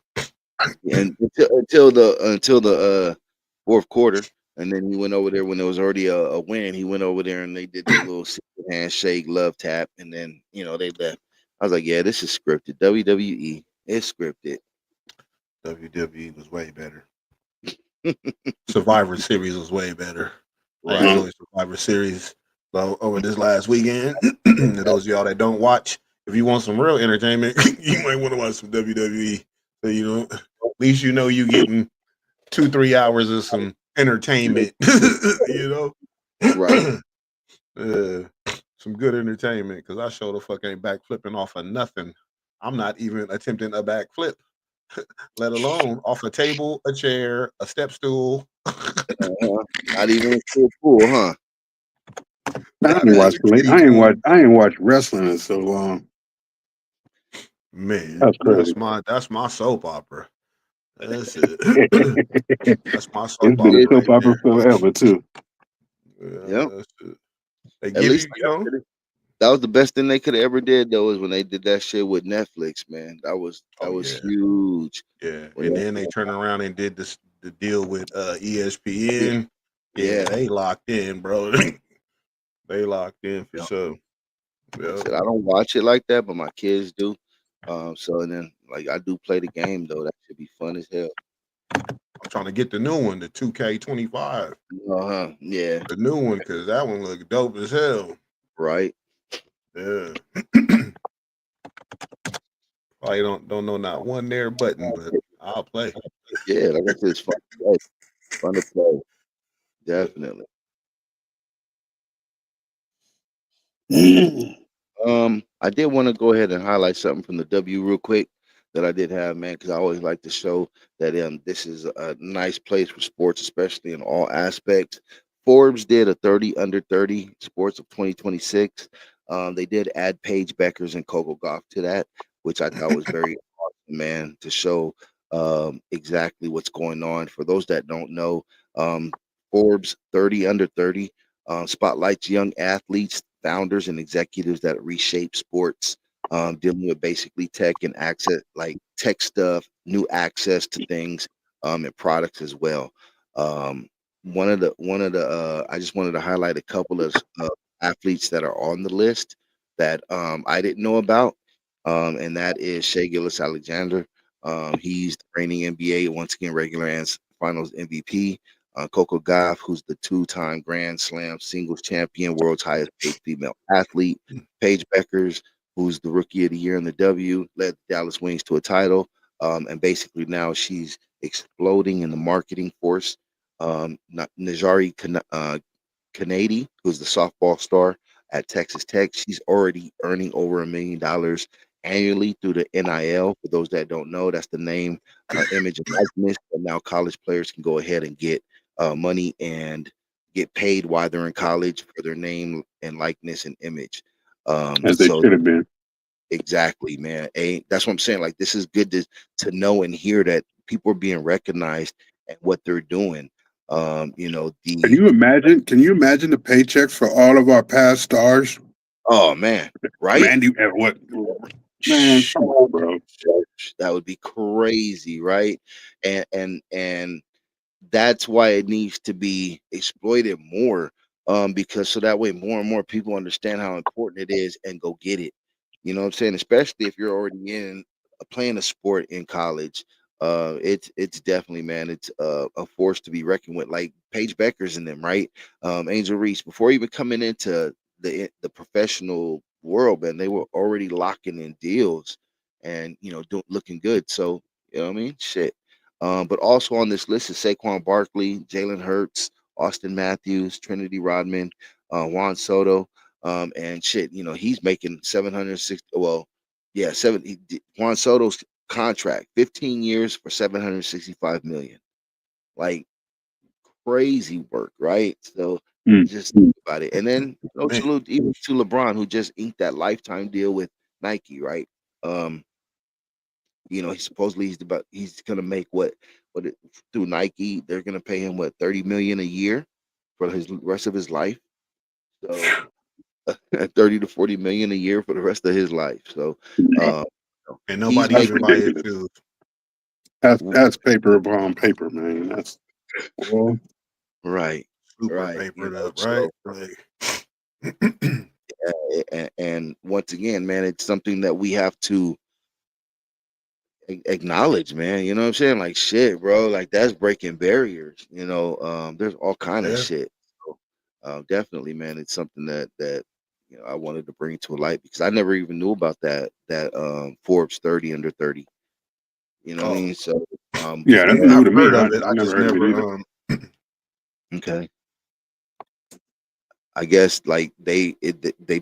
And until the fourth quarter, and then he went over there when there was already a win. He went over there and they did their little secret handshake, love tap, and then they left. I was like, yeah, this is scripted. WWE is scripted. WWE was way better. Survivor Series was way better. I Right. enjoyed Survivor Series. So over this last weekend, to those of y'all that don't watch, if you want some real entertainment, you might want to watch some WWE. So at least you getting 2-3 hours of some entertainment. Right. Some good entertainment because I sure the fuck ain't backflipping off of nothing. I'm not even attempting a backflip, let alone off a table, a chair, a step stool. Not even a full pool, huh? I Not ain't a watched kiddie I ain't pool. watched I ain't watched wrestling in so long. Man, That's crazy. that's my soap opera. That's it. That's my It's soap been opera a It, soap right opera there. forever too. yeah. That's it. They At give least you, that was the best thing they could have ever did though, is when they did that shit with Netflix, man. That was oh yeah, huge. yeah. When And then they turn around and did the deal with yeah, ESPN. Yeah, yeah. they locked in, bro. They locked in for Yeah. sure. Like I Yep. said, I don't watch it like that, but my kids do. So and then like I do play the game though. That should be fun as hell. I'm trying to get the new one, the 2K25, Yeah. the new one, because that one look dope as hell. Right. Yeah. I don't know not one there button, but I'll play. Yeah. Like I said, it's fun to play. Fun to play. Definitely. I did want to go ahead and highlight something from the W real quick that I did have, man, because I always like to show that this is a nice place for sports, especially in all aspects. Forbes did a 30 under 30 sports of 2026. They did add Paige Beckers and Coco Gauff to that, which I thought was very awesome, man, to show exactly what's going on. For those that don't know, Forbes 30 under 30 spotlights young athletes, founders, and executives that reshape sports, dealing with basically tech and access, like tech stuff, new access to things, and products as well. Um, I just wanted to highlight a couple of athletes that are on the list that I didn't know about, and that is Shea Gilgeous-Alexander. He's the reigning NBA once again regular and Finals MVP. Coco Gauff, who's the two-time Grand Slam singles champion, world's highest paid female athlete. Paige Beckers, who's the Rookie of the Year in the W, led the Dallas Wings to a title, and basically now she's exploding in the marketing force. Najari Kanadi, who's the softball star at Texas Tech, she's already earning over $1 million annually through the NIL. For those that don't know, that's the name, image, and likeness. And now college players can go ahead and get money and get paid while they're in college for their name and likeness and image. As they So should have been. exactly, man. That's what I'm saying. Like this is good to know and hear that people are being recognized and what they're doing. Can you imagine? Can you imagine the paycheck for all of our past stars? Oh man, right? Randy, what? Man, come on, bro. That would be crazy, right? And that's why it needs to be exploited more, because so that way more and more people understand how important it is and go get it. You know what I'm saying? Especially if you're already in playing a sport in college. It's definitely, man, it's a force to be reckoned with. Like Paige Becker's in them, right? Angel Reese, before even coming into the professional world, man, they were already locking in deals and looking good. So you know what I mean? Shit. But also on this list is Saquon Barkley, Jalen Hurts, Austin Matthews, Trinity Rodman, Juan Soto. And shit, he's making 760. Well, yeah, Juan Soto's contract, 15 years for 765 million. Like crazy work, right? So Mm. just think about it. And then Man, salute even to LeBron, who just inked that lifetime deal with Nike, right? Um, he supposedly he's gonna make through Nike, they're gonna pay him 30 million a year for his rest of his life. So 30 to 40 million a year for the rest of his life. So uh, and he's nobody making even buy his shoes. That's paper upon paper, man. That's well, right, Super right. papered up, right? So Like, and once again, man, it's something that we have to acknowledge, man. You know what I'm saying? Like shit, bro. Like that's breaking barriers. There's all kind of yeah, shit. So, definitely, man. It's something that I wanted to bring to light because I never even knew about that Forbes 30 under 30. You know what I oh, mean? So, yeah, that's yeah, new I've to me. heard I of it. I never just heard of it either. never. okay. I guess like they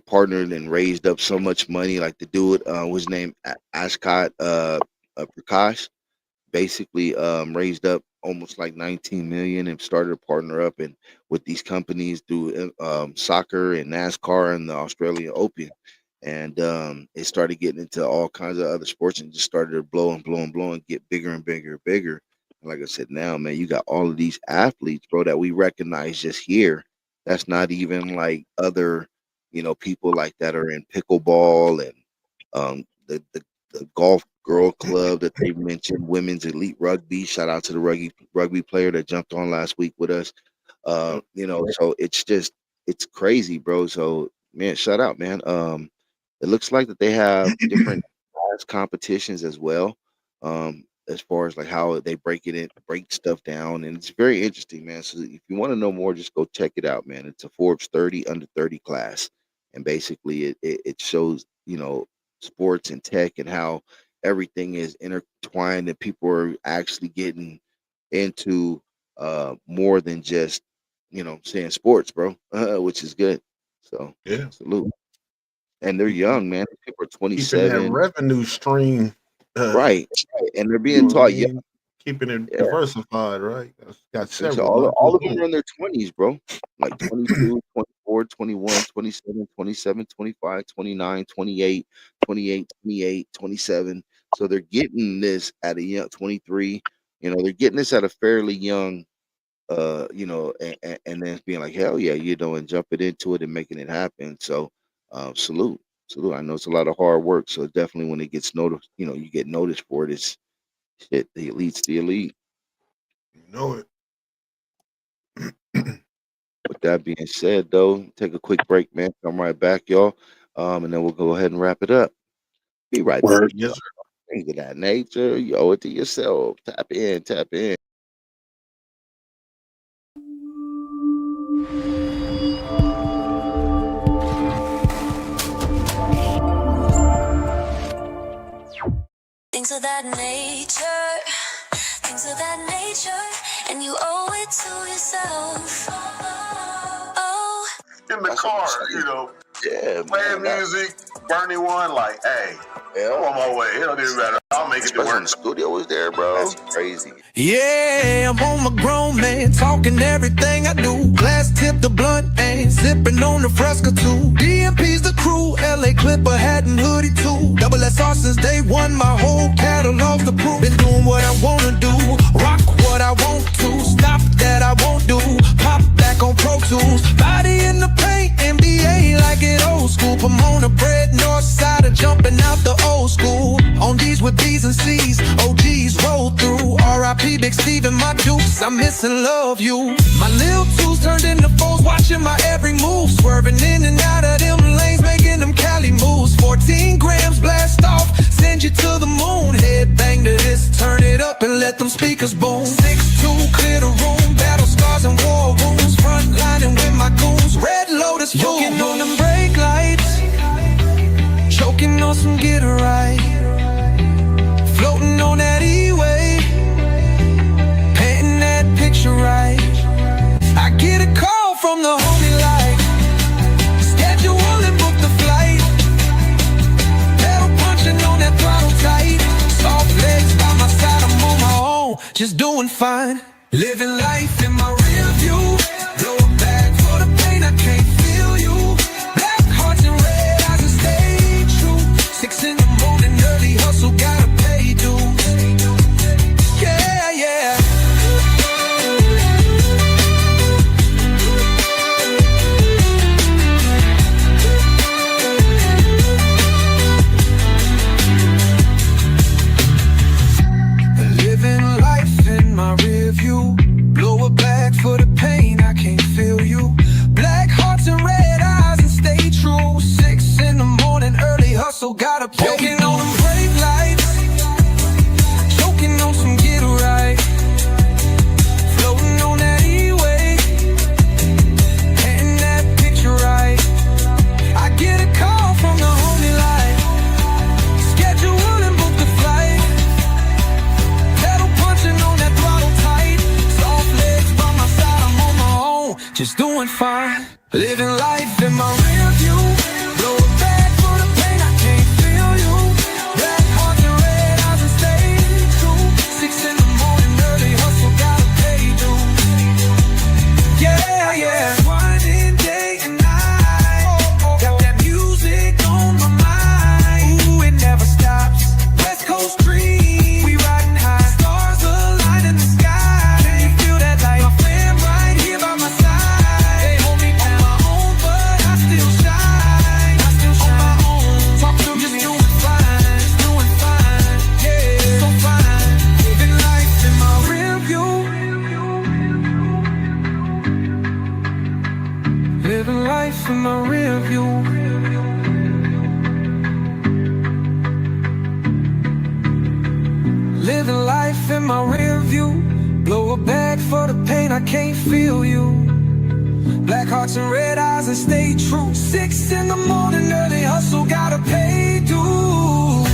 partnered and raised up so much money. Like the dude, was named Ashkat Prakash, basically raised up almost like 19 million and started to partner up and with these companies through soccer and NASCAR and the Australian Open. And it started getting into all kinds of other sports and just started to blow and blow and blow and get bigger and bigger and bigger. And like I said, now, man, you got all of these athletes, bro, that we recognize just here. That's not even like other, people like that are in pickleball and the golf girl club that they mentioned, women's elite rugby. Shout out to the rugby player that jumped on last week with us. So it's crazy, bro. So man, shout out, man. It looks like that they have different class competitions as well. As far as like how they break stuff down, and it's very interesting, man. So if you want to know more, just go check it out, man. It's a Forbes 30 under 30 class, and basically it shows sports and tech and how everything is intertwined and people are actually getting into more than just saying sports, bro, which is good. So Yeah, salute. And they're keeping young, man. People are keeping that 27, revenue stream. right, and they're You being know what I taught young. mean? Keeping it Yeah, diversified, right? It's got and so several. all of them Boom. are in their 20s, bro. Like 22, 24, 21, 27, 27, 25, 29, 28, 28, 28, 27. So they're getting this at a young 23. They're getting this at a fairly young and then being like, hell yeah, and jumping into it and making it happen. So salute. Salute. I know it's a lot of hard work. So definitely when it gets noticed, you get noticed for it, it's shit, the elite's the elite. You know it. With that being said, though, take a quick break, man. Come right back, y'all. And then we'll go ahead and wrap it up. Be right back, Word. Yes, y'all. sir. Things of that nature, you owe it to yourself. Tap in, tap in. Things of that nature, things of that nature, and you owe it to yourself. Oh, In the That's what I'm car, saying. Yeah, playing man. music, Bernie one, like, hey, Yeah. I'm on my way. It don't even matter. I'll make it to Especially when work. the studio was there, bro. That's crazy. Yeah, I'm on my grown man, talking everything I do. Glass tip the blunt and sipping on the Fresca too. DMP's the crew, LA Clipper hat and hoodie too. Double SR since day one, my whole catalog's the proof. Been doing what I wanna do, rock what I want to, stop that I won't do, pop back on Pro Tools. Body in the paint, NBA like it old school. Pomona bread, north side of jumping out the old school. On these with B's and C's, OGs roll through. R.I.P. Big Steve and my dukes, I'm missing love you. My little twos turned into foes, watching my every move. Swerving in and out of them lanes, making them Cali moves. 14 grams blast off, send you to the moon. Head bang to this, turn it up and let them speakers boom. 6'2", clear the room, battle scars and war wounds. Front lining with my goons, Red Lotus boom. Choking on them brake lights, choking on some get it right. Floating on that E-way, painting that picture right. I get a call from the homie like, schedule and book the flight. Pedal punching on that throttle tight. Soft legs by my side, I'm on my own, just doing fine. Living life in my rear view. Blow a bag for the pain, I can't feel you. Black hearts and red eyes and stay true. 6 in the morning, early hustle, gotta pay dues. Yeah, yeah. Living life in my rear view. Blow a bag for the pain, I can't feel you. Black hearts and red eyes and stay true. 6 in the morning, early hustle, gotta pay. Choking on them brake lights, choking on some get right. Floating on that E-way, painting that picture right. I get a call from the homie like, schedule and book the flight. Pedal punching on that throttle tight. Soft legs by my side, I'm on my own, just doing fine. Living life in my rear view. Blow a bag for the pain, I can't feel you. Black hearts and red eyes and stay true. 6 in the morning, early hustle, gotta pay dues. Yeah, yeah. Winding day and night. Got that music on my mind. Ooh, it never stops. West Coast dream, we riding high. Stars align in the sky. Can you feel that light? My fam right here by my side. They hold me down on my own, but I still shine. I still shine on my own. Talk to me, just doing fine, doing fine. Yeah, so fine. Living life in my rear view. Living life in my rear view. Living life in my rear view. Blow a bag for the pain, I can't feel you. Black hearts and red eyes and stay true. 6 in the morning, early hustle, gotta pay dues.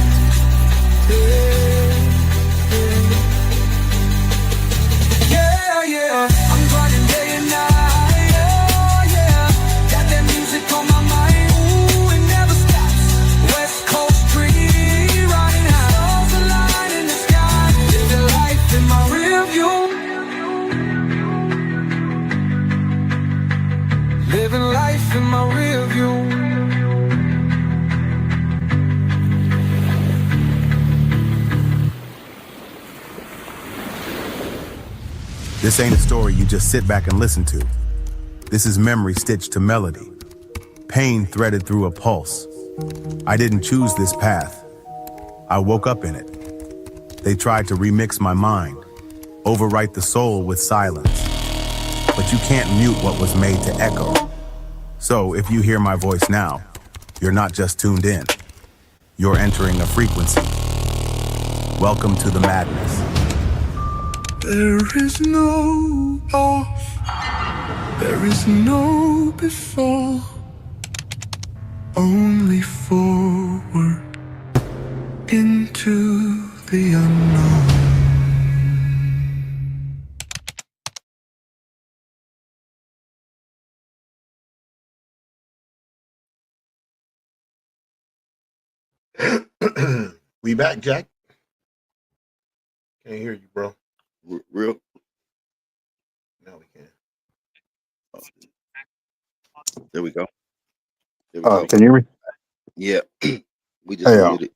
Yeah, yeah. I'm grinding day and night. Yeah, yeah. Got that music on my mind. Ooh, it never stops. West Coast dream, riding high. Stars align in the sky. Living life in my rear view. Living life in my rear view. This ain't a story you just sit back and listen to. This is memory stitched to melody, pain threaded through a pulse. I didn't choose this path. I woke up in it. They tried to remix my mind, overwrite the soul with silence. But you can't mute what was made to echo. So if you hear my voice now, you're not just tuned in. You're entering a frequency. Welcome to the madness. There is no off, there is no before, only forward into the unknown. We back, Jack. Can't hear you, bro. Real. Now we can. There we go. There we go. Can you hear me? Yeah. We just Hey, muted.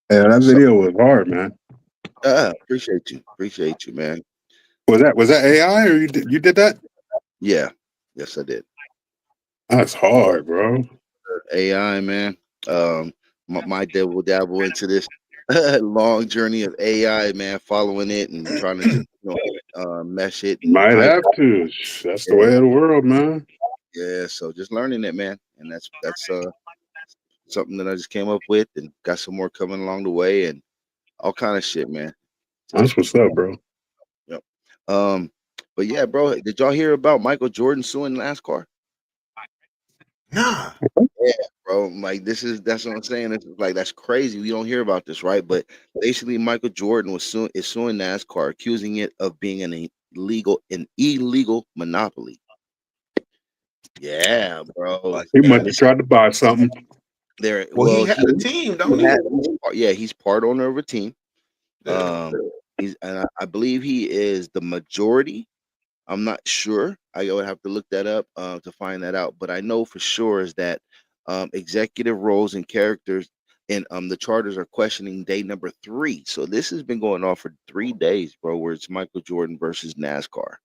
yeah, that video was hard, man. Appreciate you, man. Was that AI or you did that? Yeah. Yes, I did. That's hard, bro. AI, man. My dabble into this long journey of AI, man, following it and trying to just, mesh it. And Might have to. That's the way of the world, man. Yeah, so just learning it, man. And that's something that I just came up with, and got some more coming along the way, and all kind of shit, man. So, That's what's up, bro. yep. Um, but yeah, bro, did y'all hear about Michael Jordan suing NASCAR? Nah. Yeah, bro. Like that's what I'm saying. It's like that's crazy. We don't hear about this, right? But basically, Michael Jordan is suing NASCAR, accusing it of being an illegal monopoly. Yeah, bro. Like He must that. have tried to buy something. There. Well, he Well, had a team, don't he? he's part owner of a team. Yeah. I believe he is the majority. I'm not sure. I would have to look that up to find that out. But I know for sure is that executive roles and characters in the charters are questioning day number 3. So this has been going on for 3 days, bro. Where it's Michael Jordan versus NASCAR.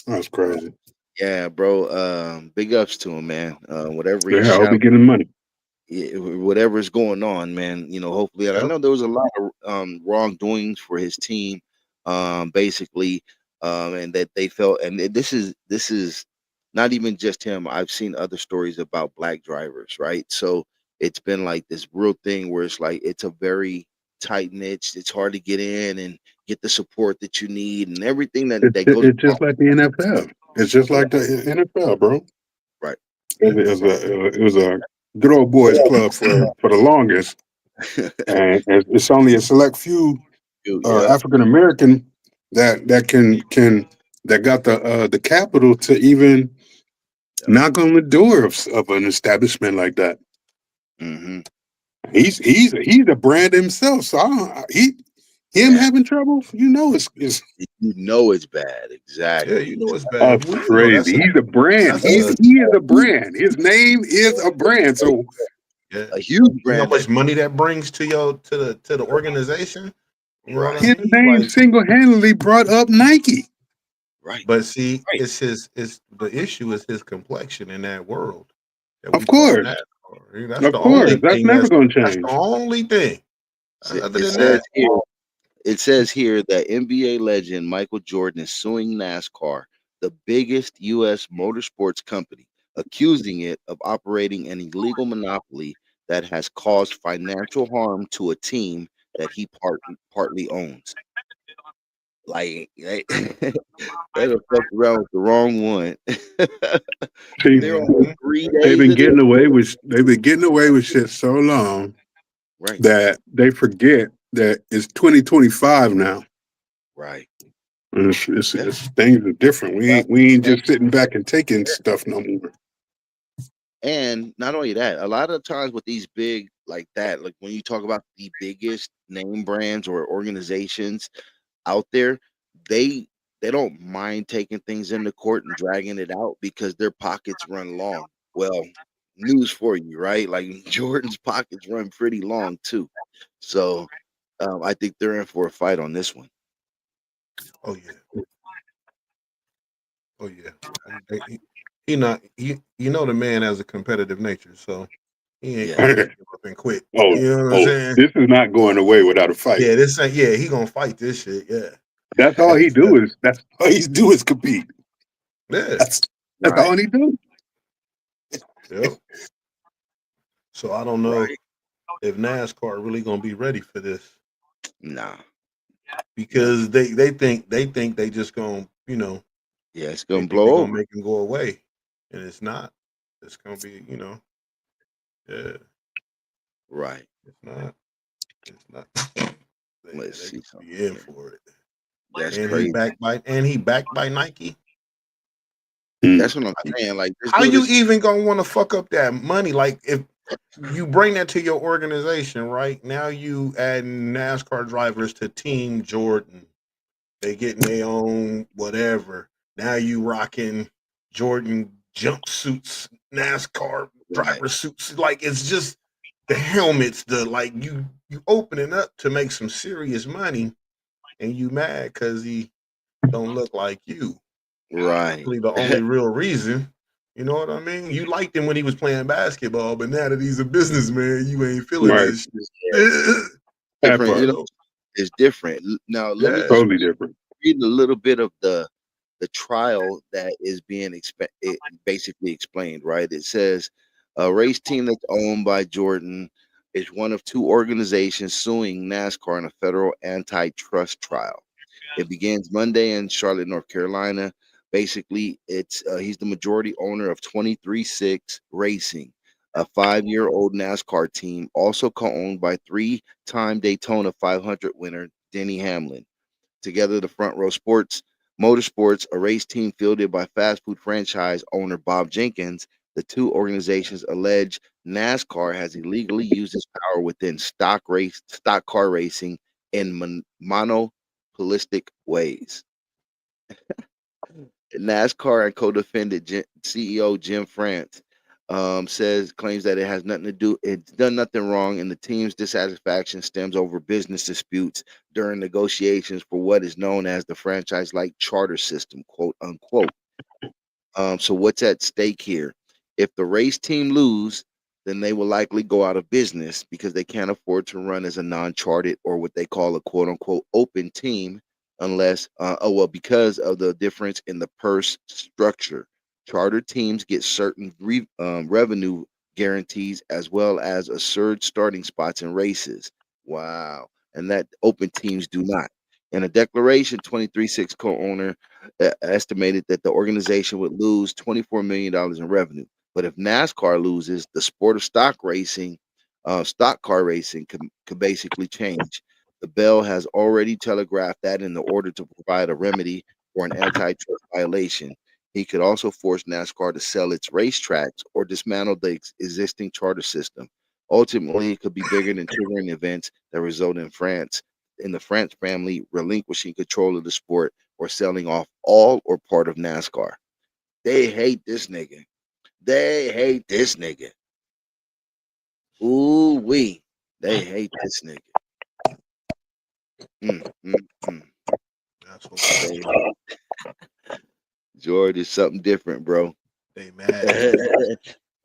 That's crazy. Yeah, bro. Big ups to him, man. Whatever he's Yeah, I'll be shouting, getting money. whatever is going on, man. Hopefully, and I Yep. know there was a lot of wrongdoings for his team, basically, and that they felt. And this is not even just him. I've seen other stories about black drivers, right? So it's been like this real thing where it's like it's a very tight niche. It's hard to get in and get the support that you need and everything that goes It's just like the NFL. It's just like the NFL, bro. right. It was a good old boys club for the longest, and it's only a select few Yeah. African American that can that got the capital to even knock on the door of an establishment like that. Mm-hmm. He's a brand himself. So him Yeah. having trouble, it's It's bad. Yeah, Exactly. you know it's bad. that's Well, you know crazy. He's a brand. that's a He is a brand. His name is a brand. So yeah. A huge You know how brand. much money that brings to the organization? You know what I his mean? name Like, single handedly brought up Nike. Right. but see, Right. it's the issue is his complexion in that world that Of we call course. NASCAR. That's Of the course. only That's thing never gonna that's the change. only thing. So Other it than says that, here. It says here that NBA legend Michael Jordan is suing NASCAR, the biggest U.S. motorsports company, accusing it of operating an illegal monopoly that has caused financial harm to a team that he partly owns. Like they done fucked around with the wrong one. See, They're on mhm, 3 days of this. they've been getting away with shit so long Right, that they forget that it's 2025 now. right. And Yeah. things are different. Well, We ain't and just sitting back and taking stuff no more. and not only that, a lot of times with these big like that, like when you talk about the biggest name brands or organizations out there, they they don't mind taking things into court and dragging it out because their pockets run long. Well, news for you, right? Like Jordan's pockets run pretty long too. So I think they're in for a fight on this one. oh yeah, oh yeah. He not you know the man has a competitive nature, so he ain't Yeah, gonna just give up and quit. Oh, You know what I'm oh, saying? this is not going away without a fight. Yeah, this ain't. Yeah, he gonna fight this shit. Yeah, That's all he do is compete. yeah, That's right, all he do. yep. So I don't know right. if NASCAR really gonna be ready for this Nah, nah. because they think they just gonna Yeah, it's they gonna think they're blow gonna over. make him go away, and it's not. It's gonna be yeah, Right. it's not. It's not. Yeah, Let's they see gonna something be in here. for it. That's And he crazy. backed by Nike. Mm. That's what I'm saying. Like this How dude you is even gonna want to fuck up that money? Like if you bring that to your organization, right? Now you add NASCAR drivers to Team Jordan. They getting their own whatever. Now you rocking Jordan jumpsuits, NASCAR right, driver suits. Like it's just the helmets, the like you opening up to make some serious money, and you mad because he don't look like you. right. Really the only real reason. You know what I mean? You liked him when he was playing basketball, but now that he's a businessman, you ain't feeling Right. that shit. That Different, part. So, it's different. Now let me yeah. just Totally different. read a little bit of the trial that is being basically explained. Right, it says A race team that's owned by Jordan is one of two organizations suing NASCAR in a federal antitrust trial. It begins Monday in Charlotte, North Carolina. Basically, it's he's the majority owner of 23-6 Racing, a 5-year-old NASCAR team, also co-owned by three-time Daytona 500 winner Denny Hamlin. Together, the Front Row Sports Motorsports, a race team fielded by fast food franchise owner Bob Jenkins. The two organizations allege NASCAR has illegally used its power within stock car racing in monopolistic ways. NASCAR and co-defendant CEO Jim France claims that it has nothing to do. It's done nothing wrong, and the team's dissatisfaction stems over business disputes during negotiations for what is known as the franchise-like charter system, quote unquote. So what's at stake here? If the race team lose, then they will likely go out of business because they can't afford to run as a non-charted or what they call a quote unquote open team unless because of the difference in the purse structure. Charter teams get certain revenue guarantees as well as assured starting spots in races. Wow. And that open teams do not. In a declaration, 23-6 co-owner estimated that the organization would lose $24 million in revenue. But if NASCAR loses, the sport of stock car racing could basically change. The Bell has already telegraphed that in the order to provide a remedy for an antitrust violation. He could also force NASCAR to sell its racetracks or dismantle the existing charter system. Ultimately, it could be bigger than triggering events that result in the France family relinquishing control of the sport or selling off all or part of NASCAR. They hate this nigga. They hate this nigga. Ooh wee. They hate this nigga. Mm, mm, mm. That's what's up. George is something different, bro. They mad at him.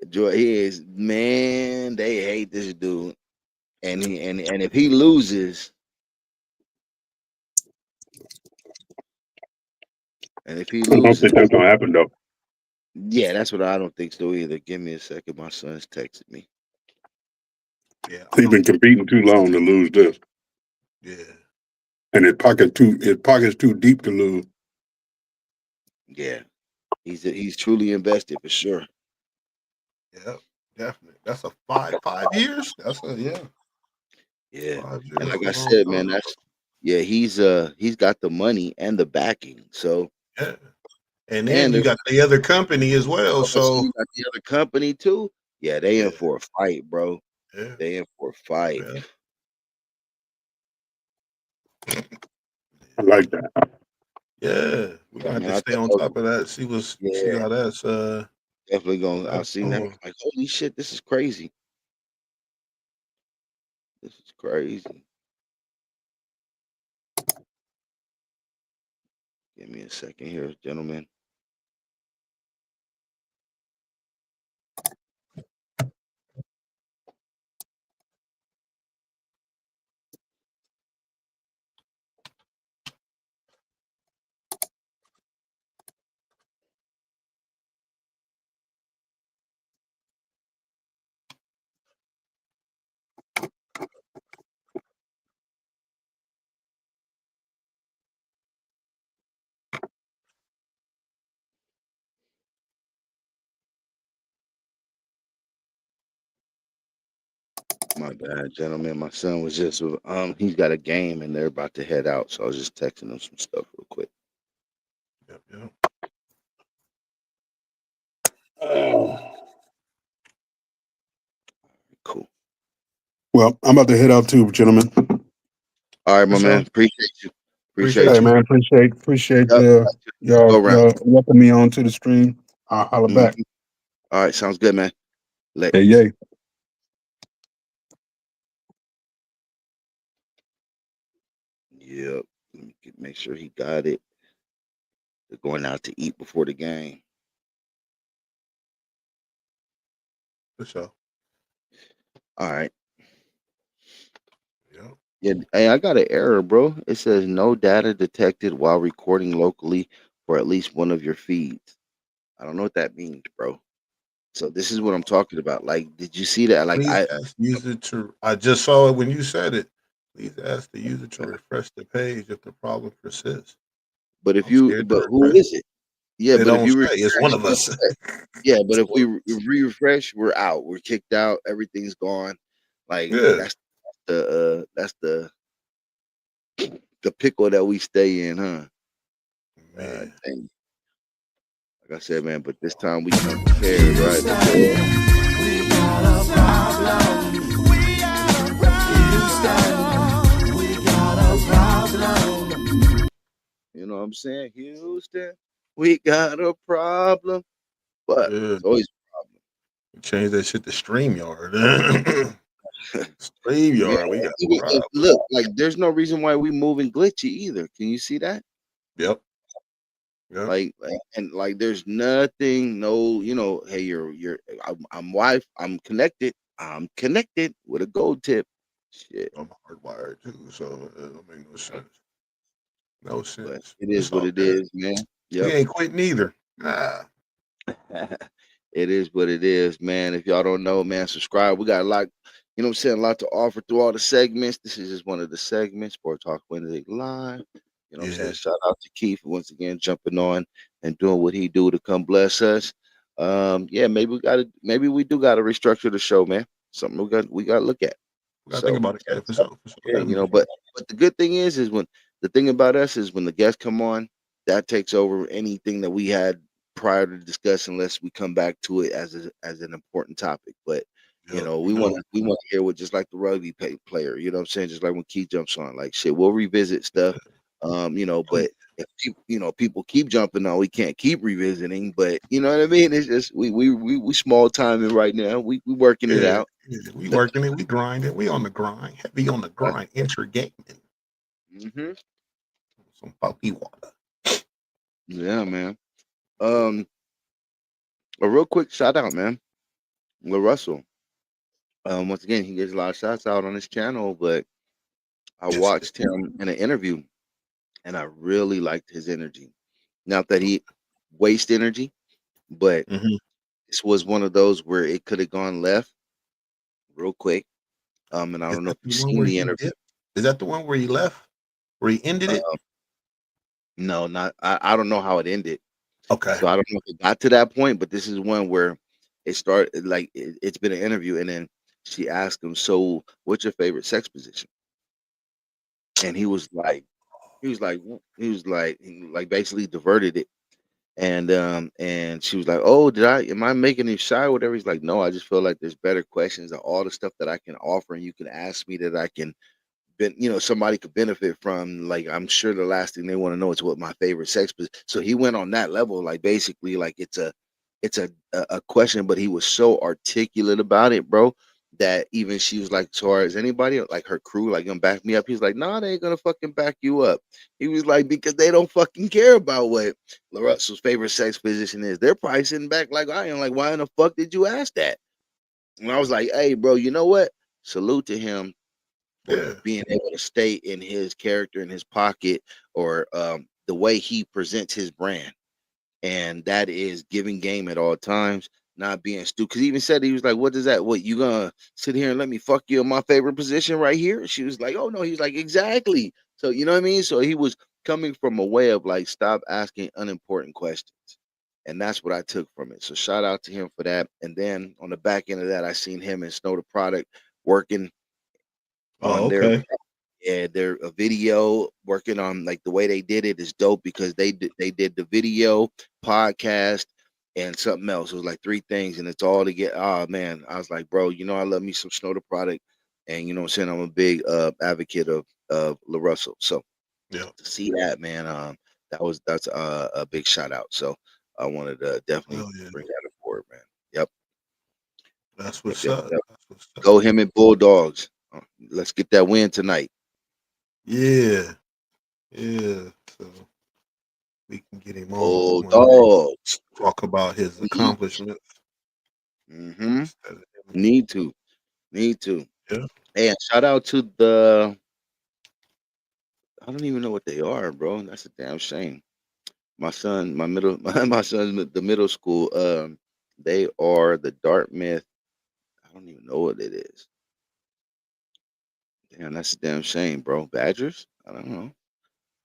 George, he is man. They hate this dude, and if he loses, and if he I don't loses, think that's gonna happen though. yeah, that's what I don't think so either. Give me a second. My son's texted me. Yeah, He's been competing too long to lose this, yeah, and his pocket's too deep to lose. Yeah, he's truly invested for sure. yeah, definitely. That's a 5 years. That's a yeah, Yeah, 5 years. and That's like a I long said, man, time. he's got the money and the backing. So Yeah, and then and you there's got the other company as well. so So you got the other company too. Yeah, they yeah, in for a fight, bro. yeah, They in for a fight. yeah, I like that. yeah. We're gonna have Man, to I stay on told top of that. See yeah, how definitely gonna. I that's seen that. I'm going. like, holy shit, this is crazy. This is crazy. Give me a second here, gentlemen. My bad, gentlemen. My son was just he's got a game and they're about to head out, so I was just texting him some stuff real quick. Yep, yep. Cool. Well, I'm about to head out too, gentlemen. All right, For my man. sure. Appreciate you. Appreciate Hey Appreciate you. you. man, appreciate Yep. Go around. y'all welcome me on to the stream. I'll holler Mhm. back. All right, sounds good, man. Hey, Later. yay. Yep. Let me make sure he got it. They're going out to eat before the game. For sure. All right. Yep. Yeah. Hey, I got an error, bro. It says no data detected while recording locally for at least one of your feeds. I don't know what that means, bro. So this is what I'm talking about. Like, did you see that? Like, Please ask the user to. I just saw it when you said it. Please ask the user to refresh the page if the problem persists. I'm scared to but who refresh. is it? Yeah, It but if don't you say. It's one refresh, of guess us. what? Yeah, but It's if one we of us. refresh, we're out. We're kicked out. Everything's gone. Like Yeah, that's the pickle that we stay in, huh? man. Dang. Like I said, man. But this time we come prepared, right? You know what I'm saying? Houston, we got a problem. But Yeah. it's always Change that shit to StreamYard. yeah. StreamYard, we got a problem. Look, like there's no reason why we moving glitchy either. Can you see that? Yep. Yep. And like there's nothing, no, hey, I'm wife, I'm connected with a gold tip. Shit. I'm hardwired too, so it don't make no sense. No But sense. it It's is what all it good. is, man. We Yep. ain't quitting either. Nah. It is what it is, man. If y'all don't know, man, subscribe. We got a lot, what I'm saying, a lot to offer through all the segments. This is just one of the segments, Sport Talk Wednesday Live. You know what I'm saying? Yeah. Shout out to Keith once again jumping on and doing what he do to come bless us. Yeah, maybe we do gotta restructure the show, man. Something we gotta look at. We gotta think So about it. Yeah, for sure. For sure. yeah, Definitely. but the good thing is when the thing about us is when the guests come on, that takes over anything that we had prior to discuss, unless we come back to it as an important topic. But Yep. You we want know. to we want to hear what just like the rugby player. You know what I'm saying? Just like when Keith jumps on, like shit, we'll revisit stuff. Oh, But if people keep jumping on, we can't keep revisiting. But you know what I mean? It's just we small timing right now. We working it yeah. out. Yeah. We working it. We grinding. We on the grind. Heavy on the grind. Intergaming. Mm-hmm. Some puppy water. Yeah, man. Um, a real quick shout out, man. Lil Russell. Once again, he gets a lot of shots out on his channel, but I Yes. watched him in an interview and I really liked his energy. Not that he waste energy, but Mm-hmm. this was one of those where it could have gone left real quick. And I Is don't know that if the you've one seen where the he interview. dipped? Is that the one where he left? Where he ended it? Uh, no, not I don't know how it ended. Okay. So I don't know if it got to that point, but this is one where it started like it's been an interview and then she asked him, so what's your favorite sex position? And he was like basically diverted it. And she was like, "Oh, am I making him shy or whatever?" He's like, "No, I just feel like there's better questions and all the stuff that I can offer and you can ask me that I can somebody could benefit from. Like, I'm sure the last thing they want to know is what my favorite sex was." So he went on that level, like basically like it's a question, but he was so articulate about it, bro, that even she was like, "So is anybody like her crew like gonna back me up?" He's like, "Nah, they ain't gonna fucking back you up." He was like, "Because they don't fucking care about what Russell's favorite sex position is. They're probably sitting back like I am, like, why in the fuck did you ask that?" And I was like, "Hey, bro, you know what? Salute to him for Yeah. being able to stay in his character, in his pocket, or the way he presents his brand, and that is giving game at all times, not being stupid. Because he even said he was like, "What does that? What you gonna sit here and let me fuck you in my favorite position right here?" She was like, "Oh no," he's like, "Exactly." So you know what I mean. So he was coming from a way of like, stop asking unimportant questions. And that's what I took from it. So shout out to him for that. And then on the back end of that, I seen him and Snow the Product working Oh, on their okay. their video, working on like the way they did it is dope because they did the video, podcast, and something else. It was like three things, and it's all to get. Oh man, I was like, bro, I love me some Snow the Product, and you know what I'm saying. I'm a big advocate of La Russell. So Yeah. to see that, man, that's a big shout out. So I wanted to definitely Hell yeah. bring that forward, man. Yep, That's yep, what's yep, up. yep. That's what's up. Go him and Bulldogs. Let's get that win tonight. Yeah. Yeah. So we can get him on one day. Bulldogs. Talk about his accomplishments Mm-hmm. instead of him. Need to. Need to. Yeah. And shout out to the I don't even know what they are, bro. That's a damn shame. My son, my son's the middle school. They are the Dartmouth. I don't even know what it is. Damn, that's a damn shame, bro. Badgers? I don't know.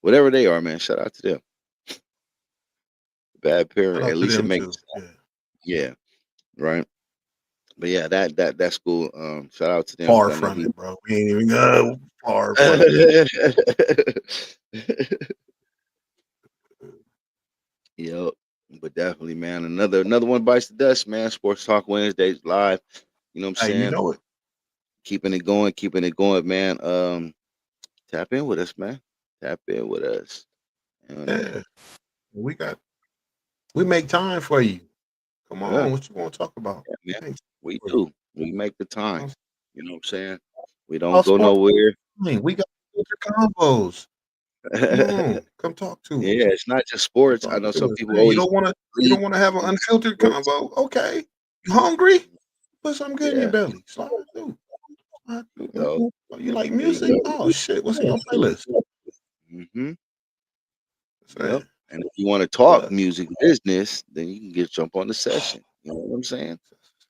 Whatever they are, man. Shout out to them. Bad Shout parent. out At to least it them makes too. Yeah. yeah, right. But yeah, that school. Shout out to them Far because I know from he. it, bro. We ain't even go far from it. Yep. But definitely, man. Another one bites the dust, man. Sports Talk Wednesdays live. You know what I'm Hey, you saying? know it. Keeping it going, man. Tap in with us, man. Tap in with us. Yeah. We got we make time for you. Come Yeah, on, what you want to talk about? yeah, man. We make time We for you. do. We make the time. You know what I'm saying? We don't All go sports. nowhere. We got filter combos. Come on, come talk to us. Yeah, it's not just Come sports. I talk know to some us. people Hey, always you lead don't want to have an with unfiltered sports. combo. Okay. You hungry? Put something good in your Yeah, belly. Slide through. Slide you through, man. go. Oh, you like There you music? go. Oh shit. What's in your playlist? Mm-hmm. Say, Yep. And if you want to pull talk up. music business, then you can jump on the session. You know what I'm saying?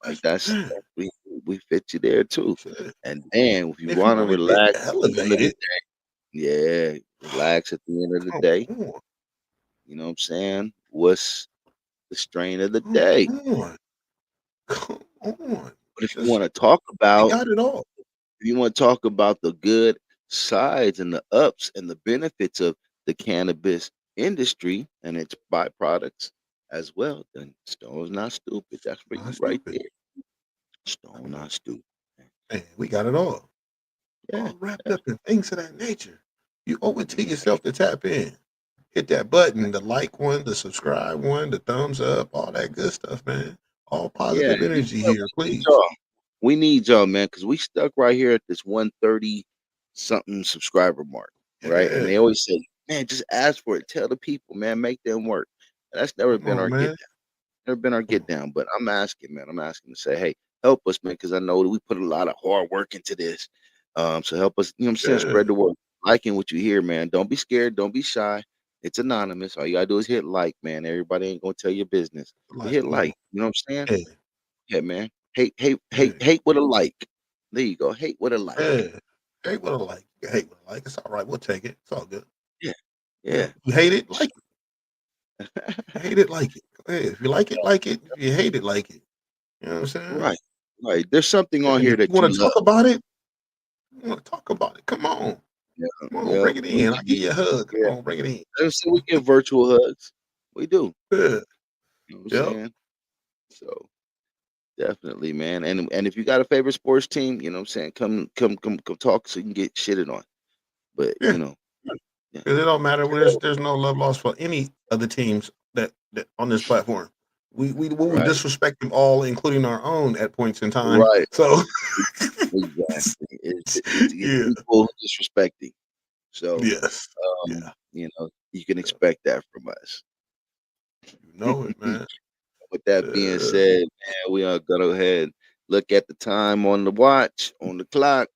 Like that's Man, we we fit you there too. shit. And then if you If you want to want to get relax at the end of the elevated, yeah, relax at the end of the come day. on. You know what I'm saying? What's the strain of the Come day? on. Come on. But if you Just want to talk we about got it all. if you want to talk about the good sides and the ups and the benefits of the cannabis industry and its byproducts as well, then Stone's not stupid. That's for Not you right stupid. there. Stone not stupid. Man, we got it all. Yeah. All wrapped up in things of that nature. You owe it to yourself to tap in. Hit that button, the like one, the subscribe one, the thumbs up, all that good stuff, man. All Yeah. positive You know energy what? here, We need please. y'all. We need y'all, man, because we stuck right here at this 130 something subscriber mark, right? And Yeah. they always say, man, just ask for it. Tell the people, man, make them work. And that's never Come been on, our get man. down. Never been our Come get on. down. But I'm asking, man. I'm asking to say, hey, help us, man, because I know that we put a lot of hard work into this. So help us, you know what I'm saying? Yeah. Spread the word. Liking what you hear, man. Don't be scared. Don't be shy. It's anonymous. All you gotta do is hit like, man. Everybody ain't gonna tell your business. But Like, hit come on. like. You know what I'm saying? Yeah. Yeah, man. Hate, Yeah. hate with a like. There you go. Hate with a like. Yeah. Hate what I like. You hate what I like. It's all right. We'll take it. It's all good. Yeah. Yeah. Yeah. You hate it, like it. You hate it, like it. Go ahead. If you like it, like it. If you hate it, like it. You know what I'm saying? Right. Right. There's something Yeah, on and here if you that you want to love. talk about it, you want to talk about it. Come on. Yeah. Come on, Yeah. bring it in. I'll give you a hug. Yeah. Come on, bring it in. Let's say we get virtual hugs. We do. Yeah. You know what I'm Yep. saying? So definitely, man. And if you got a favorite sports team, you know what I'm saying, come talk so you can get shitted on. But Yeah. yeah. Because it don't matter. There's no love lost for any of the teams that on this platform. We will Right. disrespect them all, including our own at points in time. Right. So Exactly. It's yeah. equal disrespecting. So Yes. Yeah. you can Yeah. expect that from us. You know it, man. With that being Uh, said, man, we are gonna go ahead and look at the time on the watch, on the clock.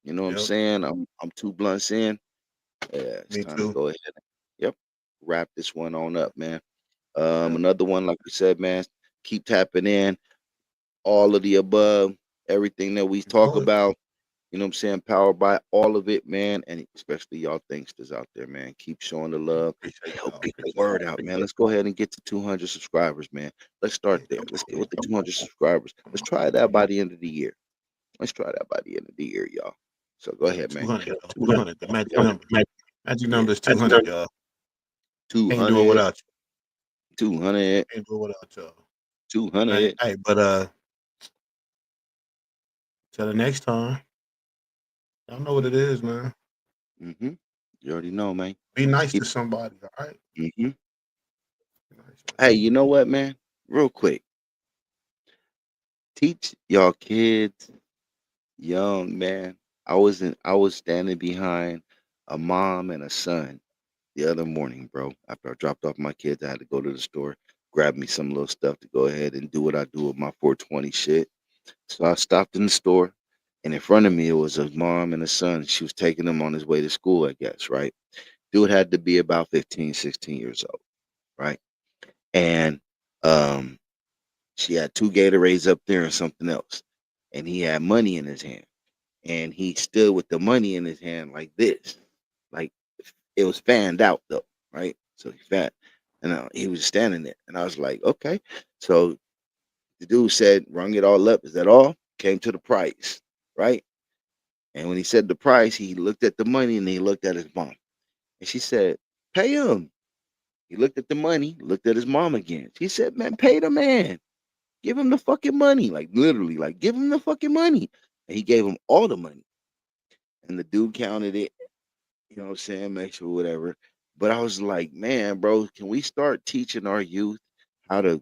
You know what I'm yep. saying? I'm 2 blunts in. Yeah, it's Me time to too. go ahead and yep, wrap this one on up, man. Yep. Another one, like we said, man, keep tapping in, all of the above, everything that we You talk know it. about, you know what I'm saying, powered by all of it, man, and especially y'all thinksters out there, man. Keep showing the love. Appreciate Help y'all. get the Appreciate word y'all. out, man. Let's go ahead and get to 200 subscribers, man. Let's start Hey, there. come Let's on, get man. with the Come 200 subscribers. on. Let's try that by the end of the year. Let's try that by the end of the year, y'all. So go Yeah, ahead, man. 200, y'all. 200. The magic number. Magic Yeah, number is 200, y'all. Can't do it 200, without you. 200, Can't do it without y'all. Hey, 200. hey, but till the next time, y'all know what it is, man. Mm-hmm. You already know, man. Be nice to Keep. somebody, all right? Mm-hmm. Be nice, man. Hey, you know what, man? Real quick, teach y'all kids young, man. I was standing behind a mom and a son the other morning, bro. After I dropped off my kids, I had to go to the store, grab me some little stuff to go ahead and do what I do with my 420 shit. So I stopped in the store, and in front of me, it was a mom and a son. She was taking him on his way to school, I guess, right? Dude had to be about 15, 16 years old, right? And um, She had 2 Gatorades up there and something else, and he had money in his hand, and he stood with the money in his hand like this, like it was fanned out though, right? So he was standing there, and I was like, okay. So the dude said, rung it all up. Is that all? Came to the price, right? And when he said the price, he looked at the money and he looked at his mom, and she said, "Pay him." He looked at the money, looked at his mom again. She said, "Man, pay the man. Give him the fucking money." Like literally, like give him the fucking money. And he gave him all the money. And the dude counted it, you know what I'm saying, make sure whatever. But I was like, man, bro, can we start teaching our youth how to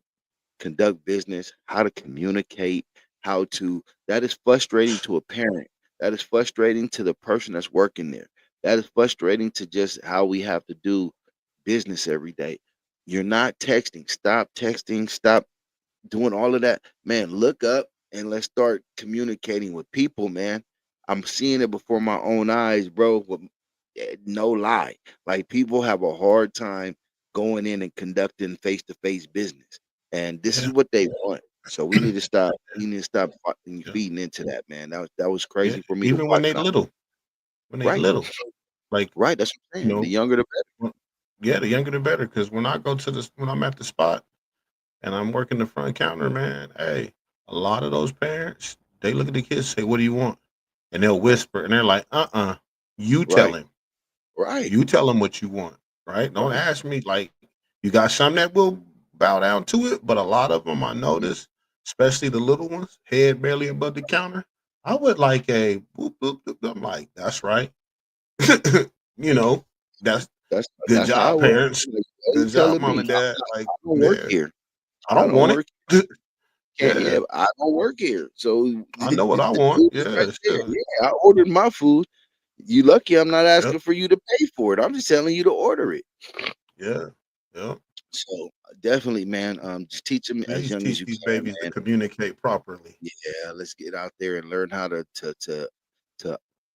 conduct business, how to communicate, how to that is frustrating to a parent. That is frustrating to the person that's working there. That is frustrating to just how we have to do business every day. You're not texting. Stop texting. Stop doing all of that. Man, look up and let's start communicating with people, man. I'm seeing it before my own eyes, bro. No lie. Like people have a hard time going in and conducting face-to-face business. And this is Yeah, what they want. So we need to stop. yeah, We need to stop yeah, feeding into that, man. That was yeah. crazy for me to Even when watch. they little, when they Right, little, like right. That's what I'm you saying. The know, younger the better. when- yeah, the younger the better. Because when I go to this, when I'm at the spot and I'm working the front counter, man, hey, a lot of those parents they look at the kids, say, "What do you want?" And they'll whisper, and they're like, you tell Right, him." right, You tell them what you want, right? Don't right. ask me like you got some that will bow down to it, but a lot of them I Mhm. notice, especially the little ones, head barely above the counter. I would like a boop, boop, boop. I'm like, that's right. you know, that's good That's how job, it works. parents. Like, you Good tell job, it mom be. and dad. Like, I don't work yeah, here. I I don't don't want work. it. Can't. Yeah, yeah, I don't work here. So I know what I the want. food is right Yeah, there. sure. Yeah, I ordered my food. You lucky I'm not Yep, asking for you to pay for it. I'm just telling you to order it. yeah, yep. So definitely, man. Just teach them as Please young as teach you these can, babies to man. communicate properly. Yeah, let's get out there and learn how to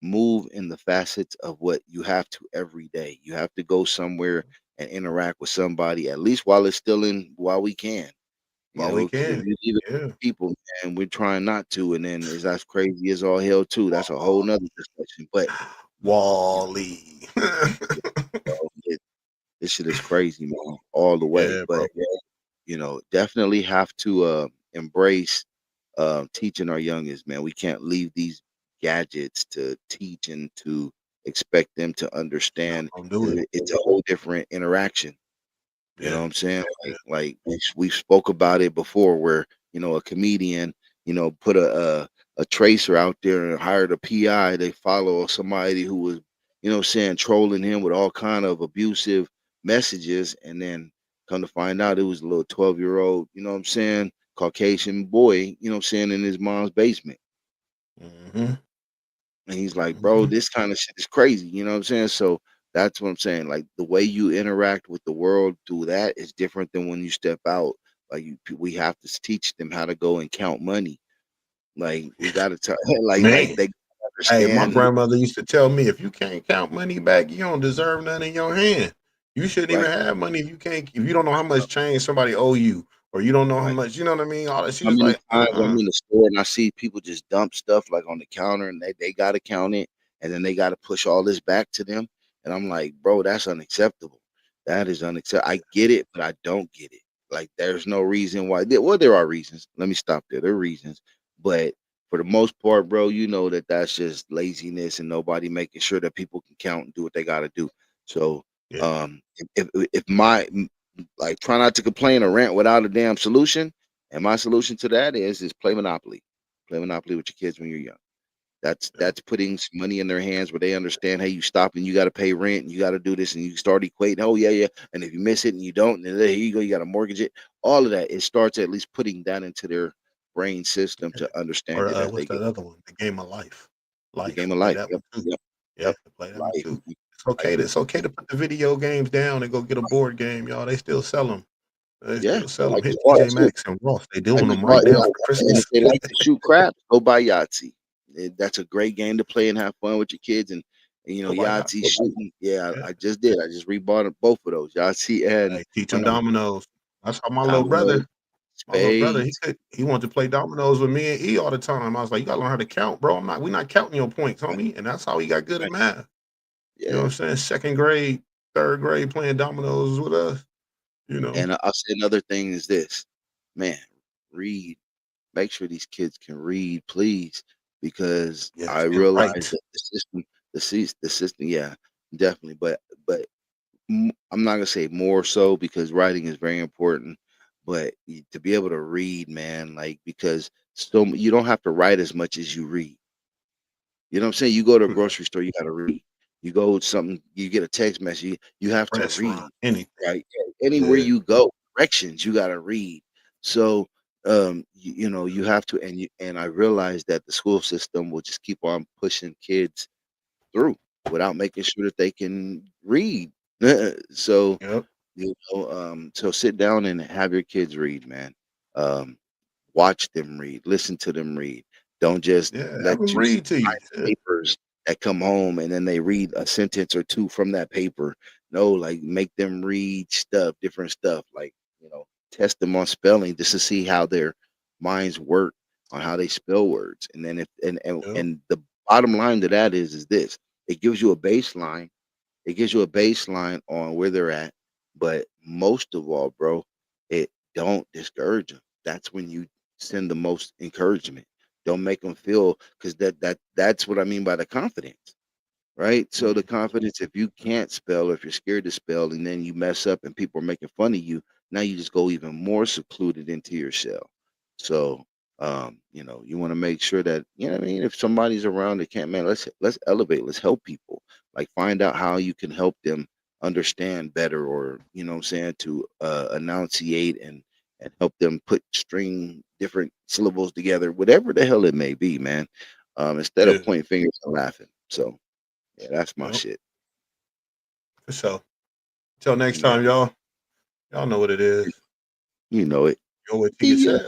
move in the facets of what you have to every day. You have to go somewhere and interact with somebody at least while it's still in while we can. You While we know, because if can. you leave it Yeah. to people, man, we're trying not to, and then is as crazy as all hell too. That's a whole nother discussion. But you Wally. know, this shit is crazy, man, all the way. Yeah, bro. But definitely have to embrace teaching our youngest, man. We can't leave these gadgets to teach and to expect them to No, understand. don't do it. It's a whole different interaction. You know Yeah, what I'm saying? yeah, Like we spoke about it before, where a comedian, put a tracer out there and hired a PI. They follow somebody who was, saying trolling him with all kind of abusive messages, and then come to find out it was a little 12-year-old, you know what I'm saying, Caucasian boy, you know what I'm saying, in his mom's basement. Mhm, And he's like, bro, mhm. this kind of shit is crazy. You know what I'm saying? So that's what I'm saying. Like the way you interact with the world through that is different than when you step out. Like we have to teach them how to go and count money. Like we got to tell, like Man, they hey, my understand. grandmother used to tell me, "If you can't count money back, you don't deserve none in your hand. You shouldn't Right, even have money if you don't know how much change somebody owe you, or you don't know how right. much." You know what I mean? All that. She How was many like, times I'm in the store and I see people just dump stuff like on the counter and they got to count it and then they got to push all this back to them. And I'm like, bro, that's unacceptable. That is unacceptable. I get it, but I don't get it. Like, there's no reason why. Well, there are reasons. Let me stop there. There are reasons. But for the most part, bro, you know that that's just laziness and nobody making sure that people can count and do what they got to do. So, Yeah, if my like try not to complain or rant without a damn solution, and my solution to that is play Monopoly. Play Monopoly with your kids when you're young. That's yeah, that's putting some money in their hands where they understand, hey, you stop and you got to pay rent and you got to do this and you start equating. Oh yeah, yeah. And if you miss it and you don't, then here you go. You got to mortgage it. All of that. It starts at least putting that into their brain system yeah. to understand Or it as what's they get that other one? The game of life. the Life. game of Play life. that Yep, one too. yep, Yeah, yep. play that one Life. too. Life is It's okay to put the video games down and go get a board game, y'all. They still sell them. They yeah. still sell them. I Hit just bought TJ two. Maxx and Ross. They I doing just them bought, right now for and if Christmas. they like to shoot craps, go buy Yahtzee. That's a great game to play and have fun with your kids. And Go buy Yahtzee Yahtzee. shooting. Yeah, Yeah. I just did. I just rebought both of those, Yahtzee and Hey, teach them Monopoly. dominoes. That's how my little Dominoes. brother. My little brother, spades. he wanted to play dominoes with me and E all the time. I was like, "You gotta learn how to count, bro. We're not counting your points, homie." And that's how he got good at Right. math. You know what Yeah. I'm saying? Second grade, third grade playing dominoes with us, you know? And I'll say another thing is this, man, read. Make sure these kids can read, please, because I Yes, and realize right. that the system, yeah, definitely. But I'm not gonna say more so because writing is very important, but to be able to read, man, like because you don't have to write as much as you read. You know what I'm saying? You go to a True that. grocery store, you gotta read. You go something, you get a text message, you have to read, Restaurant, anything. right? Anywhere Yeah, you go, directions, you gotta read. So you know, you have to and I realize that the school system will just keep on pushing kids through without making sure that they can read. So, yep, so sit down and have your kids read, man. Um, Watch them read, listen to them read. Don't just yeah, have let them you see read to you. Yeah, papers that come home and then they read a sentence or two from that paper. No, like make them read stuff, different stuff, like, test them on spelling just to see how their minds work on how they spell words. And then if yep, and the bottom line to that is this, it gives you a baseline. It gives you a baseline on where they're at, but most of all, bro, it don't discourage them. That's when you send the most encouragement. Don't make them feel because that's what I mean by the confidence, right? So the mhm, confidence, if you can't spell, or if you're scared to spell, and then you mess up and people are making fun of you, now you just go even more secluded into your shell. So, you want to make sure that what I mean. If somebody's around that can't, man, let's elevate, let's help people. Like find out how you can help them understand better, or what I'm saying, to enunciate and help them put string different syllables together, whatever the hell it may be, man. Instead of yeah, pointing fingers and laughing. So yeah, that's my yep, shit. for sure. Till next Yeah, time, y'all. Y'all know what it is. you know it. You owe it to Yeah. yourself.